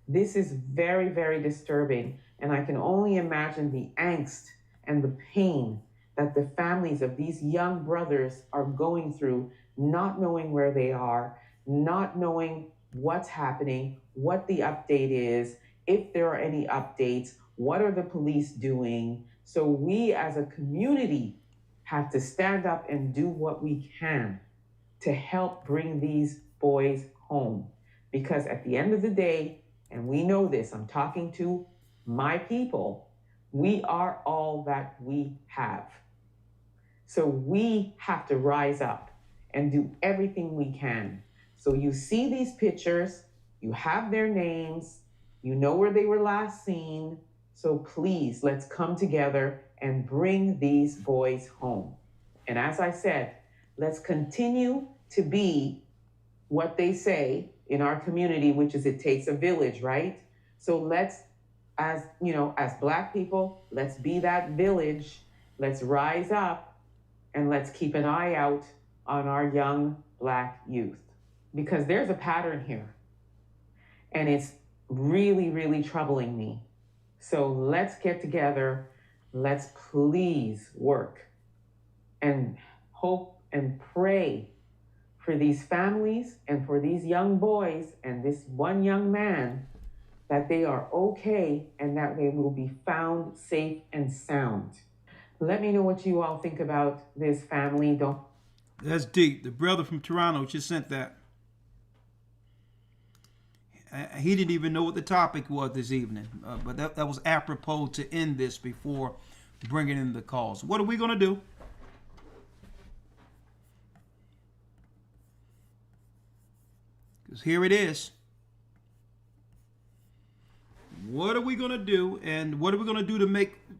This is very, very disturbing, and I can only imagine the angst and the pain that the families of these young brothers are going through, not knowing where they are, not knowing what's happening, what the update is, if there are any updates, what are the police doing. So we as a community have to stand up and do what we can to help bring these boys home. Because at the end of the day, and we know this, I'm talking to my people, we are all that we have. So we have to rise up and do everything we can. So you see these pictures, you have their names, you know where they were last seen. So please, let's come together and bring these boys home. And as I said, let's continue to be what they say in our community, which is it takes a village, right? So let's, as you know, as Black people, let's be that village. Let's rise up and let's keep an eye out on our young Black youth, because there's a pattern here and it's really, really troubling me. So let's get together. Let's please work and hope and pray for these families and for these young boys and this one young man, that they are okay and that they will be found safe and sound. Let me know what you all think about this family. That's deep. The brother from Toronto just sent that. He didn't even know what the topic was this evening, but that was apropos to end this before bringing in the calls. What are we going to do? Because here it is. What are we going to do, and what are we going to do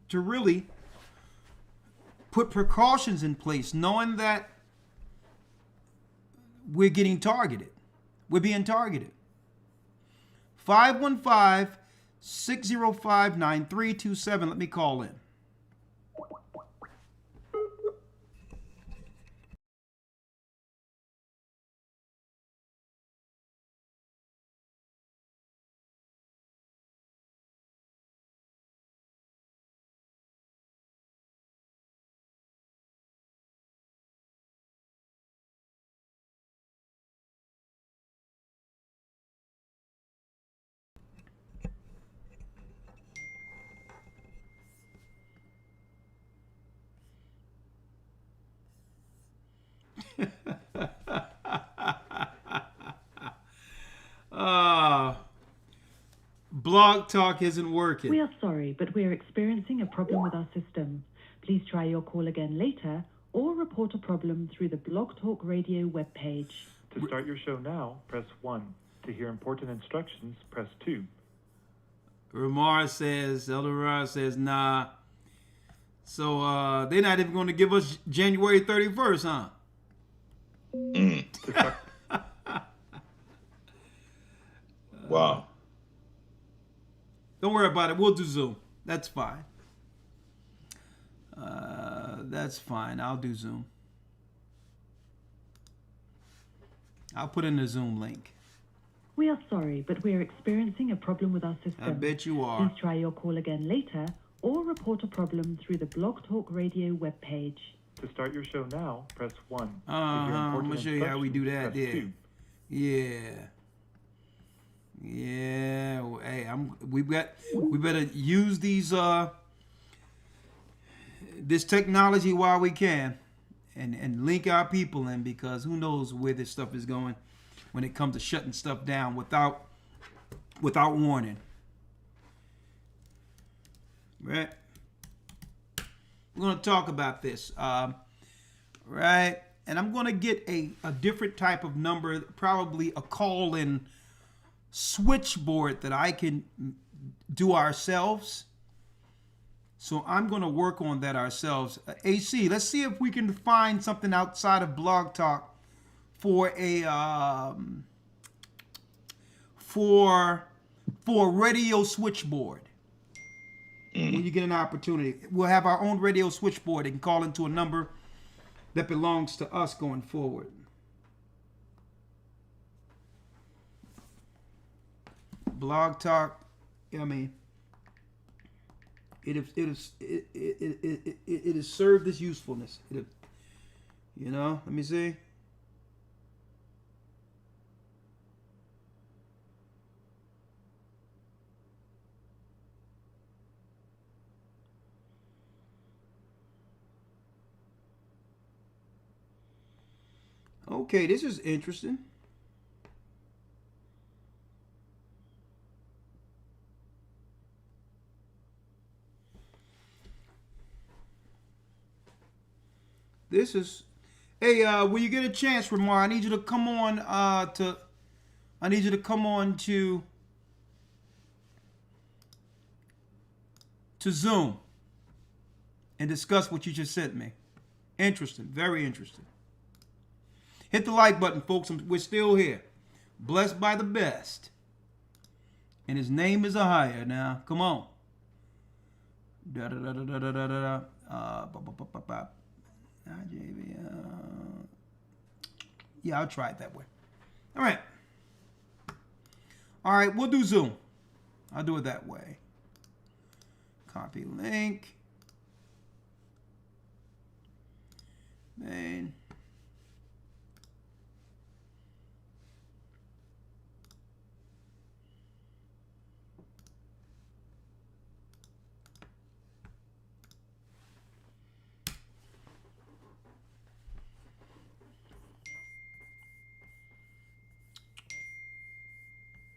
to really put precautions in place, knowing that we're getting targeted? We're being targeted. 515-605-9327. Let me call in. Blog Talk isn't working. We are sorry, but we are experiencing a problem with our system. Please try your call again later or report a problem through the Blog Talk Radio webpage. To start your show now, press 1. To hear important instructions, press 2. Elder Ramar says, nah. So they're not even going to give us January 31st, huh? Wow. Don't worry about it. We'll do Zoom. That's fine. That's fine. I'll do Zoom. I'll put in the Zoom link. We are sorry, but we are experiencing a problem with our system. I bet you are. Please try your call again later or report a problem through the Blog Talk Radio webpage. To start your show now, press 1. I'm going to show you how we do that there. 2. Yeah. Yeah. Well, hey, we better use these this technology while we can and link our people in, because who knows where this stuff is going when it comes to shutting stuff down without warning. Right? We're going to talk about this. Right? And I'm going to get a different type of number, probably a call-in switchboard that I can do ourselves. So I'm going to work on that ourselves. AC, let's see if we can find something outside of Blog Talk for a for radio switchboard. When you get an opportunity, we'll have our own radio switchboard and call into a number that belongs to us going forward. Blog Talk, I mean, it has served its usefulness. Let me see. Okay, this is interesting. Hey, when you get a chance, Ramar, I need you to come on to Zoom and discuss what you just sent me Interesting. Very interesting. Hit the like button, folks. We're still here. Blessed by the best. And his name is Ahia now. Come on. Da da da da da da da da. Yeah, I'll try it that way. All right. All right, we'll do Zoom. I'll do it that way. Copy link. Main.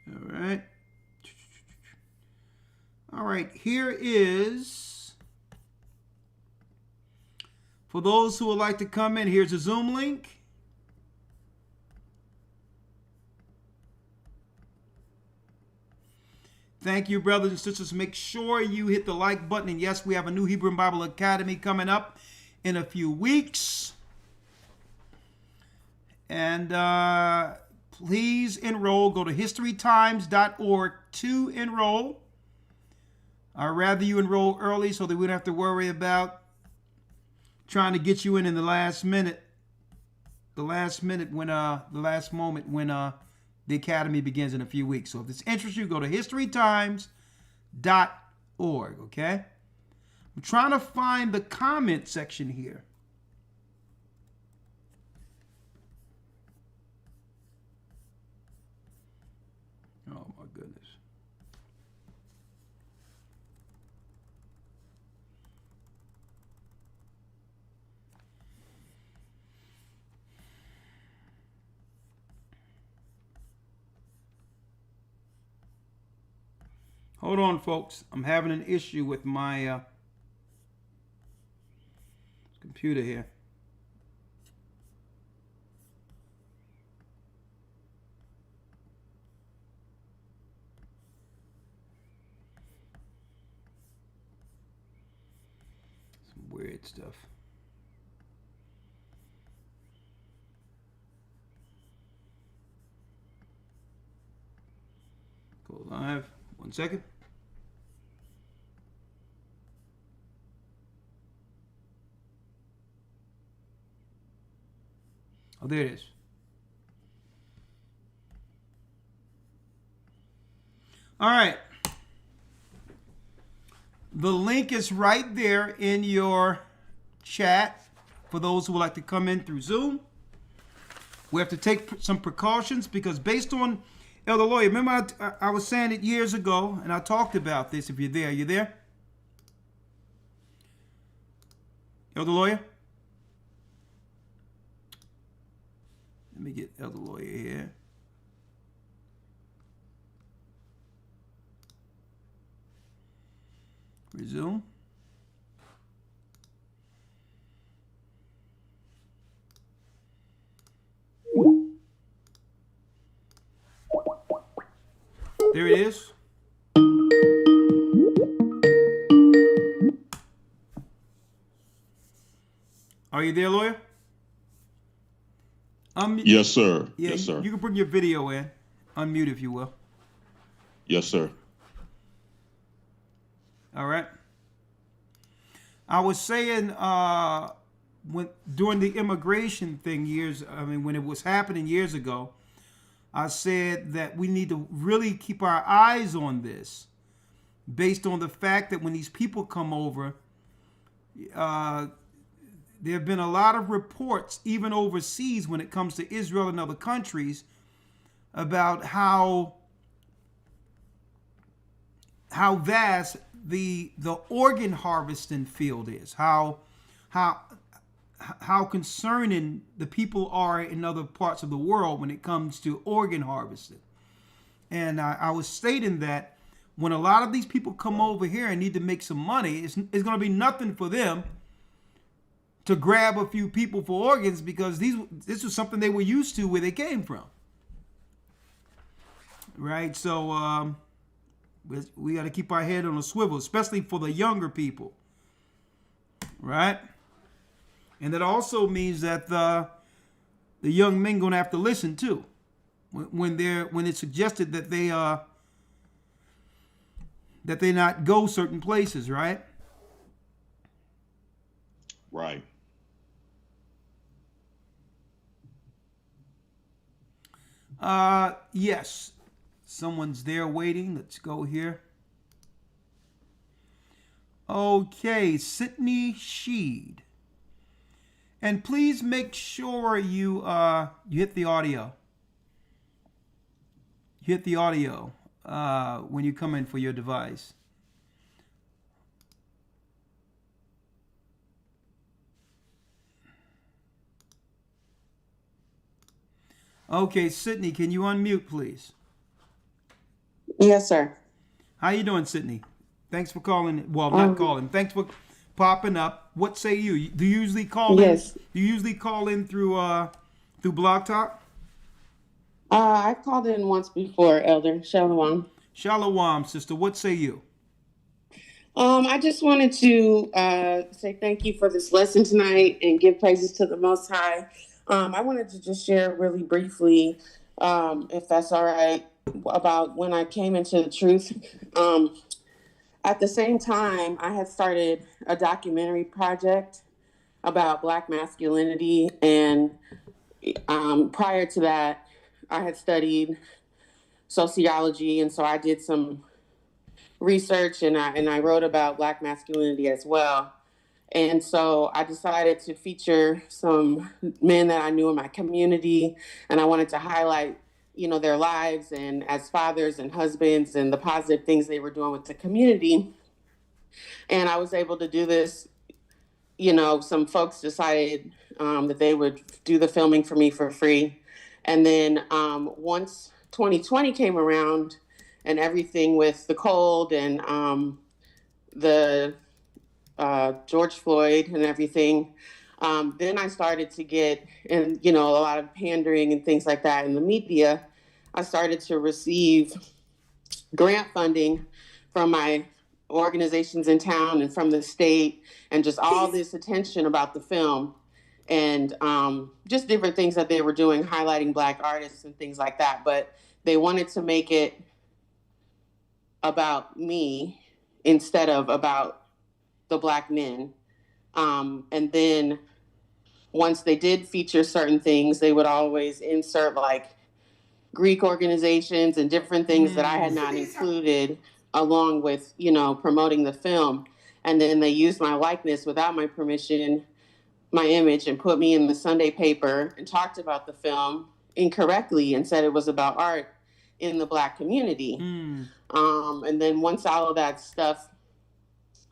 All right. All right, here is, for those who would like to come in, here's a Zoom link. Thank you, brothers and sisters. Make sure you hit the like button. And yes, we have a new Hebrew and Bible Academy coming up in a few weeks. And please enroll. Go to historytimes.org to enroll. I'd rather you enroll early so that we don't have to worry about trying to get you in the last minute. The last moment when the academy begins in a few weeks. So if this interests you, go to historytimes.org, okay? I'm trying to find the comment section here. Oh my goodness. Hold on, folks. I'm having an issue with my computer here. Some weird stuff. Go live. 1 second. Oh, there it is. All right. The link is right there in your chat for those who would like to come in through Zoom. We have to take some precautions because based on Elder Lawyer, remember I was saying it years ago, and I talked about this. If you're there, you there? Elder Lawyer? Let me get Elder Lawyer here. Resume. There it is. Are you there, lawyer? Yes, sir. Yeah, yes, sir. You can bring your video in. Unmute, if you will. Yes, sir. All right. I was saying during the immigration thing when it was happening years ago, I said that we need to really keep our eyes on this based on the fact that when these people come over, there have been a lot of reports, even overseas when it comes to Israel and other countries, about how vast the organ harvesting field is, how concerning the people are in other parts of the world when it comes to organ harvesting. And I was stating that when a lot of these people come over here and need to make some money, it's going to be nothing for them to grab a few people for organs because this was something they were used to where they came from. Right? So we got to keep our head on a swivel, especially for the younger people. Right? And that also means that the young men gonna have to listen too, when it's suggested that they not go certain places, right? Right. Yes. Someone's there waiting. Let's go here. Okay, Sydney Sheed. And please make sure you hit the audio. Hit the audio when you come in for your device. Okay, Sydney, can you unmute, please? Yes, sir. How you doing, Sydney? Thanks for calling. Well, not calling. Thanks for popping up. What say you? Do you usually call in? Do you usually call in through Blog Talk? I've called in once before, Elder. Shalom. Shalom, sister. What say you? I just wanted to say thank you for this lesson tonight and give praises to the Most High. I wanted to just share really briefly, if that's all right, about when I came into the truth. At the same time, I had started a documentary project about Black masculinity, and prior to that, I had studied sociology, and so I did some research, and I wrote about Black masculinity as well. And so I decided to feature some men that I knew in my community, and I wanted to highlight, their lives and as fathers and husbands and the positive things they were doing with the community. And I was able to do this. Some folks decided that they would do the filming for me for free. And then once 2020 came around and everything with the cold and the George Floyd and everything, then I started to get, and a lot of pandering and things like that in the media. I started to receive grant funding from my organizations in town and from the state, and just all this attention about the film, and just different things that they were doing, highlighting Black artists and things like that. But they wanted to make it about me instead of about the Black men. And then once they did feature certain things, they would always insert like Greek organizations and different things that I had not included, along with, promoting the film. And then they used my likeness without my permission, my image, and put me in the Sunday paper and talked about the film incorrectly and said it was about art in the Black community. And then once all of that stuff,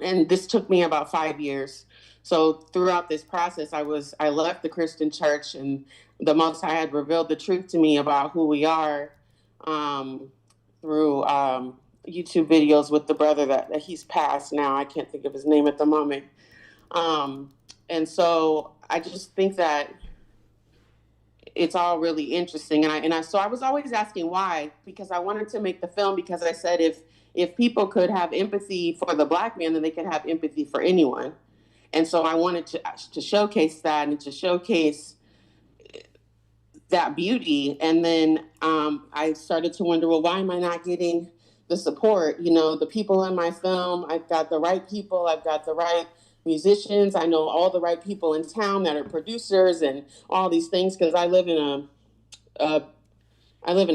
and this took me about 5 years. So throughout this process, I left the Christian church, and the Most High had revealed the truth to me about who we are through YouTube videos with the brother that he's passed now. I can't think of his name at the moment. And so I just think that it's all really interesting. So I was always asking why, because I wanted to make the film, because I said if people could have empathy for the Black man, then they could have empathy for anyone. And so I wanted to showcase that and to showcase that beauty. And then I started to wonder, well, why am I not getting the support? The people in my film, I've got the right people, I've got the right musicians, I know all the right people in town that are producers and all these things, because I live in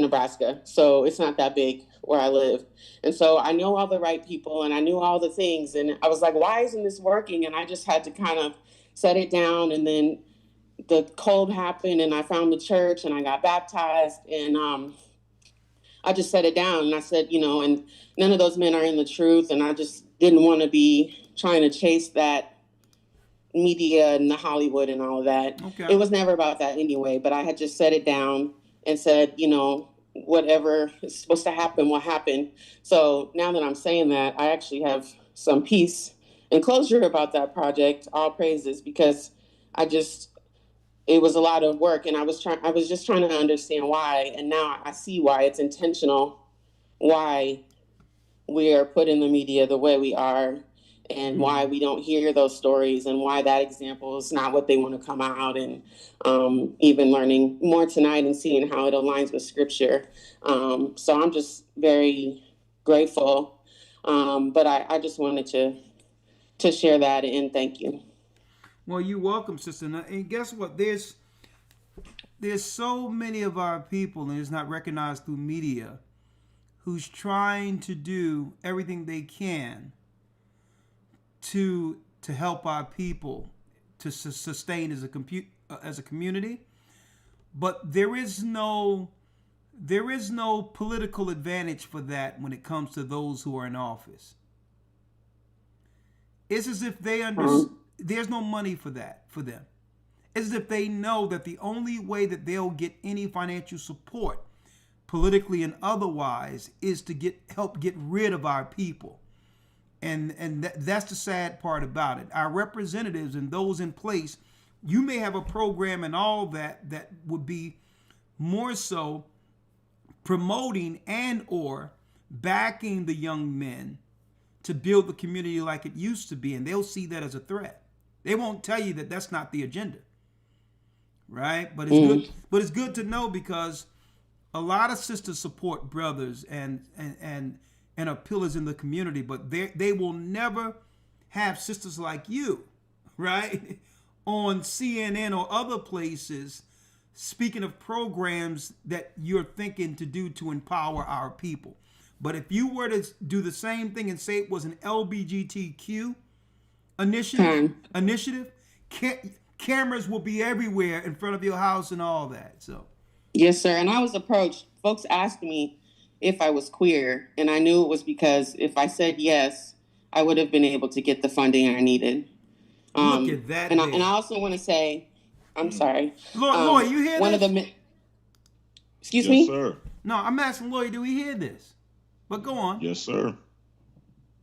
Nebraska, so it's not that big where I live. And so I know all the right people and I knew all the things, and I was like, why isn't this working? And I just had to kind of set it down. And then the cold happened, and I found the church, and I got baptized, and I just set it down, and I said, and none of those men are in the truth, and I just didn't want to be trying to chase that media and the Hollywood and all of that. Okay. It was never about that anyway, but I had just set it down and said, whatever is supposed to happen will happen. So now that I'm saying that, I actually have some peace and closure about that project. All praises, because it was a lot of work, and I was just trying to understand why, and now I see why. It's intentional, why we are put in the media the way we are, and why we don't hear those stories, and why that example is not what they want to come out and even learning more tonight and seeing how it aligns with scripture. So I'm just very grateful. But I just wanted to share that and thank you. Well, you're welcome, sister. And guess what? There's so many of our people, and it's not recognized through media, who's trying to do everything they can to help our people to sustain as a community, but there is no political advantage for that when it comes to those who are in office. It's as if there's no money for that for them. It's as if they know that the only way that they'll get any financial support, politically and otherwise, is to help get rid of our people. And that's the sad part about it. Our representatives and those in place, you may have a program and all that would be more so promoting and or backing the young men to build the community like it used to be, and they'll see that as a threat. They won't tell you that that's not the agenda, right? But it's good. But it's good to know, because a lot of sisters support brothers and are pillars in the community, but they will never have sisters like you, right, on CNN or other places speaking of programs that you're thinking to do to empower our people. But if you were to do the same thing and say it was an LGBTQ initiative, cameras will be everywhere in front of your house and all that. So, yes, sir. And I was approached. Folks asked me if I was queer, and I knew it was because if I said yes, I would have been able to get the funding I needed. Look at that. And I also want to say, I'm sorry. Lloyd, you hear this? Excuse me? Yes, sir. No, I'm asking Lloyd, do we hear this? But go on. Yes, sir.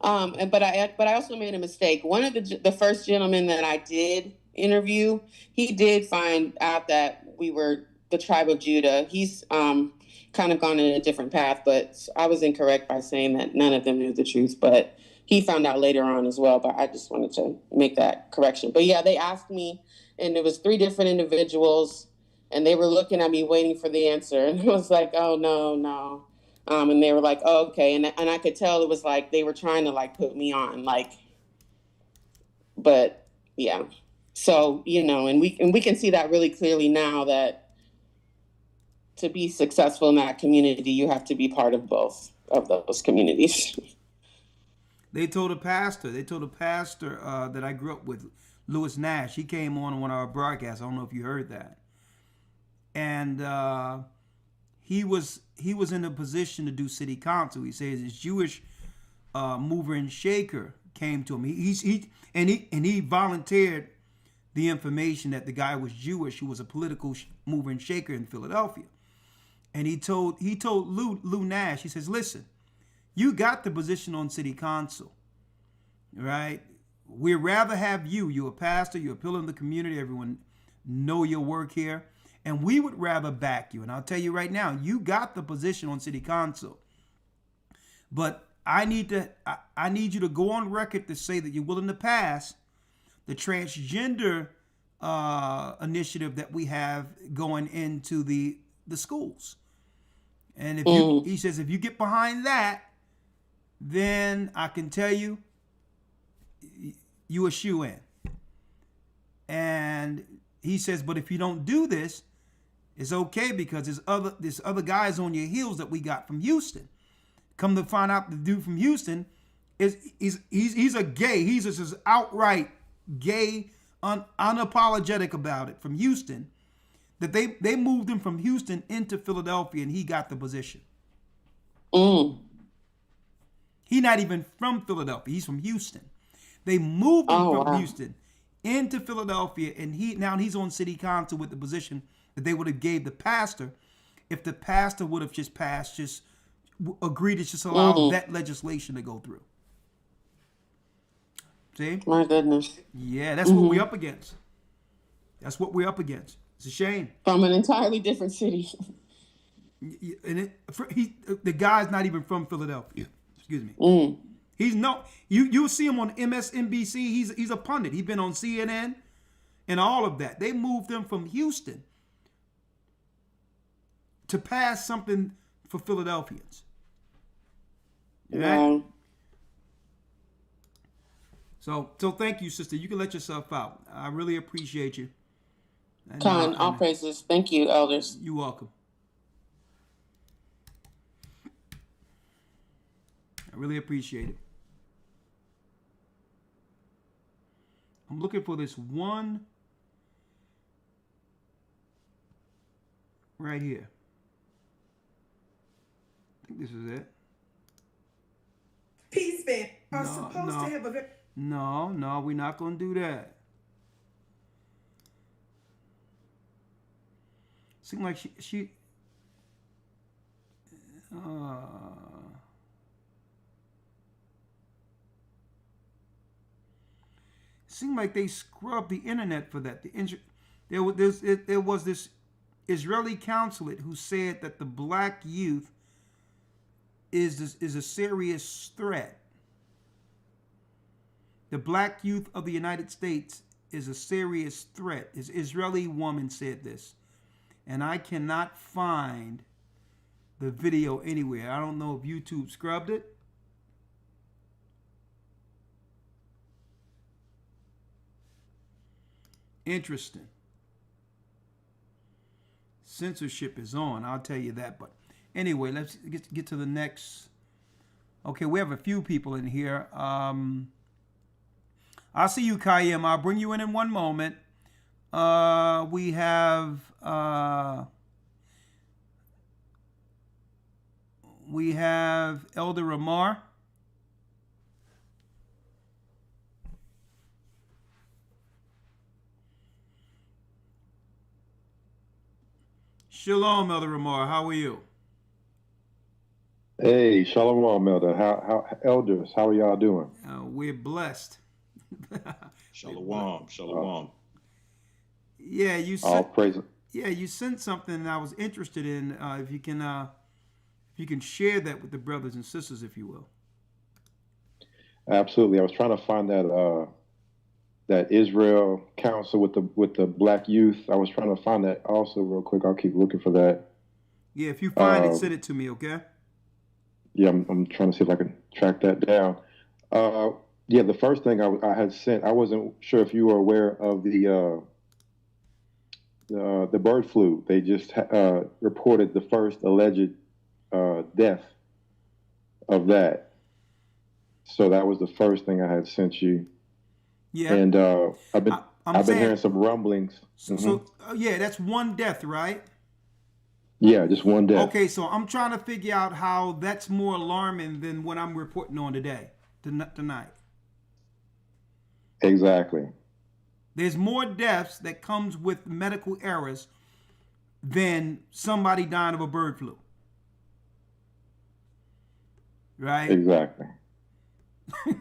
But I also made a mistake. One of the first gentlemen that I did interview, he did find out that we were the tribe of Judah. He's kind of gone in a different path, but I was incorrect by saying that none of them knew the truth. But he found out later on as well. But I just wanted to make that correction. But yeah, they asked me, and it was 3 different individuals, and they were looking at me waiting for the answer, and I was like, oh no. And they were like, oh, okay. And I could tell it was like they were trying to like put me on, like, but yeah. So, and we can see that really clearly now, that to be successful in that community, you have to be part of both of those communities. They told a pastor that I grew up with, Lewis Nash. He came on one of our broadcasts. I don't know if you heard that. And he was in a position to do city council. He says his Jewish mover and shaker came to him. He volunteered the information that the guy was Jewish, who was a political mover and shaker in Philadelphia. And he told Lou Nash, he says, listen, you got the position on city council, right? We'd rather have you. You're a pastor, you're a pillar in the community, everyone know your work here. And we would rather back you. And I'll tell you right now, you got the position on city council. But I need you to go on record to say that you're willing to pass the transgender initiative that we have going into the schools. And he says, if you get behind that, then I can tell you, you a shoe-in. And he says, but if you don't do this, it's okay, because there's other guys on your heels that we got from Houston. Come to find out, the dude from Houston he's a gay. He's just outright gay, unapologetic about it, from Houston. That they moved him from Houston into Philadelphia, and he got the position. He's not even from Philadelphia. He's from Houston. They moved him from Houston into Philadelphia, and he's on city council with the position that they would have gave the pastor if the pastor would have just agreed to just allow that legislation to go through. See? My goodness. Yeah, that's what we're up against. That's what we're up against. It's a shame. From an entirely different city. And the guy's not even from Philadelphia. Excuse me. He's no, you see him on MSNBC. He's a pundit. He's been on CNN and all of that. They moved him from Houston to pass something for Philadelphians. Right? Wow. So thank you, sister. You can let yourself out. I really appreciate you. And, Con, all praises. Thank you, elders. You're welcome. I really appreciate it. I'm looking for this one right here. I think this is it. Peace men are supposed to have a very... No, we're not going to do that. Seems like she seemed like they scrubbed the internet for that. There was this Israeli consulate who said that the black youth is a serious threat. The black youth of the United States is a serious threat. This Israeli woman said this. And I cannot find the video anywhere. I don't know if YouTube scrubbed it. Interesting. Censorship is on, I'll tell you that. But anyway, let's get to the next. Okay, we have a few people in here. I'll see you, Kayem. I'll bring you in one moment. We have Elder Ramar. Shalom, Elder Ramar. How are you? Hey, shalom, Elder. How elders? How are y'all doing? We're blessed. Shalom. Yeah, you All sent. praise. Yeah, you sent something I was interested in. If you can share that with the brothers and sisters, if you will. Absolutely. I was trying to find that Israel council with the black youth. I was trying to find that also real quick. I'll keep looking for that. Yeah, if you find it, send it to me, okay? Yeah, I'm trying to see if I can track that down. Yeah, the first thing I had sent, I wasn't sure if you were aware of the bird flu. They just reported the first alleged death of that. So that was the first thing I had sent you. Yeah. And I've been hearing some rumblings. So yeah, that's one death, right? Yeah, just one death. Okay, so I'm trying to figure out how that's more alarming than what I'm reporting on tonight. Exactly. There's more deaths that comes with medical errors than somebody dying of a bird flu. Right? Exactly.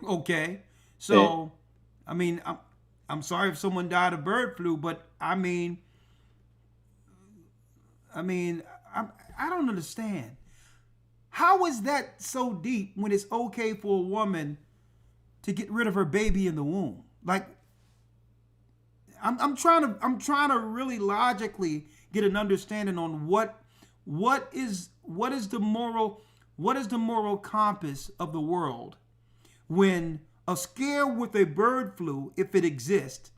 Okay. So, I mean, I'm sorry if someone died of bird flu, but I mean, I don't understand. How is that so deep when it's okay for a woman to get rid of her baby in the womb? Like, I'm trying to really logically get an understanding on what is the moral compass of the world when a scare with a bird flu, if it exists,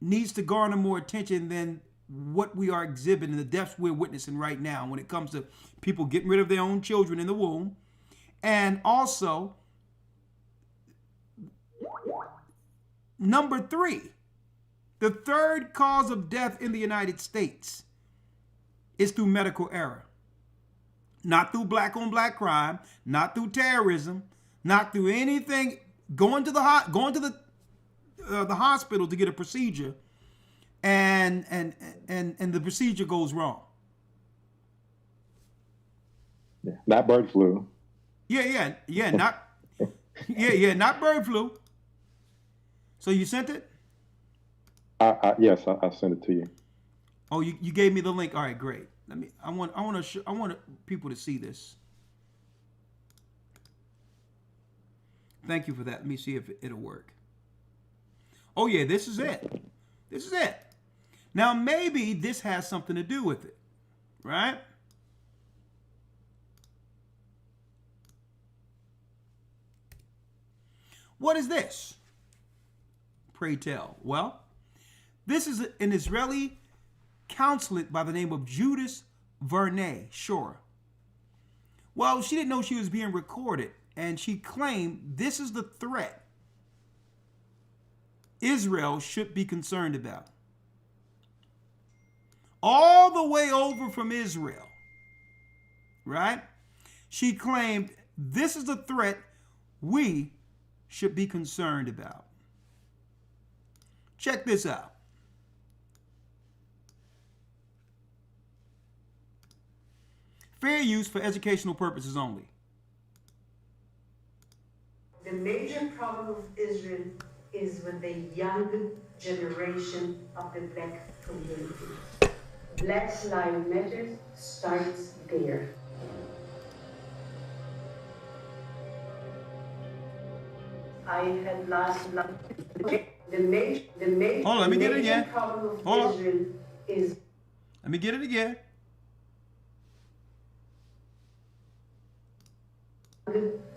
needs to garner more attention than what we are exhibiting, the deaths we're witnessing right now when it comes to people getting rid of their own children in the womb. And also, number 3, the third cause of death in the United States is through medical error. Not through black on black crime, not through terrorism, not through anything, going to the hospital to get a procedure and the procedure goes wrong. Yeah, not bird flu. Yeah, not not bird flu. So you sent it? Yes, I sent it to you. Oh, you gave me the link. All right, great. I want people to see this. Thank you for that. Let me see if it'll work. Oh, yeah, this is it. This is it. Now, maybe this has something to do with it, right? What is this? Pray tell. Well, this is an Israeli consulate by the name of Verdwijnt, sure. Well, she didn't know she was being recorded, and she claimed this is the threat Israel should be concerned about. All the way over from Israel, right? She claimed this is the threat we should be concerned about. Check this out. Fair use for educational purposes only. The major problem of Israel is with the young generation of the black community. Black Lives Matter starts there. I had last the major Hold on, let me get it again. problem of Hold on. Israel is. Let me get it again.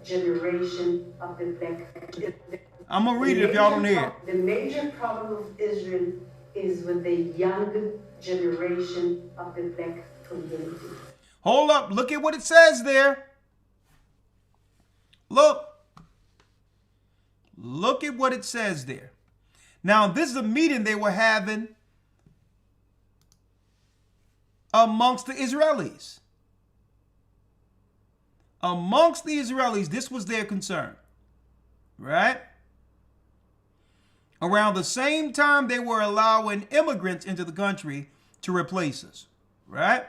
Generation of the black. I'm gonna read it if y'all don't hear it. The major problem of Israel is with the young generation of the black community. Hold up, look at what it says there. Look at what it says there. Now, this is a meeting they were having amongst the Israelis. Amongst the Israelis, this was their concern, right? Around the same time they were allowing immigrants into the country to replace us, right?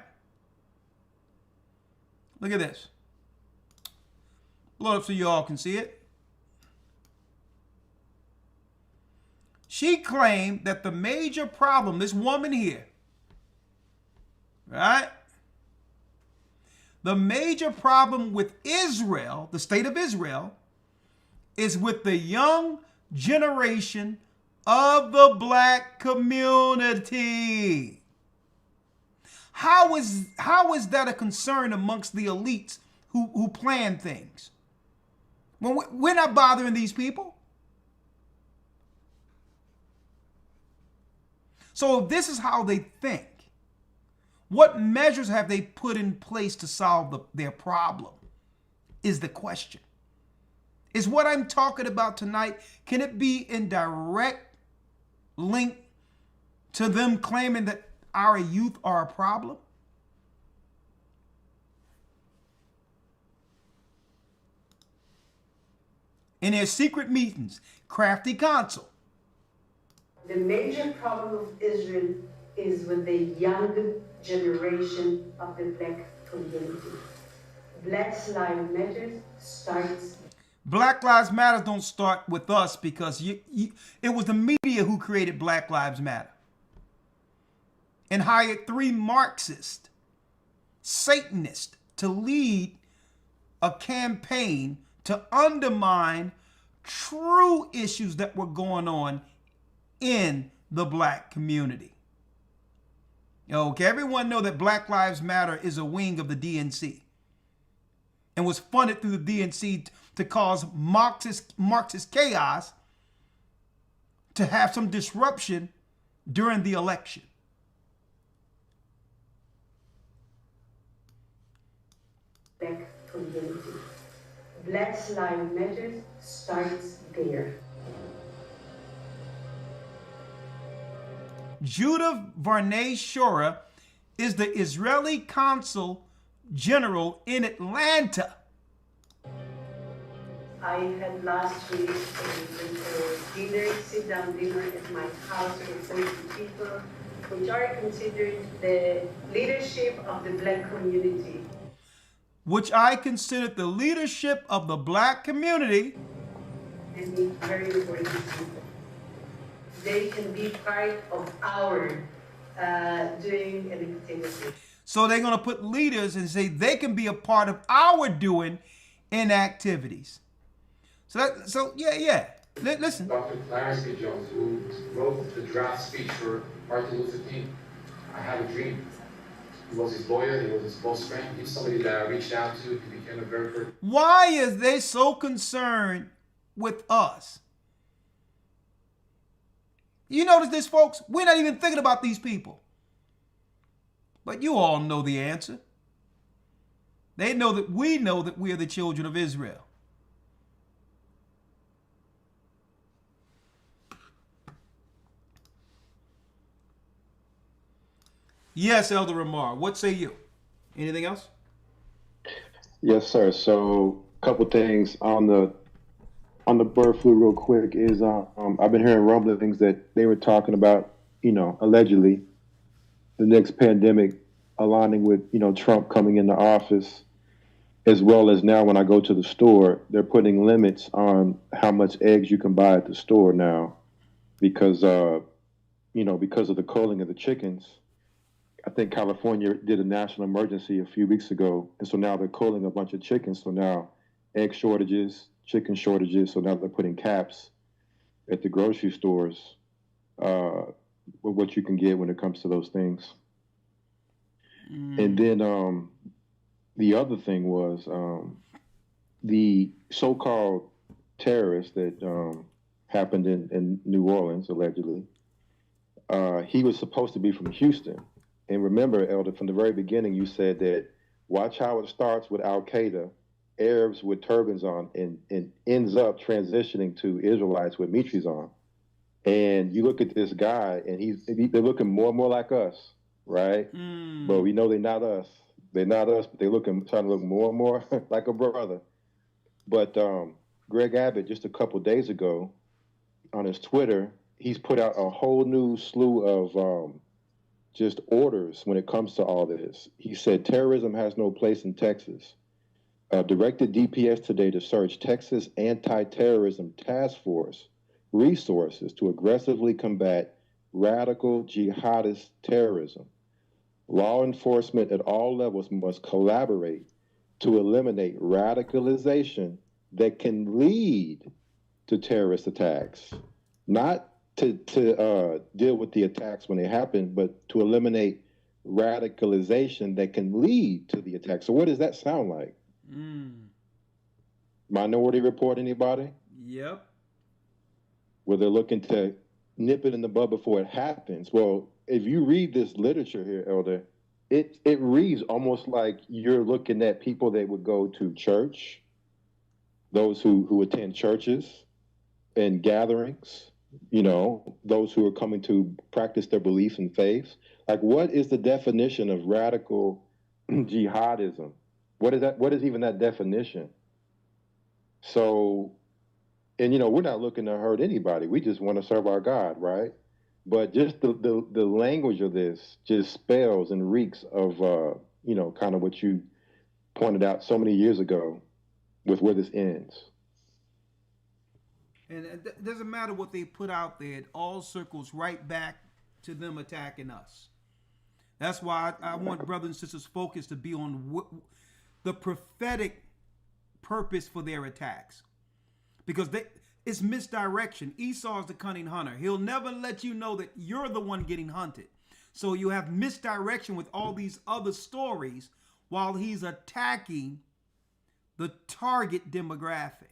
Look at this. Blow it up so you all can see it. She claimed that the major problem, this woman here, right? The major problem with Israel, the state of Israel, is with the young generation of the black community. How is that a concern amongst the elites who plan things? Well, we're not bothering these people. So if this is how they think, what measures have they put in place to solve their problem is the question. Is what I'm talking about tonight, can it be in direct link to them claiming that our youth are a problem? In their secret meetings, crafty counsel. The major problem of Israel is with the young generation of the black community. Black Lives Matter starts. Black Lives Matter don't start with us because it was the media who created Black Lives Matter and hired 3 Marxist Satanists to lead a campaign to undermine true issues that were going on in the black community. Okay, everyone know that Black Lives Matter is a wing of the DNC and was funded through the DNC to cause Marxist chaos, to have some disruption during the election. Black community. Black Lives Matter starts there. Verdwijnt Shora is the Israeli consul general in Atlanta. I had last week a dinner, sit-down dinner at my house with 30 people, which are considered the leadership of the black community. Which I considered the leadership of the black community. And it's very important people. They can be part of our doing an activity. So they're going to put leaders and say they can be a part of our doing in activities. So yeah. Listen. Dr. Clarence B. Jones, who wrote the draft speech for Martin Luther King, I Have a Dream. He was his lawyer, he was his close friend, he's somebody that I reached out to, he became a very good. Why is they so concerned with us? You notice this, folks? We're not even thinking about these people. But you all know the answer. They know that we are the children of Israel. Yes, Elder Ramar, what say you? Anything else? Yes, sir. So, a couple things on the bird flu, real quick. Is I've been hearing rumblings that they were talking about, allegedly, the next pandemic aligning with Trump coming into office, as well as now when I go to the store, they're putting limits on how much eggs you can buy at the store now, because because of the culling of the chickens. I think California did a national emergency a few weeks ago, and so now they're culling a bunch of chickens. So now egg shortages, chicken shortages. So now they're putting caps at the grocery stores with what you can get when it comes to those things. And then the other thing was the so-called terrorist that happened in New Orleans, allegedly. He was supposed to be from Houston. And remember, Elder, from the very beginning, you said that watch how it starts with Al-Qaeda, Arabs with turbans on, and ends up transitioning to Israelites with mitris on. And you look at this guy, and they're looking more and more like us, right? But we know they're not us. They're not us, but they're trying to look more and more like a brother. But Greg Abbott, just a couple days ago, on his Twitter, he's put out a whole new slew of just orders when it comes to all this. He said terrorism has no place in Texas. Directed DPS today to search Texas Anti-Terrorism Task Force resources to aggressively combat radical jihadist terrorism. Law enforcement at all levels must collaborate to eliminate radicalization that can lead to terrorist attacks. Not to deal with the attacks when they happen, but to eliminate radicalization that can lead to the attack. So what does that sound like? Minority Report, anybody? Yep. Where they're looking to nip it in the bud before it happens. Well, if you read this literature here, Elder, it reads almost like you're looking at people that would go to church, those who attend churches and gatherings, those who are coming to practice their beliefs and faiths. Like, what is the definition of radical jihadism? What is that? What is even that definition? So, and we're not looking to hurt anybody. We just want to serve our God, right? But just the language of this just spells and reeks of, kind of what you pointed out so many years ago with where this ends. And it doesn't matter what they put out there. It all circles right back to them attacking us. That's why I want brothers and sisters focused to be on the prophetic purpose for their attacks. Because it's misdirection. Esau is the cunning hunter. He'll never let you know that you're the one getting hunted. So you have misdirection with all these other stories while he's attacking the target demographic.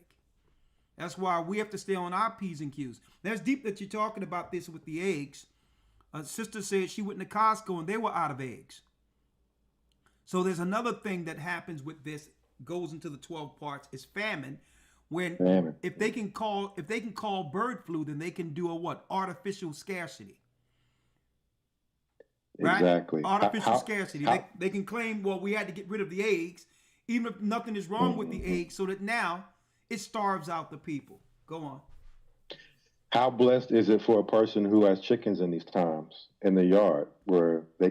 That's why we have to stay on our P's and Q's. That's deep that you're talking about this with the eggs. A sister said she went to Costco and they were out of eggs. So there's another thing that happens with this, goes into the 12 parts, is famine. When if they can call bird flu, then they can do a what? Artificial scarcity. Right? Exactly. Artificial scarcity. They can claim, well, we had to get rid of the eggs, even if nothing is wrong with the eggs, so that now it starves out the people. Go on. How blessed is it for a person who has chickens in these times in the yard where they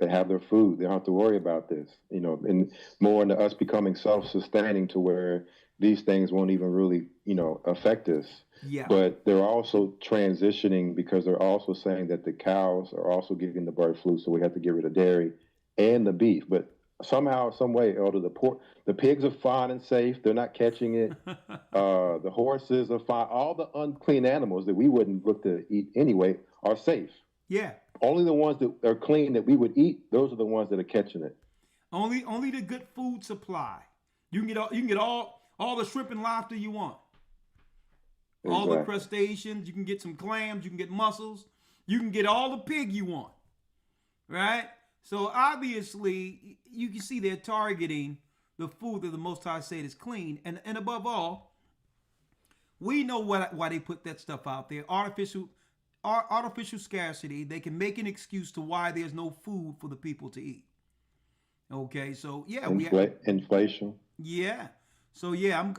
have their food? They don't have to worry about this, and more into us becoming self-sustaining to where these things won't even really, affect us. Yeah. But they're also transitioning because they're also saying that the cows are also getting the bird flu, so we have to get rid of dairy and the beef. But somehow, some way, Elder, the pigs are fine and safe. They're not catching it. The horses are fine. All the unclean animals that we wouldn't look to eat anyway are safe. Yeah. Only the ones that are clean that we would eat, those are the ones that are catching it. Only the good food supply. You can get all the shrimp and lobster you want. All Exactly. the crustaceans. You can get some clams. You can get mussels. You can get all the pig you want. Right? So obviously, you can see they're targeting the food that the Most High said is clean. And above all, we know why they put that stuff out there. Artificial scarcity. They can make an excuse to why there's no food for the people to eat. Okay, so yeah, inflation. Yeah, so yeah,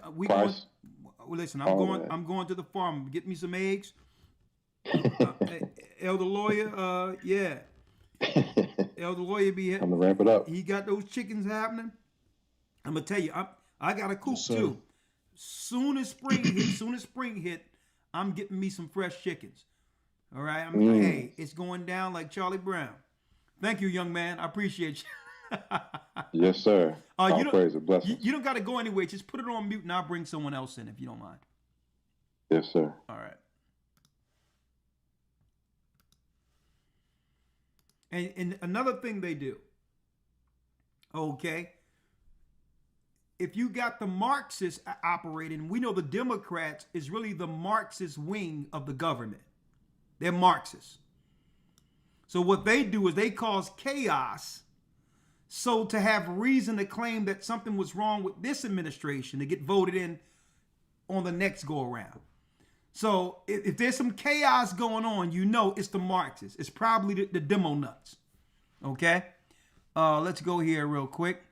listen, I'm going to the farm. Get me some eggs. Elder Lawyer, yeah. Elder Lawyer I'm gonna ramp it up. He got those chickens happening. I'm gonna tell you, I got a coop too. Soon as spring hit, I'm getting me some fresh chickens. All right, hey, it's going down like Charlie Brown. Thank you, young man. I appreciate you. Yes, sir. All praise and blessings. You don't got to go anywhere. Just put it on mute and I'll bring someone else in if you don't mind. Yes, sir. All right. And another thing they do, okay, if you got the Marxists operating, we know the Democrats is really the Marxist wing of the government. They're Marxists. So what they do is they cause chaos, so to have reason to claim that something was wrong with this administration to get voted in on the next go around. So if there's some chaos going on, you know it's the Marxists. It's probably the demo nuts. Okay? Let's go here real quick.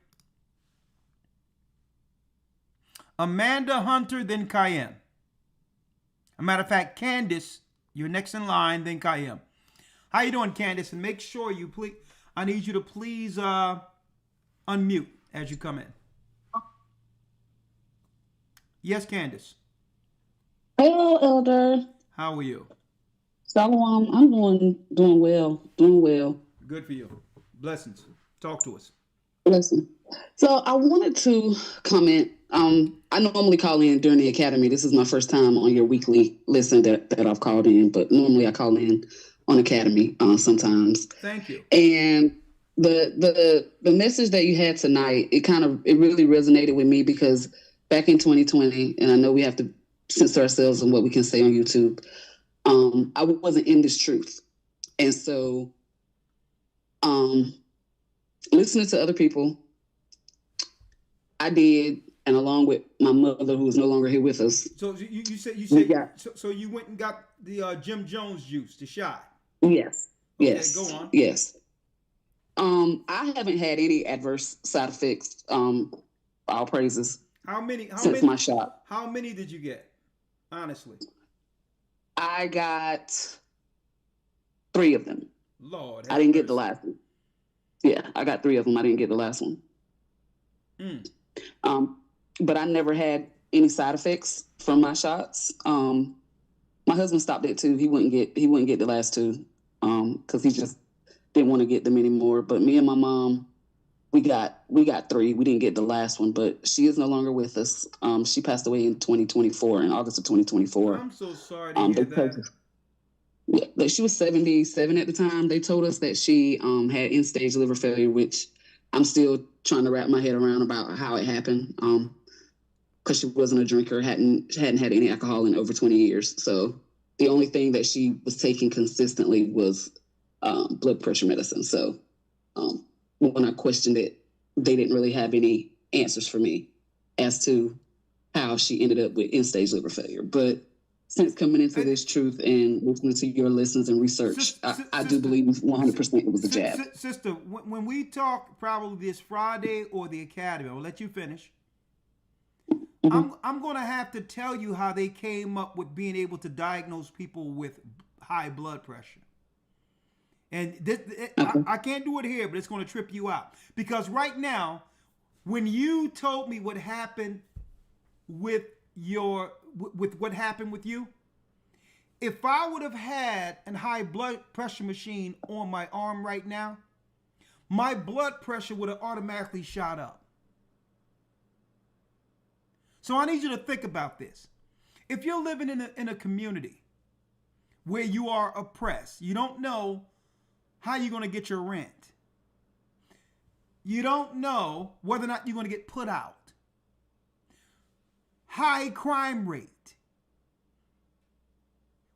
Amanda Hunter, then Kayem. A matter of fact, Candace, you're next in line, then Kayem. How you doing, Candace? And make sure you please, I need you to please unmute as you come in. Yes, Candace. Hello, Elder. How are you? Shalom. I'm doing well. Good for you. Blessings. Talk to us. Listen. So I wanted to comment. I normally call in during the academy. This is my first time on your weekly listen that I've called in, but normally I call in on academy sometimes. Thank you. And the message that you had tonight, it really resonated with me because back in 2020, and I know we have to censor ourselves on what we can say on YouTube, I wasn't in this truth. And so listening to other people, I did, and along with my mother, who is no longer here with us. So you said so you went and got the Jim Jones juice, the shot. Yes. Okay, yes. Go on. Yes. I haven't had any adverse side effects. All praises. Since my shot. How many did you get? Honestly. I got 3 of them. Lord. I didn't get the last one. Yeah, I got 3 of them. I didn't get the last one. But I never had any side effects from my shots. My husband stopped it too. He wouldn't get the last 2 because he just didn't want to get them anymore. But me and my mom, we got 3. We didn't get the last one, but she is no longer with us. She passed away in 2024, in August of 2024. I'm so sorry to hear that. Yeah, she was 77 at the time. They told us that she had end-stage liver failure, which I'm still trying to wrap my head around about how it happened. Because she wasn't a drinker, hadn't had any alcohol in over 20 years. So the only thing that she was taking consistently was blood pressure medicine. So when I questioned it, they didn't really have any answers for me as to how she ended up with end-stage liver failure. But since coming into this truth and listening to your lessons and research, I do believe 100% it was a jab. Sister, when we talk probably this Friday or the academy, I'll let you finish. I'm going to have to tell you how they came up with being able to diagnose people with high blood pressure. And I can't do it here, but it's going to trip you out. Because right now, when you told me what happened with what happened with you, if I would have had a high blood pressure machine on my arm right now, my blood pressure would have automatically shot up. So I need you to think about this. If you're living in a community where you are oppressed, you don't know how you're going to get your rent. You don't know whether or not you're going to get put out. High crime rate.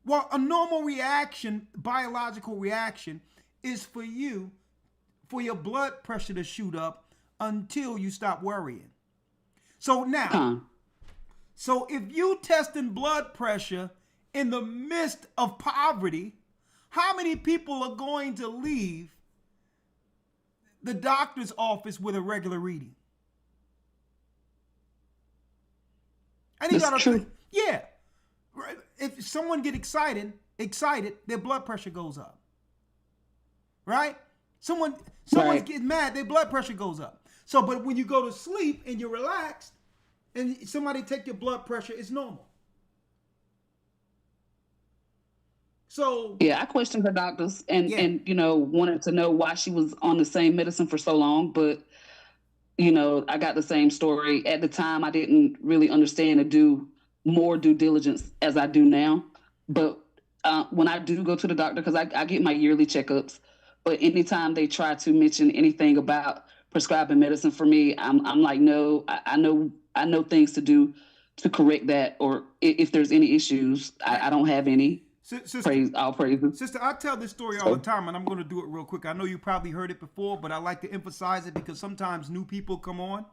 Well, a normal reaction, biological reaction, is for your blood pressure to shoot up until you stop worrying. So now, so if you testing blood pressure in the midst of poverty, how many people are going to leave the doctor's office with a regular reading? And you gotta think, yeah. If someone get excited, their blood pressure goes up. Right? Someone gets mad, their blood pressure goes up. So, but when you go to sleep and you're relaxed, and somebody take your blood pressure, it's normal. So yeah, I questioned her doctors and wanted to know why she was on the same medicine for so long, but I got the same story. At the time, I didn't really understand and do more due diligence as I do now. But when I do go to the doctor, because I get my yearly checkups, but anytime they try to mention anything about prescribing medicine for me, I'm like, no, I know things to do to correct that, or if there's any issues, I don't have any. Sister, all praises. Sister, I tell this story all the time, and I'm going to do it real quick. I know you probably heard it before, but I like to emphasize it because sometimes new people come on.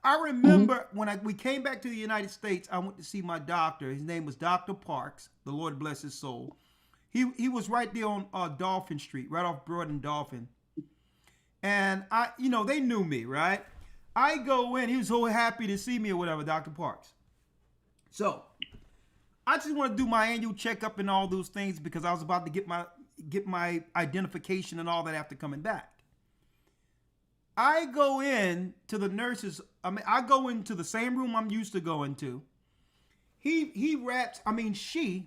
I remember when we came back to the United States, I went to see my doctor. His name was Dr. Parks. The Lord bless his soul. He was right there on Dolphin Street, right off Broad and Dolphin. And they knew me, right? I go in. He was so happy to see me or whatever, Dr. Parks. So I just want to do my annual checkup and all those things because I was about to get my identification and all that after coming back. I go in to the nurses. I go into the same room I'm used to going to. She,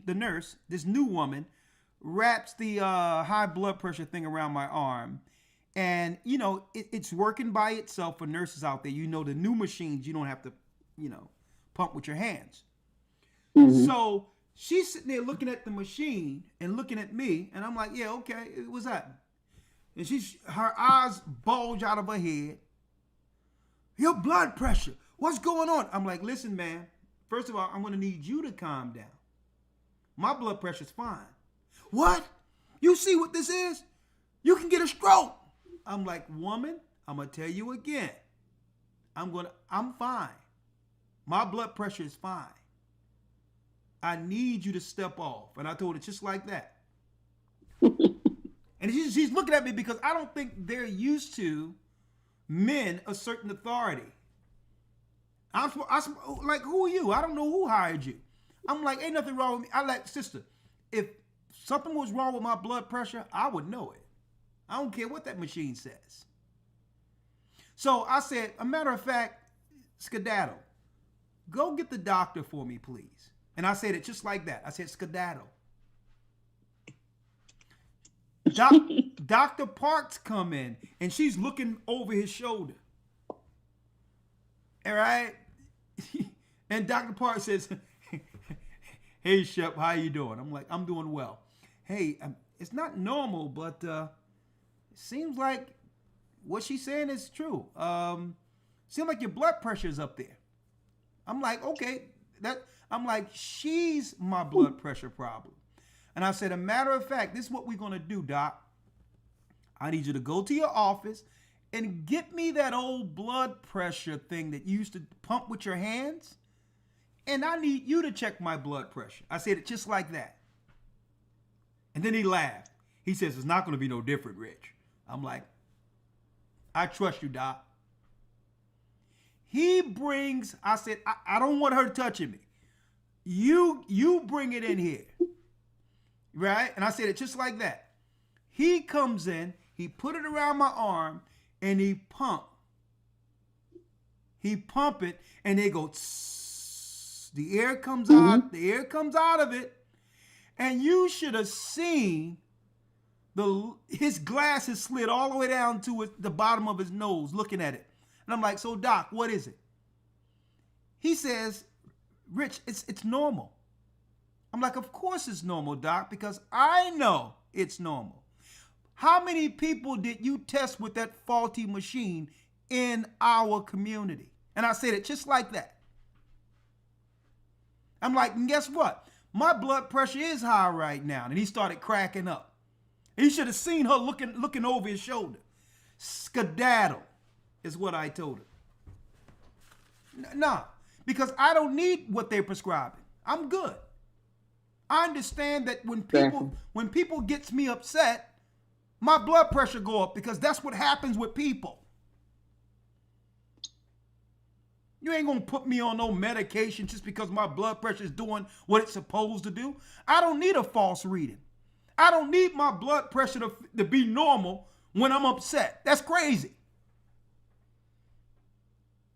the nurse, this new woman, wraps the high blood pressure thing around my arm. And, it's working by itself for nurses out there. The new machines, you don't have to, pump with your hands. Mm-hmm. So she's sitting there looking at the machine and looking at me. And I'm like, yeah, okay, what's that? And her eyes bulge out of her head. Your blood pressure, what's going on? I'm like, listen, man, first of all, I'm going to need you to calm down. My blood pressure's fine. What? You see what this is? You can get a stroke. I'm like, woman, I'm going to tell you again. I'm fine. My blood pressure is fine. I need you to step off. And I told her just like that. And she's looking at me because I don't think they're used to men asserting authority. I'm like, who are you? I don't know who hired you. I'm like, ain't nothing wrong with me. I like, sister, if something was wrong with my blood pressure, I would know it. I don't care what that machine says. So I said, a matter of fact, skedaddle. Go get the doctor for me, please. And I said it just like that. I said, skedaddle. Dr. Parks come in, and she's looking over his shoulder. All right? And Dr. Parks says, hey, Shep, how you doing? I'm like, I'm doing well. Hey, it's not normal, but it seems like what she's saying is true. Seems like your blood pressure is up there. I'm like, okay. I'm like, she's my blood pressure problem. And I said, a matter of fact, this is what we're going to do, Doc. I need you to go to your office and get me that old blood pressure thing that you used to pump with your hands. And I need you to check my blood pressure. I said it just like that. And then he laughed. He says, it's not going to be no different, Rich. I'm like, I trust you, Doc. I said, I don't want her touching me. You bring it in here. Right? And I said it just like that. He comes in, he put it around my arm, and he pump. He pump it, and they go, tss. The air comes out. The air comes out of it. And you should have seen his glasses slid all the way down to the bottom of his nose, looking at it. And I'm like, so doc, what is it? He says, Rich, it's normal. I'm like, of course it's normal, doc, because I know it's normal. How many people did you test with that faulty machine in our community? And I said it just like that. I'm like, and guess what? My blood pressure is high right now. And he started cracking up. He should have seen her looking over his shoulder. Skedaddle is what I told her. Nah, because I don't need what they're prescribing. I'm good. I understand that when people gets me upset, my blood pressure go up because that's what happens with people. You ain't gonna put me on no medication just because my blood pressure is doing what it's supposed to do. I don't need a false reading. I don't need my blood pressure to be normal when I'm upset. That's crazy.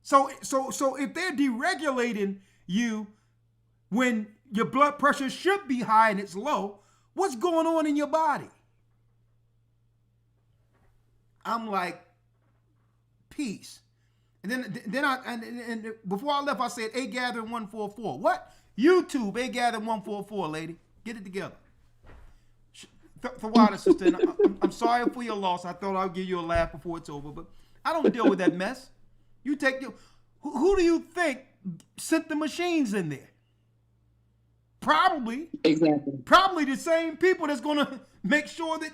So if they're deregulating you when your blood pressure should be high and it's low, what's going on in your body? I'm like, peace. And then before I left, I said, A Gathering 144. What? YouTube, A Gathering 144, lady. Get it together. For water, sister, and I'm sorry for your loss. I thought I'd give you a laugh before it's over, but I don't deal with that mess. You take your... Who do you think sent the machines in there? Probably the same people that's going to make sure that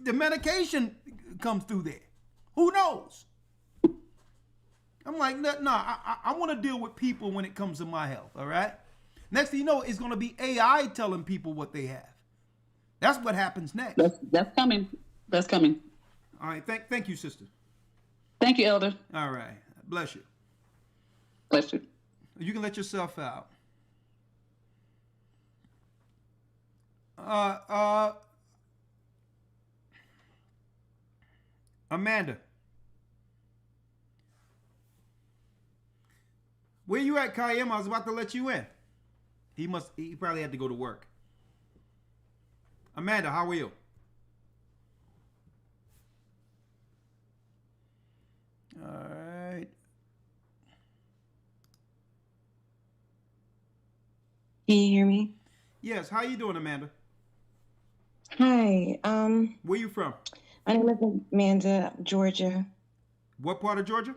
the medication comes through there. Who knows? I'm like, no, I want to deal with people when it comes to my health, all right? Next thing you know, it's going to be AI telling people what they have. That's what happens next. That's coming. That's coming. All right, thank you, sister. Thank you, Elder. All right, bless you. Bless you. You can let yourself out. Amanda. Where you at, Kayem? I was about to let you in. He probably had to go to work. Amanda, how are you? All right. Can you hear me? Yes. How you doing, Amanda? Hi. Where you from? My name is Amanda, Georgia. What part of Georgia?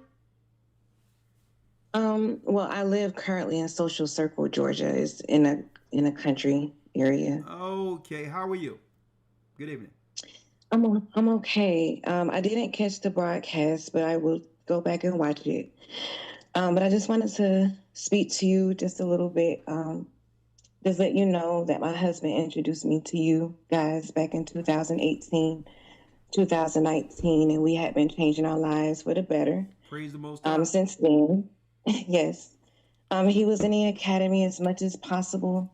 Well, I live currently in Social Circle, Georgia. It's in a country area. Okay. How are you? Good evening. I'm okay. I didn't catch the broadcast, but I will go back and watch it. But I just wanted to speak to you just a little bit. Just let you know that my husband introduced me to you guys back in 2018, 2019, and we had been changing our lives for the better. Praise the Most High. Since then, yes. He was in the academy as much as possible.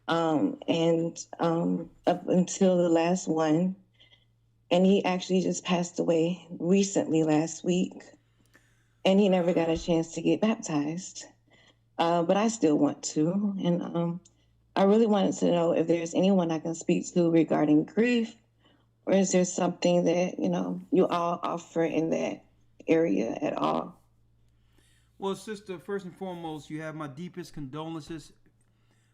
And up until the last one. And he actually just passed away recently last week. And he never got a chance to get baptized. But I still want to. And I really wanted to know if there's anyone I can speak to regarding grief, or is there something that, you all offer in that area at all? Well, sister, first and foremost, you have my deepest condolences.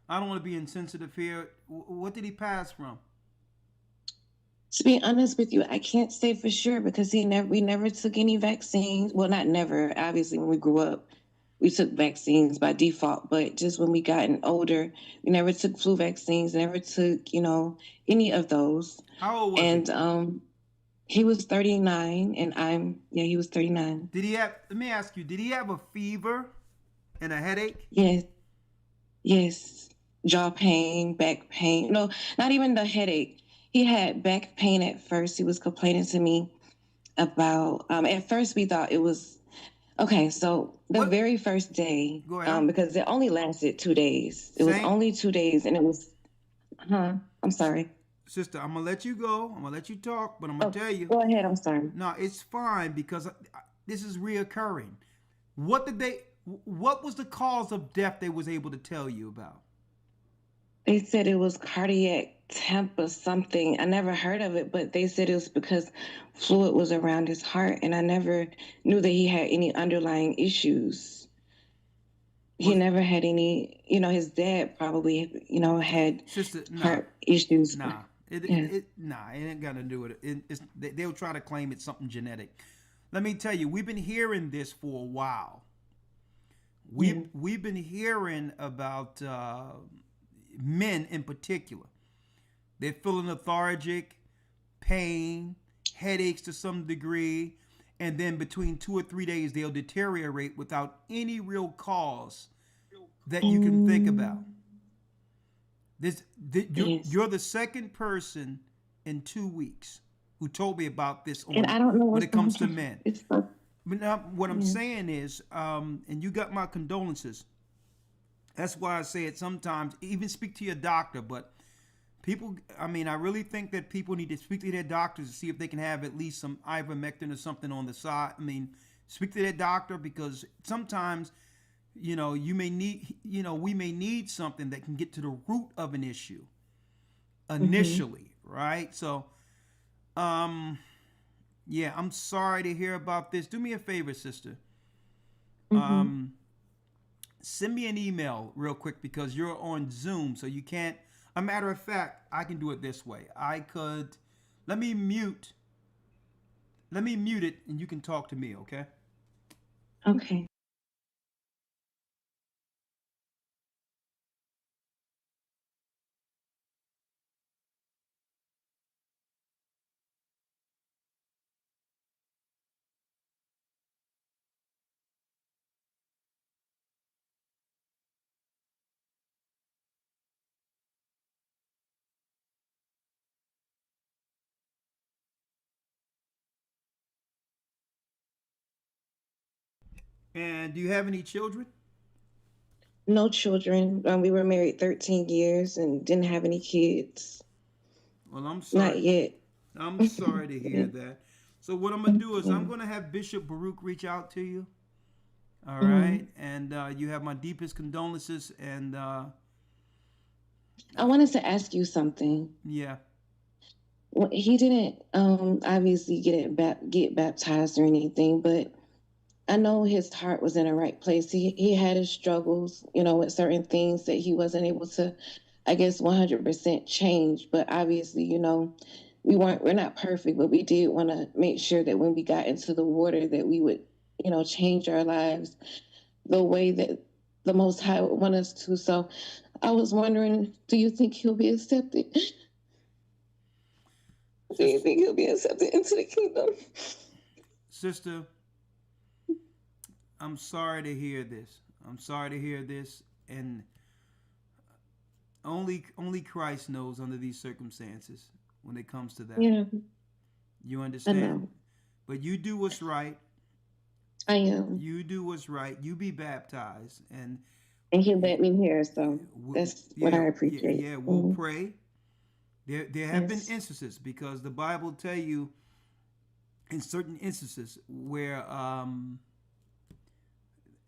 I don't want to be insensitive here. What did he pass from? To be honest with you, I can't say for sure because we never took any vaccines. Well, not never. Obviously, when we grew up, we took vaccines by default. But just when we gotten older, we never took flu vaccines, never took, any of those. How old was he? He was 39, and he was 39. Let me ask you, did he have a fever and a headache? Yes. Jaw pain, back pain. No, not even the headache. He had back pain at first. He was complaining to me about, at first we thought it was, okay, so the very first day, because it only lasted 2 days. It was only 2 days, and it was, I'm sorry. Sister, I'm going to let you go. I'm going to let you talk, but I'm going to tell you. Go ahead, I'm sorry. No, it's fine because this is reoccurring. What was the cause of death they was able to tell you about? They said it was cardiac temp or something. I never heard of it, but they said it was because fluid was around his heart, and I never knew that he had any underlying issues. He never had any, his dad probably, had heart issues. Nah, it ain't got to do with it. They'll try to claim it's something genetic. Let me tell you, we've been hearing this for a while. We've been hearing about men in particular. They're feeling lethargic, pain, headaches to some degree, and then between 2 or 3 days they'll deteriorate without any real cause that you can think about. You're the second person in 2 weeks who told me about this And I don't know when it comes to going men. on. But now, what I'm saying is, and you got my condolences. That's why I say it sometimes, even speak to your doctor. But people, I really think that people need to speak to their doctors to see if they can have at least some ivermectin or something on the side. Speak to their doctor, because sometimes, you may need, we may need something that can get to the root of an issue initially, right? So, yeah, I'm sorry to hear about this. Do me a favor, sister. Send me an email real quick, because you're on Zoom, so you can't. A matter of fact, I can do it this way. Let me mute it, and you can talk to me, okay? Okay. And do you have any children? No children. We were married 13 years and didn't have any kids. Well, I'm sorry. Not yet. I'm sorry to hear that. So what I'm going to do is I'm going to have Bishop Baruch reach out to you. All right? And you have my deepest condolences. And I wanted to ask you something. Yeah. Well, he didn't obviously get baptized or anything, but I know his heart was in the right place. He had his struggles, with certain things that he wasn't able to, I guess, 100% change. But obviously, we're not perfect, but we did want to make sure that when we got into the water that we would, change our lives the way that the Most High would want us to. So I was wondering, do you think he'll be accepted? Do you think he'll be accepted into the kingdom? Sister, I'm sorry to hear this. And only Christ knows under these circumstances when it comes to that. Yeah. You understand? But you do what's right. I am. You do what's right. You be baptized. And he let me hear, so that's what I appreciate. Yeah, we'll pray. There have been instances, because the Bible tell you in certain instances where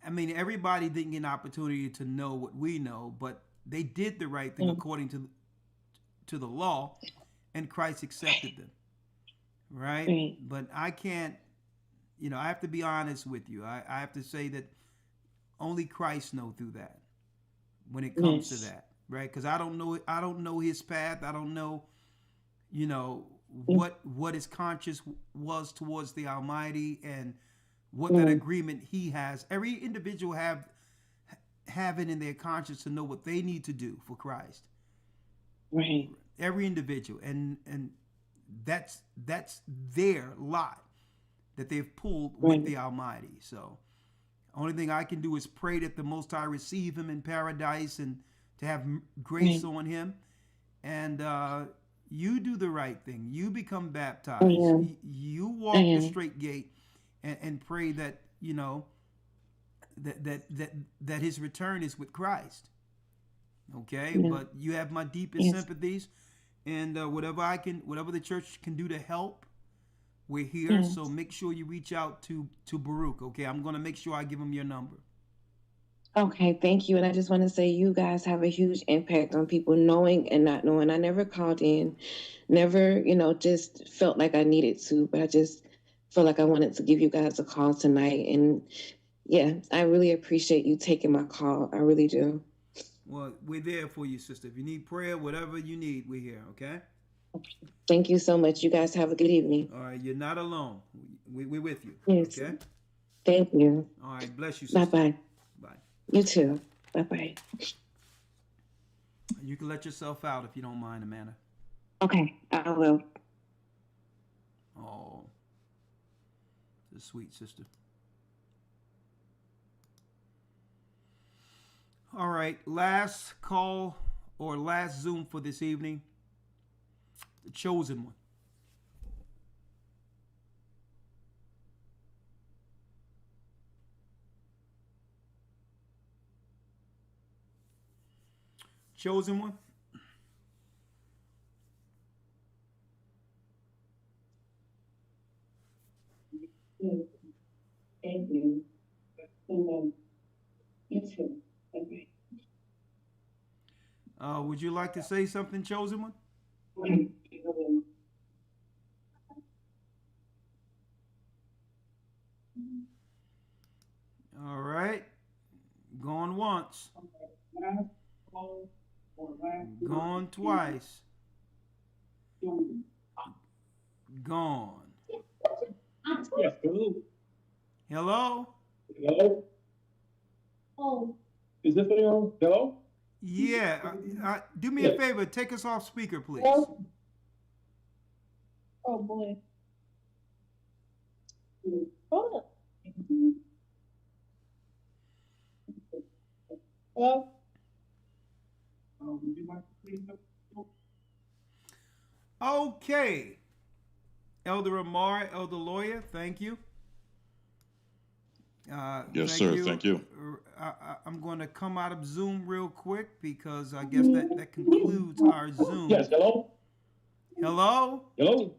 everybody didn't get an opportunity to know what we know, but they did the right thing according to the law, and Christ accepted them. Right? But I can't, I have to be honest with you. I have to say that only Christ knows through that when it comes to that. Right? Because I don't know his path. I don't know, what his conscience was towards the Almighty, and what that agreement he has. Every individual have it in their conscience to know what they need to do for Christ. Right. Every individual, and that's their lot that they've pulled with the Almighty. So, only thing I can do is pray that the Most High receive him in paradise, and to have grace on him. And you do the right thing. You become baptized. You walk the straight gate, and pray that that his return is with Christ. Okay, but you have my deepest sympathies, and whatever the church can do to help, we're here. So make sure you reach out to Baruch. Okay, I'm gonna make sure I give him your number. Okay, thank you. And I just want to say you guys have a huge impact on people knowing and not knowing. I never called in, never, just felt like I needed to, but I just felt like I wanted to give you guys a call tonight. And yeah, I really appreciate you taking my call. I really do. Well, we're there for you, sister. If you need prayer, whatever you need, we're here, okay? Thank you so much. You guys have a good evening. All right, you're not alone. We're with you, Yes. okay? Thank you. All right, bless you, sister. Bye-bye. Bye. You too. Bye-bye. You can let yourself out if you don't mind, Amanda. Okay, I will. Oh, the sweet sister. All right, last call or last Zoom for this evening. The chosen one. Chosen one. Thank you. You too. Okay. Would you like to say something, chosen one? All right. Going once. Gone twice. Gone. Yes, hello. Hello? Hello? Oh. Is this video on? Hello? Yeah. Do me a favor. Take us off speaker, please. Hello? Oh, boy. Hold up. Hello? Okay. Elder Amar, Elder Lawyer, thank you. Yes, sir. Thank you. I'm going to come out of Zoom real quick because I guess that concludes our Zoom. Yes, hello? Hello? Hello?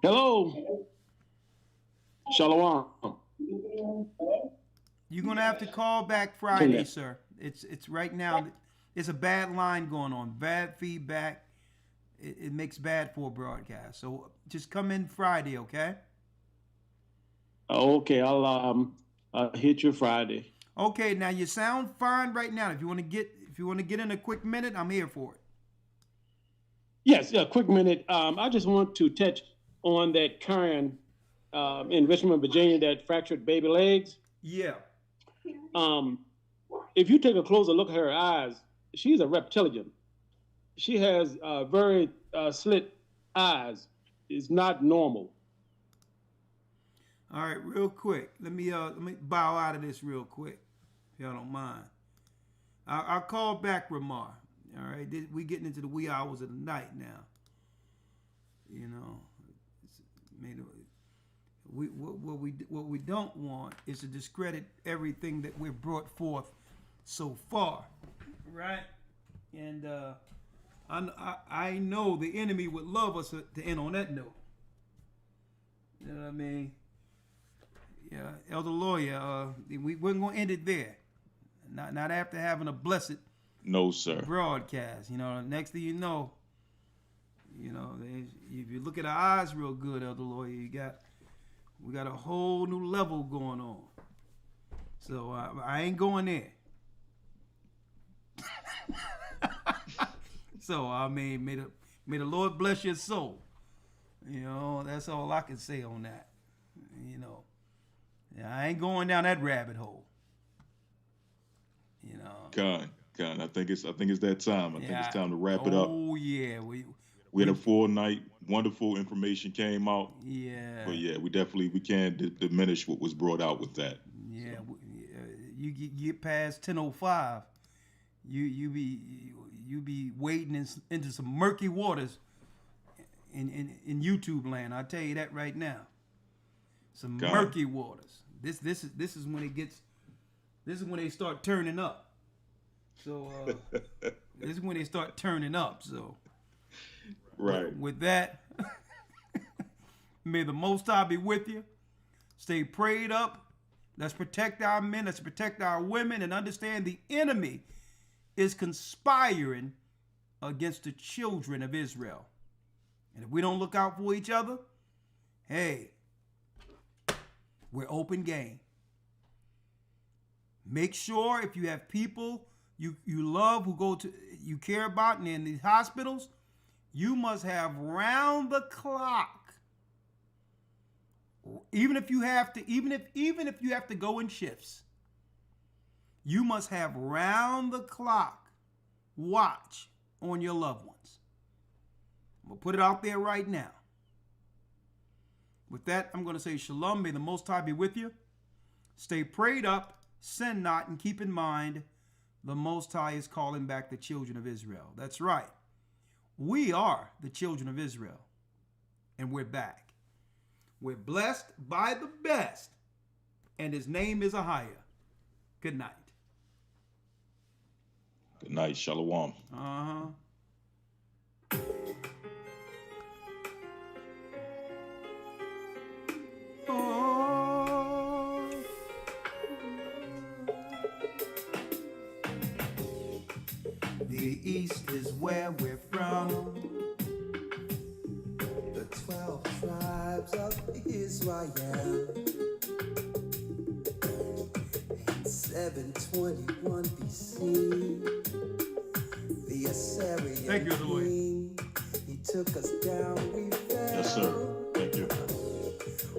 Hello? Shalom. You're going to have to call back Friday, sir. It's right now. It's a bad line going on. Bad feedback. It makes bad for a broadcast. So just come in Friday, okay? Okay, I'll hit you Friday. Okay, now you sound fine right now. If you want to get in a quick minute, I'm here for it. Yes, a quick minute. I just want to touch on that Karen in Richmond, Virginia, that fractured baby legs. Yeah. If you take a closer look at her eyes, she's a reptilian. She has very slit eyes. It's not normal. All right, real quick. Let me bow out of this real quick, if y'all don't mind. I'll call back Ramar. All right, we getting into the wee hours of the night now. You know, what we don't want is to discredit everything that we've brought forth so far, right? And I know the enemy would love us to end on that note. You know what I mean? Yeah, Elder Lawyer, we weren't gonna end it there. Not after having a blessed broadcast. You know, next thing you know, if you look at our eyes real good, Elder Lawyer, we got a whole new level going on. So I ain't going there. So I mean, may the Lord bless your soul. You know, that's all I can say on that. You know, I ain't going down that rabbit hole. You know. Con. I think it's that time. I think it's time to wrap it up. Oh yeah, we had a full night. Wonderful information came out. Yeah. But yeah, we can't diminish what was brought out with that. Yeah, you get past 10:05, you be wading into some murky waters in YouTube land. I'll tell you that right now. Some murky waters. This is when it gets. This is when they start turning up. So this is when they start turning up. So right. With that, may the Most High be with you. Stay prayed up. Let's protect our men. Let's protect our women and understand the enemy is conspiring against the children of Israel. And if we don't look out for each other, hey, we're open game. Make sure if you have people you love you care about and in these hospitals, you must have round the clock. Even if you have to go in shifts, you must have round the clock watch on your loved ones. I'm going to put it out there right now. With that, I'm going to say shalom. May the Most High be with you. Stay prayed up, sin not, and keep in mind the Most High is calling back the children of Israel. That's right. We are the children of Israel, and we're back. We're blessed by the best, and his name is Ahia. Good night. Good night. Shalom. The East is where we're from. The 12 tribes of Israel. In 721 BC, the Assyrian king, he took us down, we fell. Yes, sir. Thank you.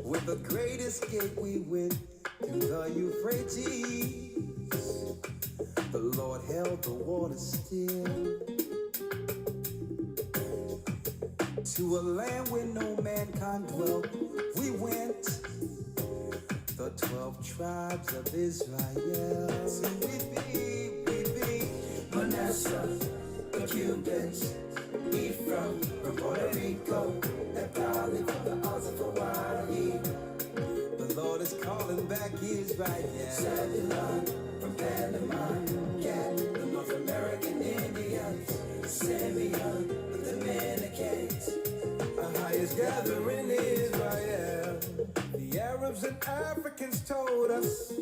With the great escape, we went through the Euphrates. The Lord held the water still. To a land where no mankind dwelt, we went. The 12 tribes of Israel. So we be Manasseh, the Cubans, Ephraim from Puerto Rico, and probably from the odds of Hawaii. The Lord is calling back Israel. Zebulun from Panama, Gad, the North American Indians, Simeon, the Dominicans. Ahia's gathering Israel. The Arabs and Africans told us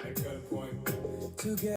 at gunpoint to get